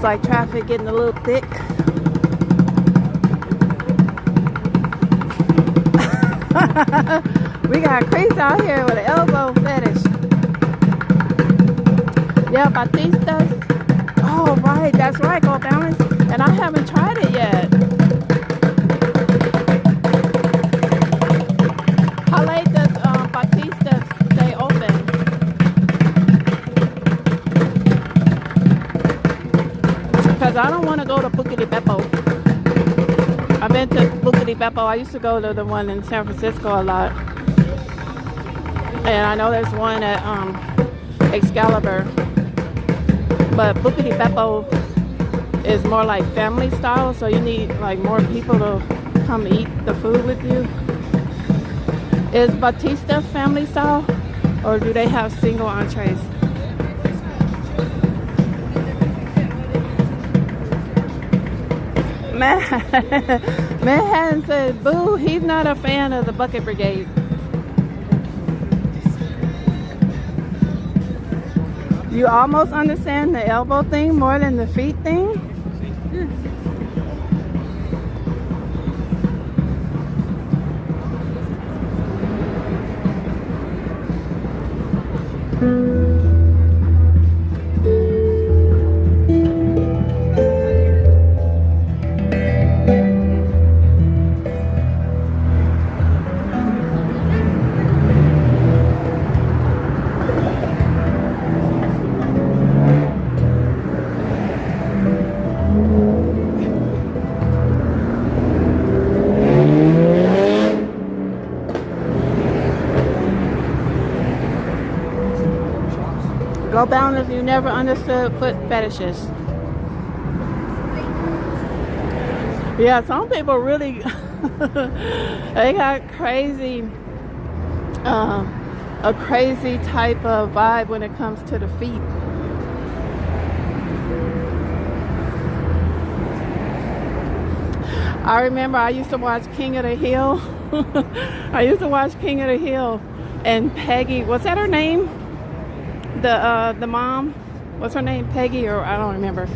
Like traffic getting a little thick. We got creeps out here with an elbow fetish. Yeah, Batistas. Oh, right, that's right, Go Balance. And I haven't tried it yet. How late does Batistas stay open? Because I don't want to go to Buca Beppo. I've been to Buca Beppo. I used to go to the one in San Francisco a lot. And I know there's one at Escalator, but Bucati Beppo is more like family style, so you need like more people to come eat the food with you. Is Batista family style, or do they have single entrees? Manhattan said, boo, he's not a fan of the Bucket Brigade. You almost understand the elbow thing more than the feet thing? Go down if you never understood foot fetishes. Yeah, some people really, they got crazy, a crazy type of vibe when it comes to the feet. I remember I used to watch King of the Hill. I used to watch King of the Hill, and Peggy, was that her name? The mom, what's her name? Peggy, or I don't remember.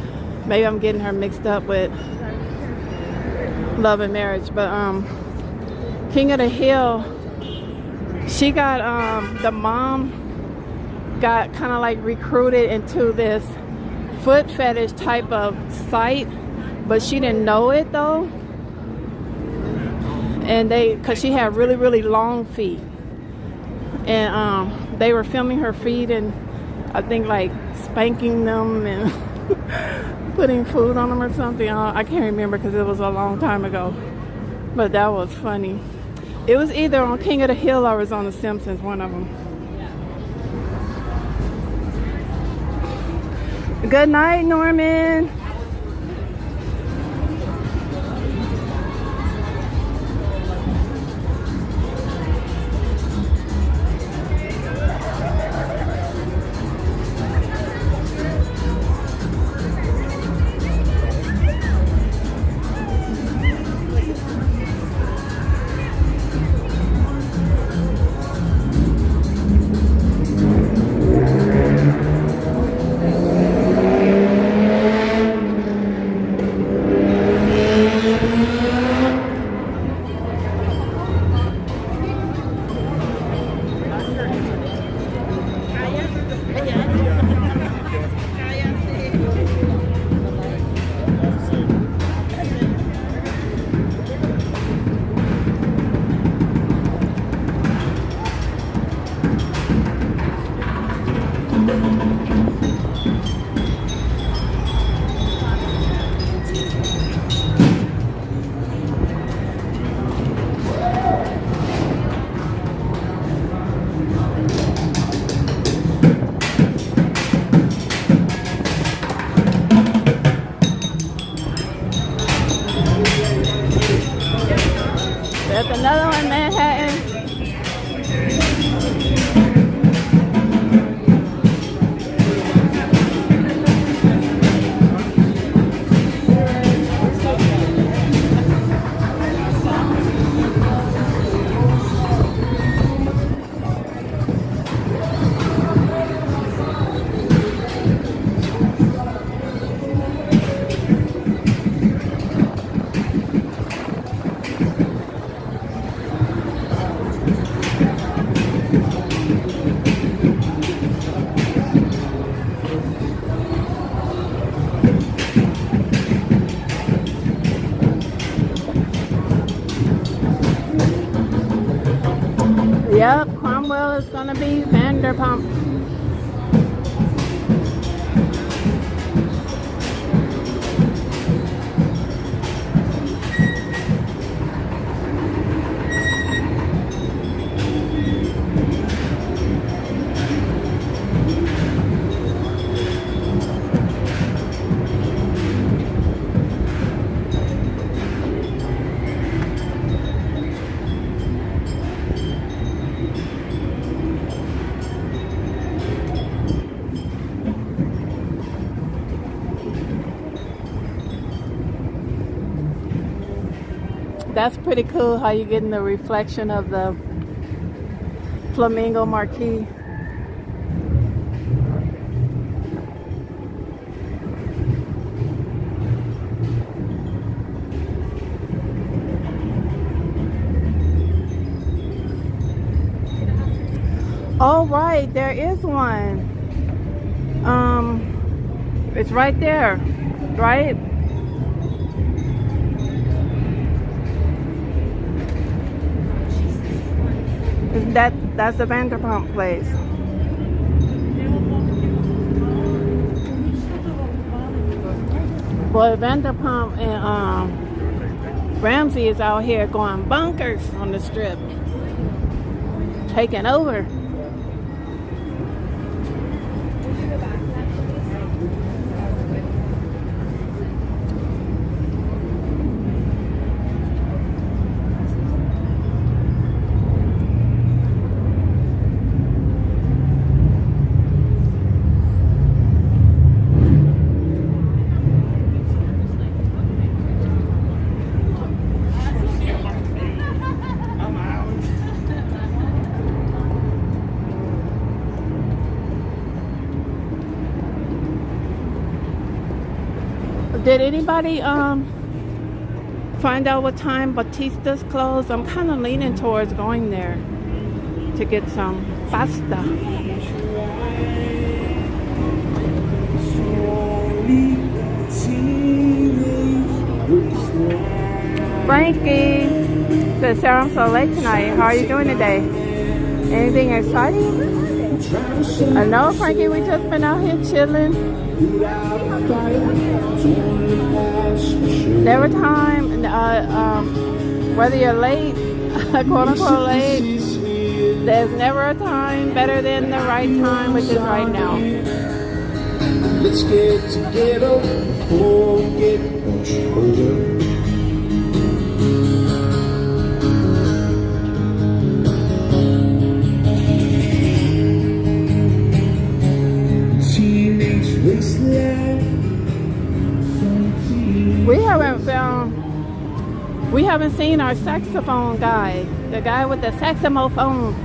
Maybe I'm getting her mixed up with Love and Marriage. But King of the Hill, she got the mom got kind of like recruited into this foot fetish type of site, but she didn't know it though. And because she had really, really long feet, and they were filming her feet and I think like spanking them and putting food on them or something. I can't remember because it was a long time ago, but that was funny. It was either on King of the Hill or it was on The Simpsons, one of them. Good night, Norman. There's another one in Manhattan. Yep, Cromwell is gonna be Vanderpump. That's pretty cool how you're getting the reflection of the flamingo marquee. Oh, right, there is one. It's right there, right? That's the Vanderpump place. Boy, Vanderpump and Ramsey is out here going bonkers on the strip, taking over. Did anybody find out what time Batista's closed? I'm kind of leaning towards going there to get some pasta. Frankie says, Sarah, I'm so late tonight. How are you doing today? Anything exciting? I know, Frankie, we just been out here chilling. Never time, whether you're late, quote unquote late, there's never a time better than the right time, which is right now. Let's get together before we get much older. We haven't seen our saxophone guy, the guy with the saxophone.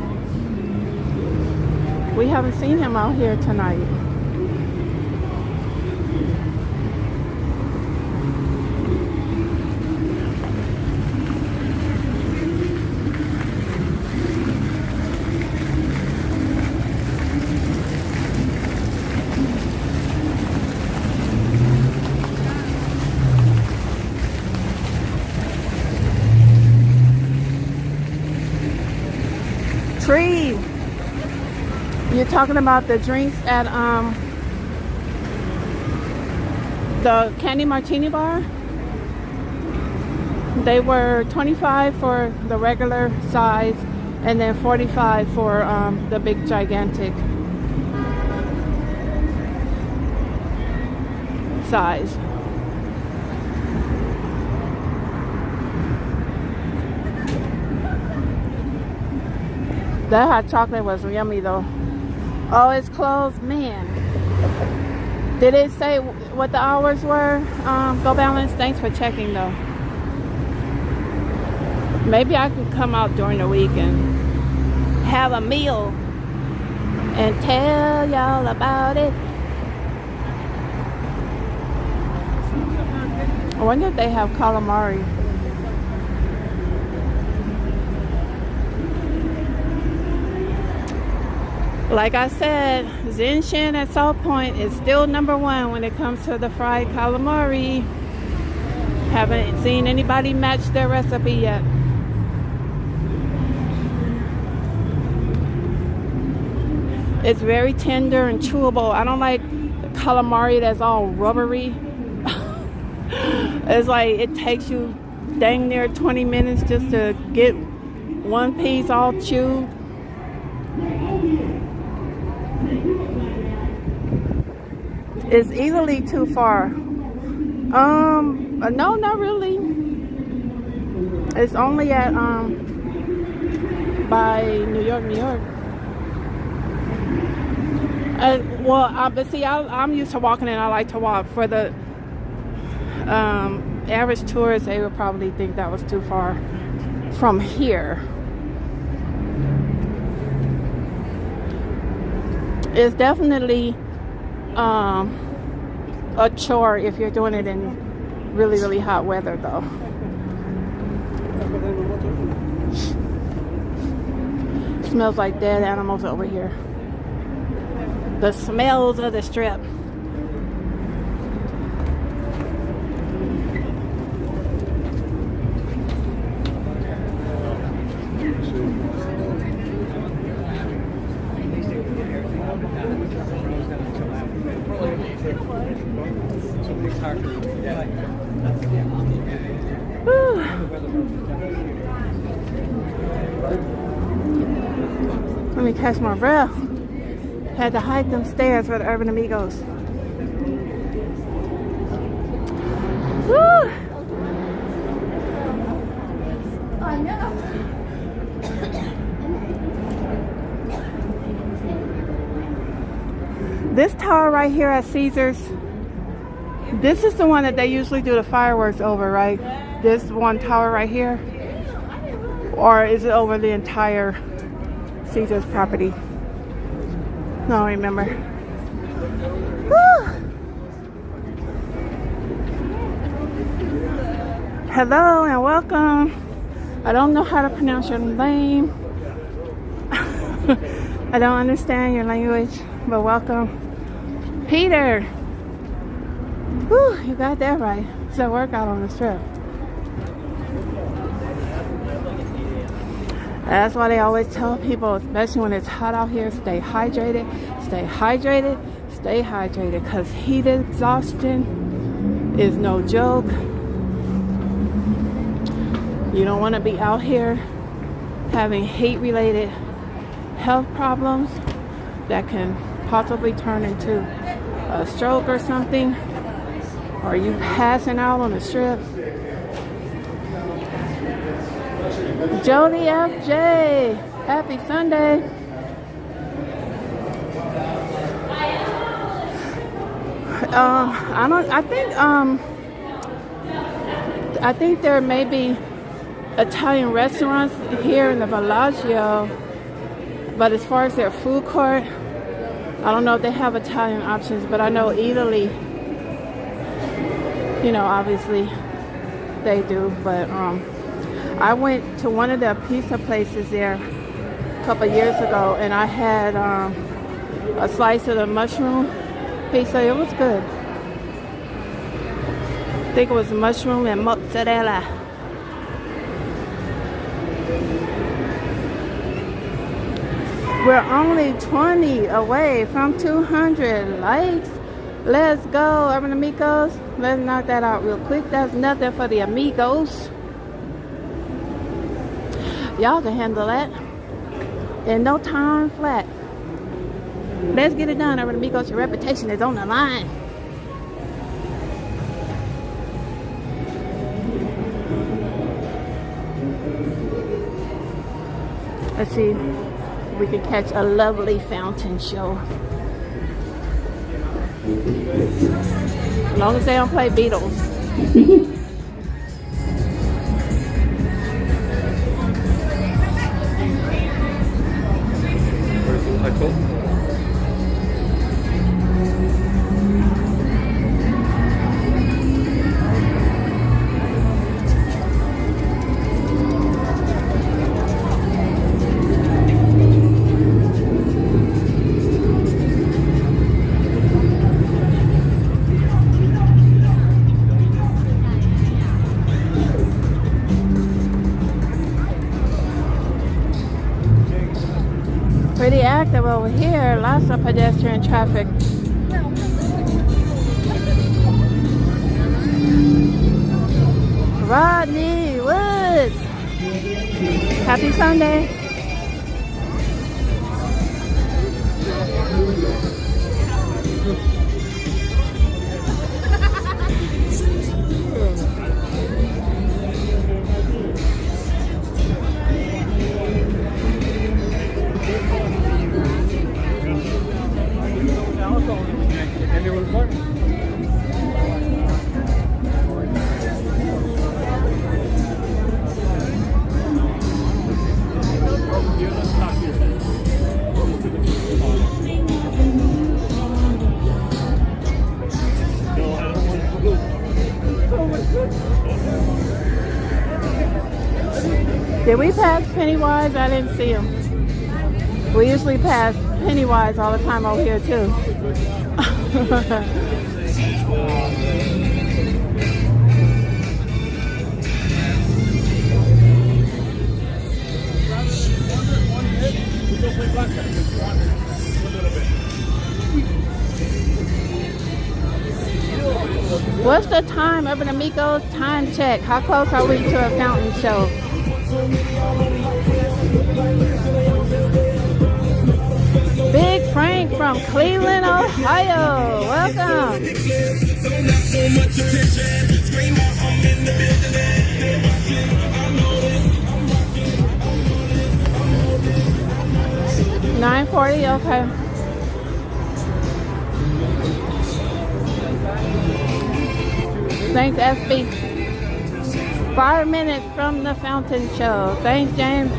We haven't seen him out here tonight. Tree, you're talking about the drinks at the Candy Martini Bar? They were $25 for the regular size and then $45 for the big gigantic size. That hot chocolate was yummy though. Oh, it's closed, man. Did it say what the hours were? Go Balance, thanks for checking though. Maybe I could come out during the week and have a meal and tell y'all about it. I wonder if they have calamari. Like I said, Zenshin at Salt Point is still #1 when it comes to the fried calamari. Haven't seen anybody match their recipe yet. It's very tender and chewable. I don't like calamari that's all rubbery. It's like it takes you dang near 20 minutes just to get one piece all chewed. It's easily too far. No, not really. It's only at by New York. But see, I'm used to walking and I like to walk. For the average tourist, they would probably think that was too far from here. It's definitely a chore if you're doing it in really, really hot weather, though. Smells like dead animals over here. The smells of the Strip. Whew. Let me catch my breath. Had to hike them stairs for the Urban Amigos. Woo! I know. This tower right here at Caesars, this is the one that they usually do the fireworks over, right? This one tower right here? Or is it over the entire Caesars property? No, I remember. Woo! Hello and welcome. I don't know how to pronounce your name. I don't understand your language, but welcome. Peter. Whew, you got that right. It's a workout on the Strip. That's why they always tell people, especially when it's hot out here, stay hydrated, stay hydrated, stay hydrated, because heat exhaustion is no joke. You don't want to be out here having heat-related health problems that can possibly turn into a stroke or something, or you passing out on the Strip. Jody FJ, happy Sunday. I think there may be Italian restaurants here in the Bellagio, but as far as their food court, I don't know if they have Italian options, but I know Italy, you know, obviously they do, but I went to one of the pizza places there a couple years ago, and I had a slice of the mushroom pizza. It was good. I think it was mushroom and mozzarella. We're only 20 away from 200 likes. Let's go, Urban Amigos. Let's knock that out real quick. That's nothing for the Amigos. Y'all can handle that in no time flat. Let's get it done, Urban Amigos. Your reputation is on the line. Let's see if we can catch a lovely fountain show. As long as they don't play Beatles. Pretty active over here, lots of pedestrian traffic. Rodney Woods, happy Sunday. Did we pass Pennywise? I didn't see him. We usually pass Pennywise all the time over here too. What's the time of an Amigos time check? How close are we to a fountain show? Big Frank from Cleveland, Ohio. Welcome. 9:40, okay. Thanks, SB. 5 minutes from the fountain show. Thanks, James.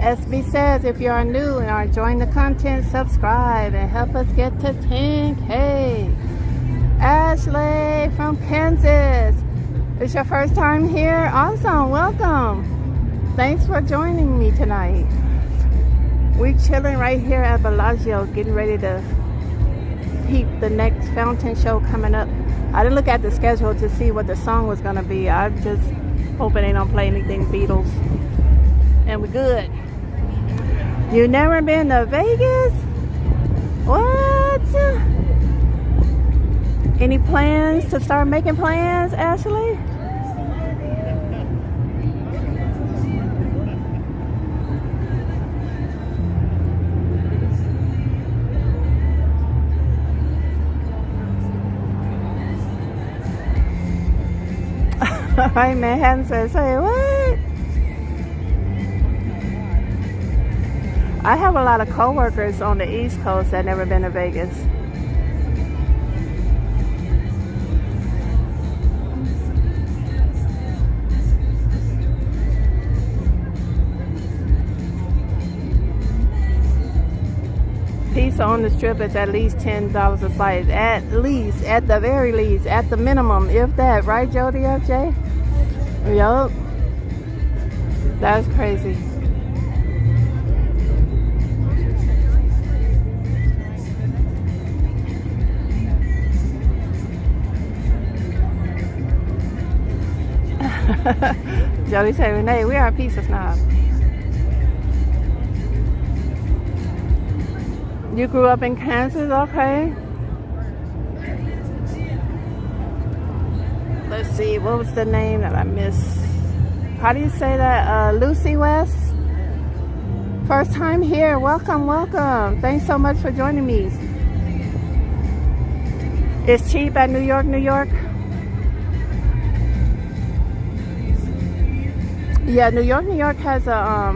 SB says if you are new and are enjoying the content, subscribe and help us get to 10K. Ashley from Kansas. It's your first time here? Awesome, welcome. Thanks for joining me tonight. We chilling right here at Bellagio, getting ready to peep the next fountain show coming up. I didn't look at the schedule to see what the song was gonna be. I'm just hoping they don't play anything Beatles. And we're good. You never been to Vegas? What? Any plans to start making plans, Ashley? Right, Manhattan says, say what? I have a lot of coworkers on the East Coast that never been to Vegas. Pizza on the strip is at least $10 a slice. At least, at the very least, at the minimum, if that. Right, Jody FJ? Yup. That's crazy. Jody said, Renee, we are a pizza snob. You grew up in Kansas, okay. Let's see, what was the name that I missed? How do you say that? Lucy West? First time here, welcome, welcome. Thanks so much for joining me. It's cheap at New York, New York. Yeah, New York, New York has a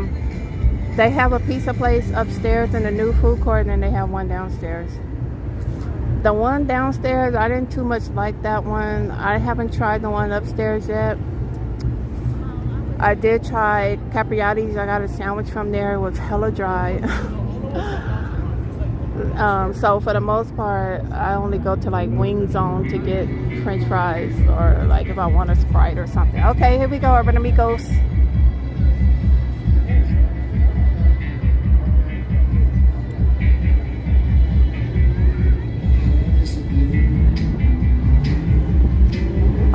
They have a pizza place upstairs in the new food court, and then they have one downstairs. The one downstairs, I didn't too much like that one. I haven't tried the one upstairs yet. I did try Capriati's. I got a sandwich from there. It was hella dry. So for the most part, I only go to like Wing Zone to get French fries, or like if I want a Sprite or something. Okay, here we go, Urban Amigos.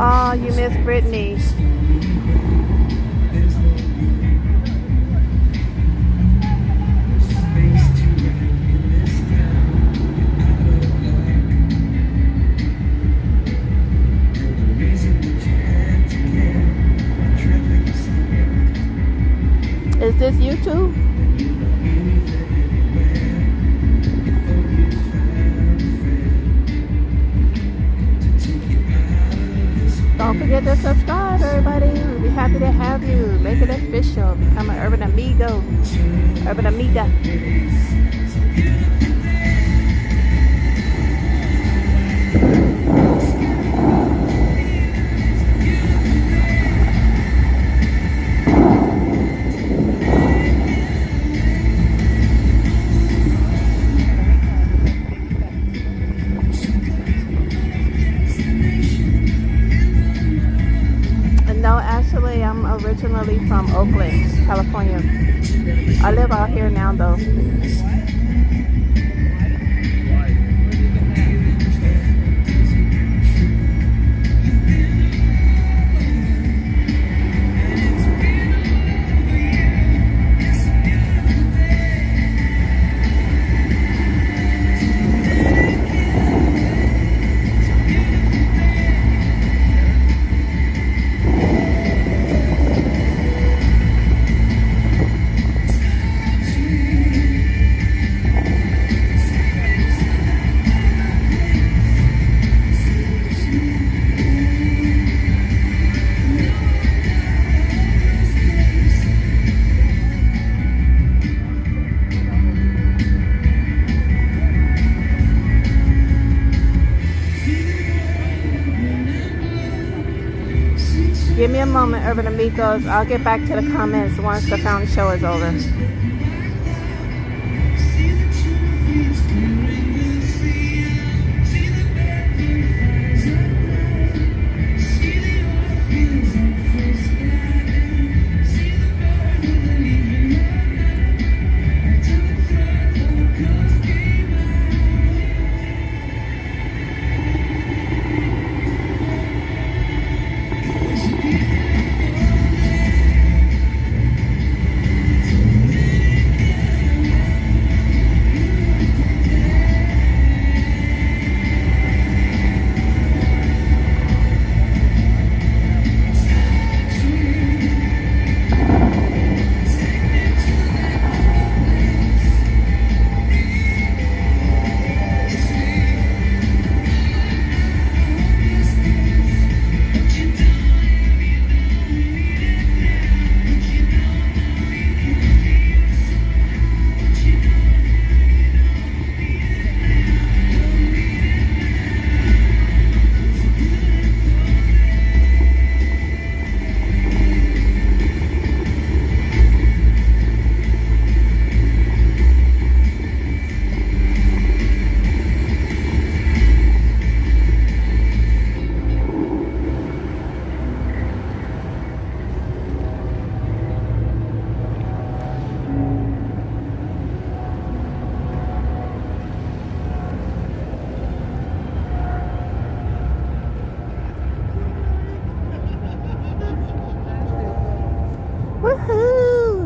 Oh, you miss Brittany. Is this YouTube? Don't forget to subscribe, everybody. We'll be happy to have you. Make it official. Become an Urban Amigo. Urban Amiga. Actually, I'm originally from Oakland, California. I live out here now, though. Give me a moment, Urban Amigos. I'll get back to the comments once the fountain show is over.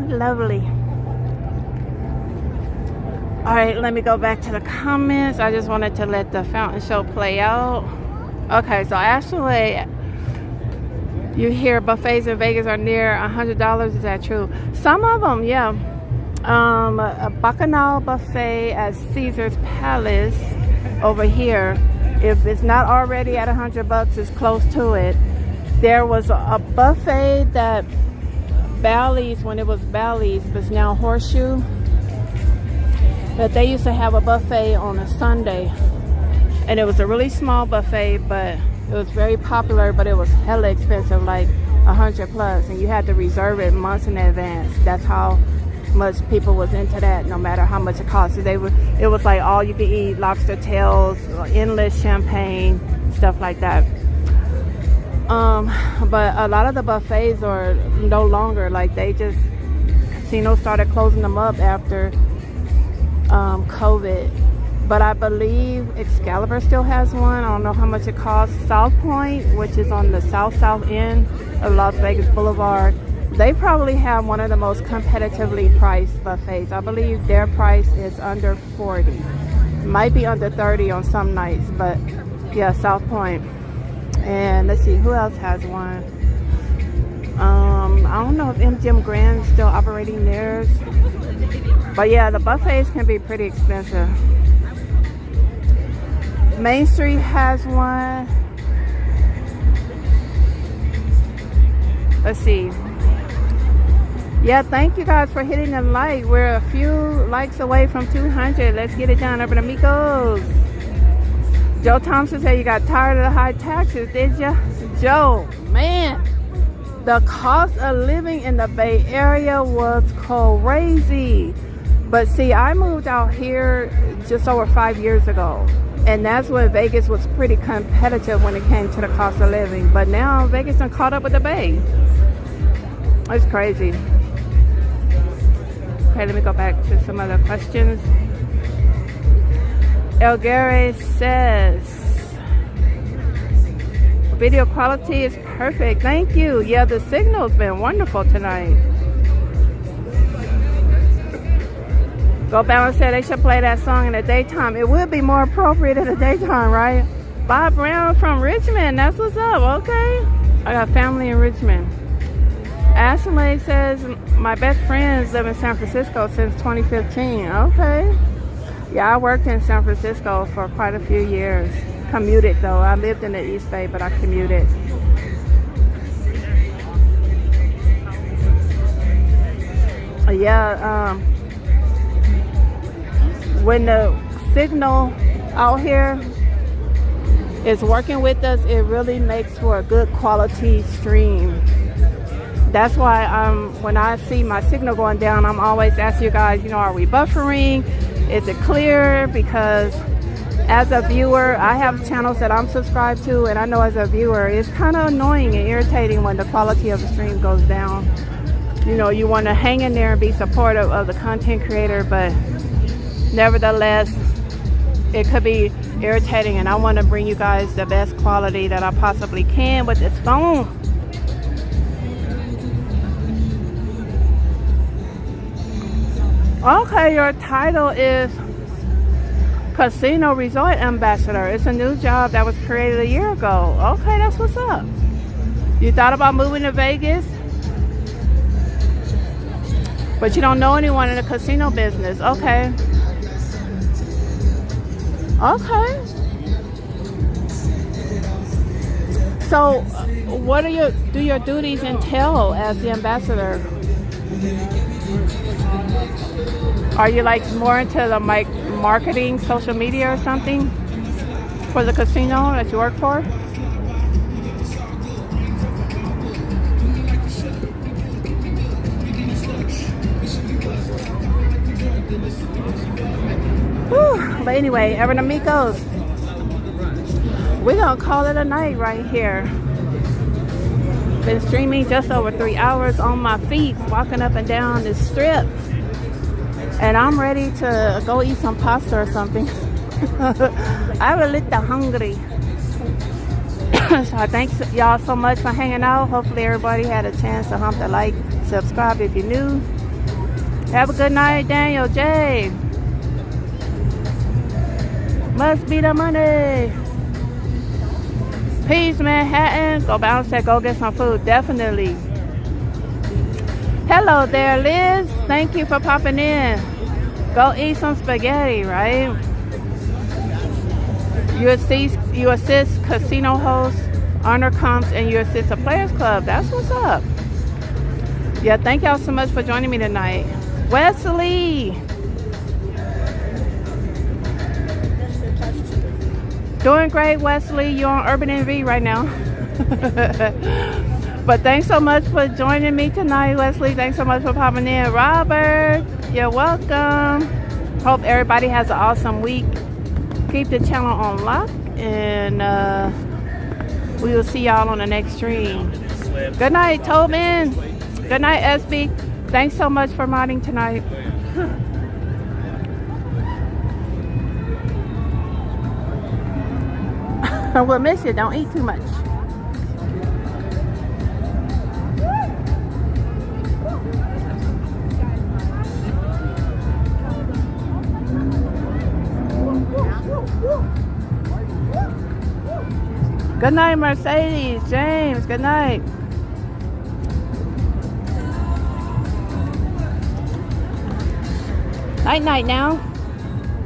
Lovely. All right, let me go back to the comments. I just wanted to let the fountain show play out. Okay, so actually, you hear buffets in Vegas are near $100. Is that true? Some of them, yeah. A Bacchanal buffet at Caesar's Palace over here, if it's not already at $100, it's close to it. There was a buffet that Bally's when it was Bally's, but it's now Horseshoe. But they used to have a buffet on a Sunday, and it was a really small buffet, but it was very popular, but it was hella expensive, like 100 plus, and you had to reserve it months in advance. That's how much people was into that, no matter how much it cost. It was like all you could eat, lobster tails, endless champagne, stuff like that. But a lot of the buffets are no longer, like casinos started closing them up after COVID. But I believe Escalator still has one. I don't know how much it costs. South Point, which is on the south end of Las Vegas Boulevard, they probably have one of the most competitively priced buffets. I believe their price is under 40. It might be under 30 on some nights, but yeah, South Point. And let's see, who else has one? I don't know if MGM Grand's still operating theirs. But yeah, the buffets can be pretty expensive. Main Street has one. Let's see. Yeah, thank you guys for hitting the like. We're a few likes away from 200. Let's get it done, Urban Amigos. Joe Thompson said you got tired of the high taxes, did ya? Joe, man, the cost of living in the Bay Area was crazy. But see, I moved out here just over 5 years ago. And that's when Vegas was pretty competitive when it came to the cost of living. But now Vegas done caught up with the Bay. It's crazy. Okay, let me go back to some other questions. El Gary says, video quality is perfect. Thank you. Yeah, the signal's been wonderful tonight. Go Balance said they should play that song in the daytime. It would be more appropriate in the daytime, right? Bob Brown from Richmond. That's what's up. Okay. I got family in Richmond. Ashley says, my best friends live in San Francisco since 2015. Okay. Yeah, I worked in San Francisco for quite a few years. Commuted though. I lived in the East Bay, but I commuted. Yeah, when the signal out here is working with us, it really makes for a good quality stream. That's why when I see my signal going down, I'm always asking you guys, are we buffering? Is it clear? Because as a viewer, I have channels that I'm subscribed to, and I know as a viewer, it's kind of annoying and irritating when the quality of the stream goes down. You want to hang in there and be supportive of the content creator, but nevertheless, it could be irritating, and I want to bring you guys the best quality that I possibly can with this phone. Okay, your title is Casino Resort Ambassador. It's a new job that was created a year ago. Okay, that's what's up. You thought about moving to Vegas, but you don't know anyone in the casino business. Okay. Okay. So, what do your duties entail as the ambassador? Are you like more into the marketing, social media or something for the casino that you work for? Whew. But anyway, Urban Amigos, we're gonna call it a night right here. Been streaming just over 3 hours on my feet, walking up and down this strip. And I'm ready to go eat some pasta or something. I'm a little hungry. So I thank y'all so much for hanging out. Hopefully everybody had a chance to hump the like, subscribe if you're new. Have a good night, Daniel J. Must be the money. Peace, Manhattan. Go bounce that, go get some food. Definitely. Hello there, Liz. Thank you for popping in. Go eat some spaghetti, right? You assist casino hosts, honor comps, and you assist a players club. That's what's up. Yeah, thank y'all so much for joining me tonight. Wesley! Doing great, Wesley. You're on Urban NV right now. But thanks so much for joining me tonight, Wesley. Thanks so much for popping in. Robert, you're welcome. Hope everybody has an awesome week. Keep the channel on lock, and we will see y'all on the next stream. Good night, Tobin. Good night, SB. Thanks so much for modding tonight. We'll miss you. Don't eat too much. Good night, Mercedes. James, good night. Night night now.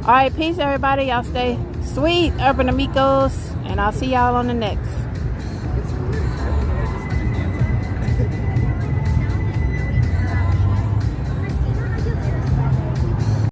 Alright, peace everybody. Y'all stay sweet, Urban Amigos, and I'll see y'all on the next.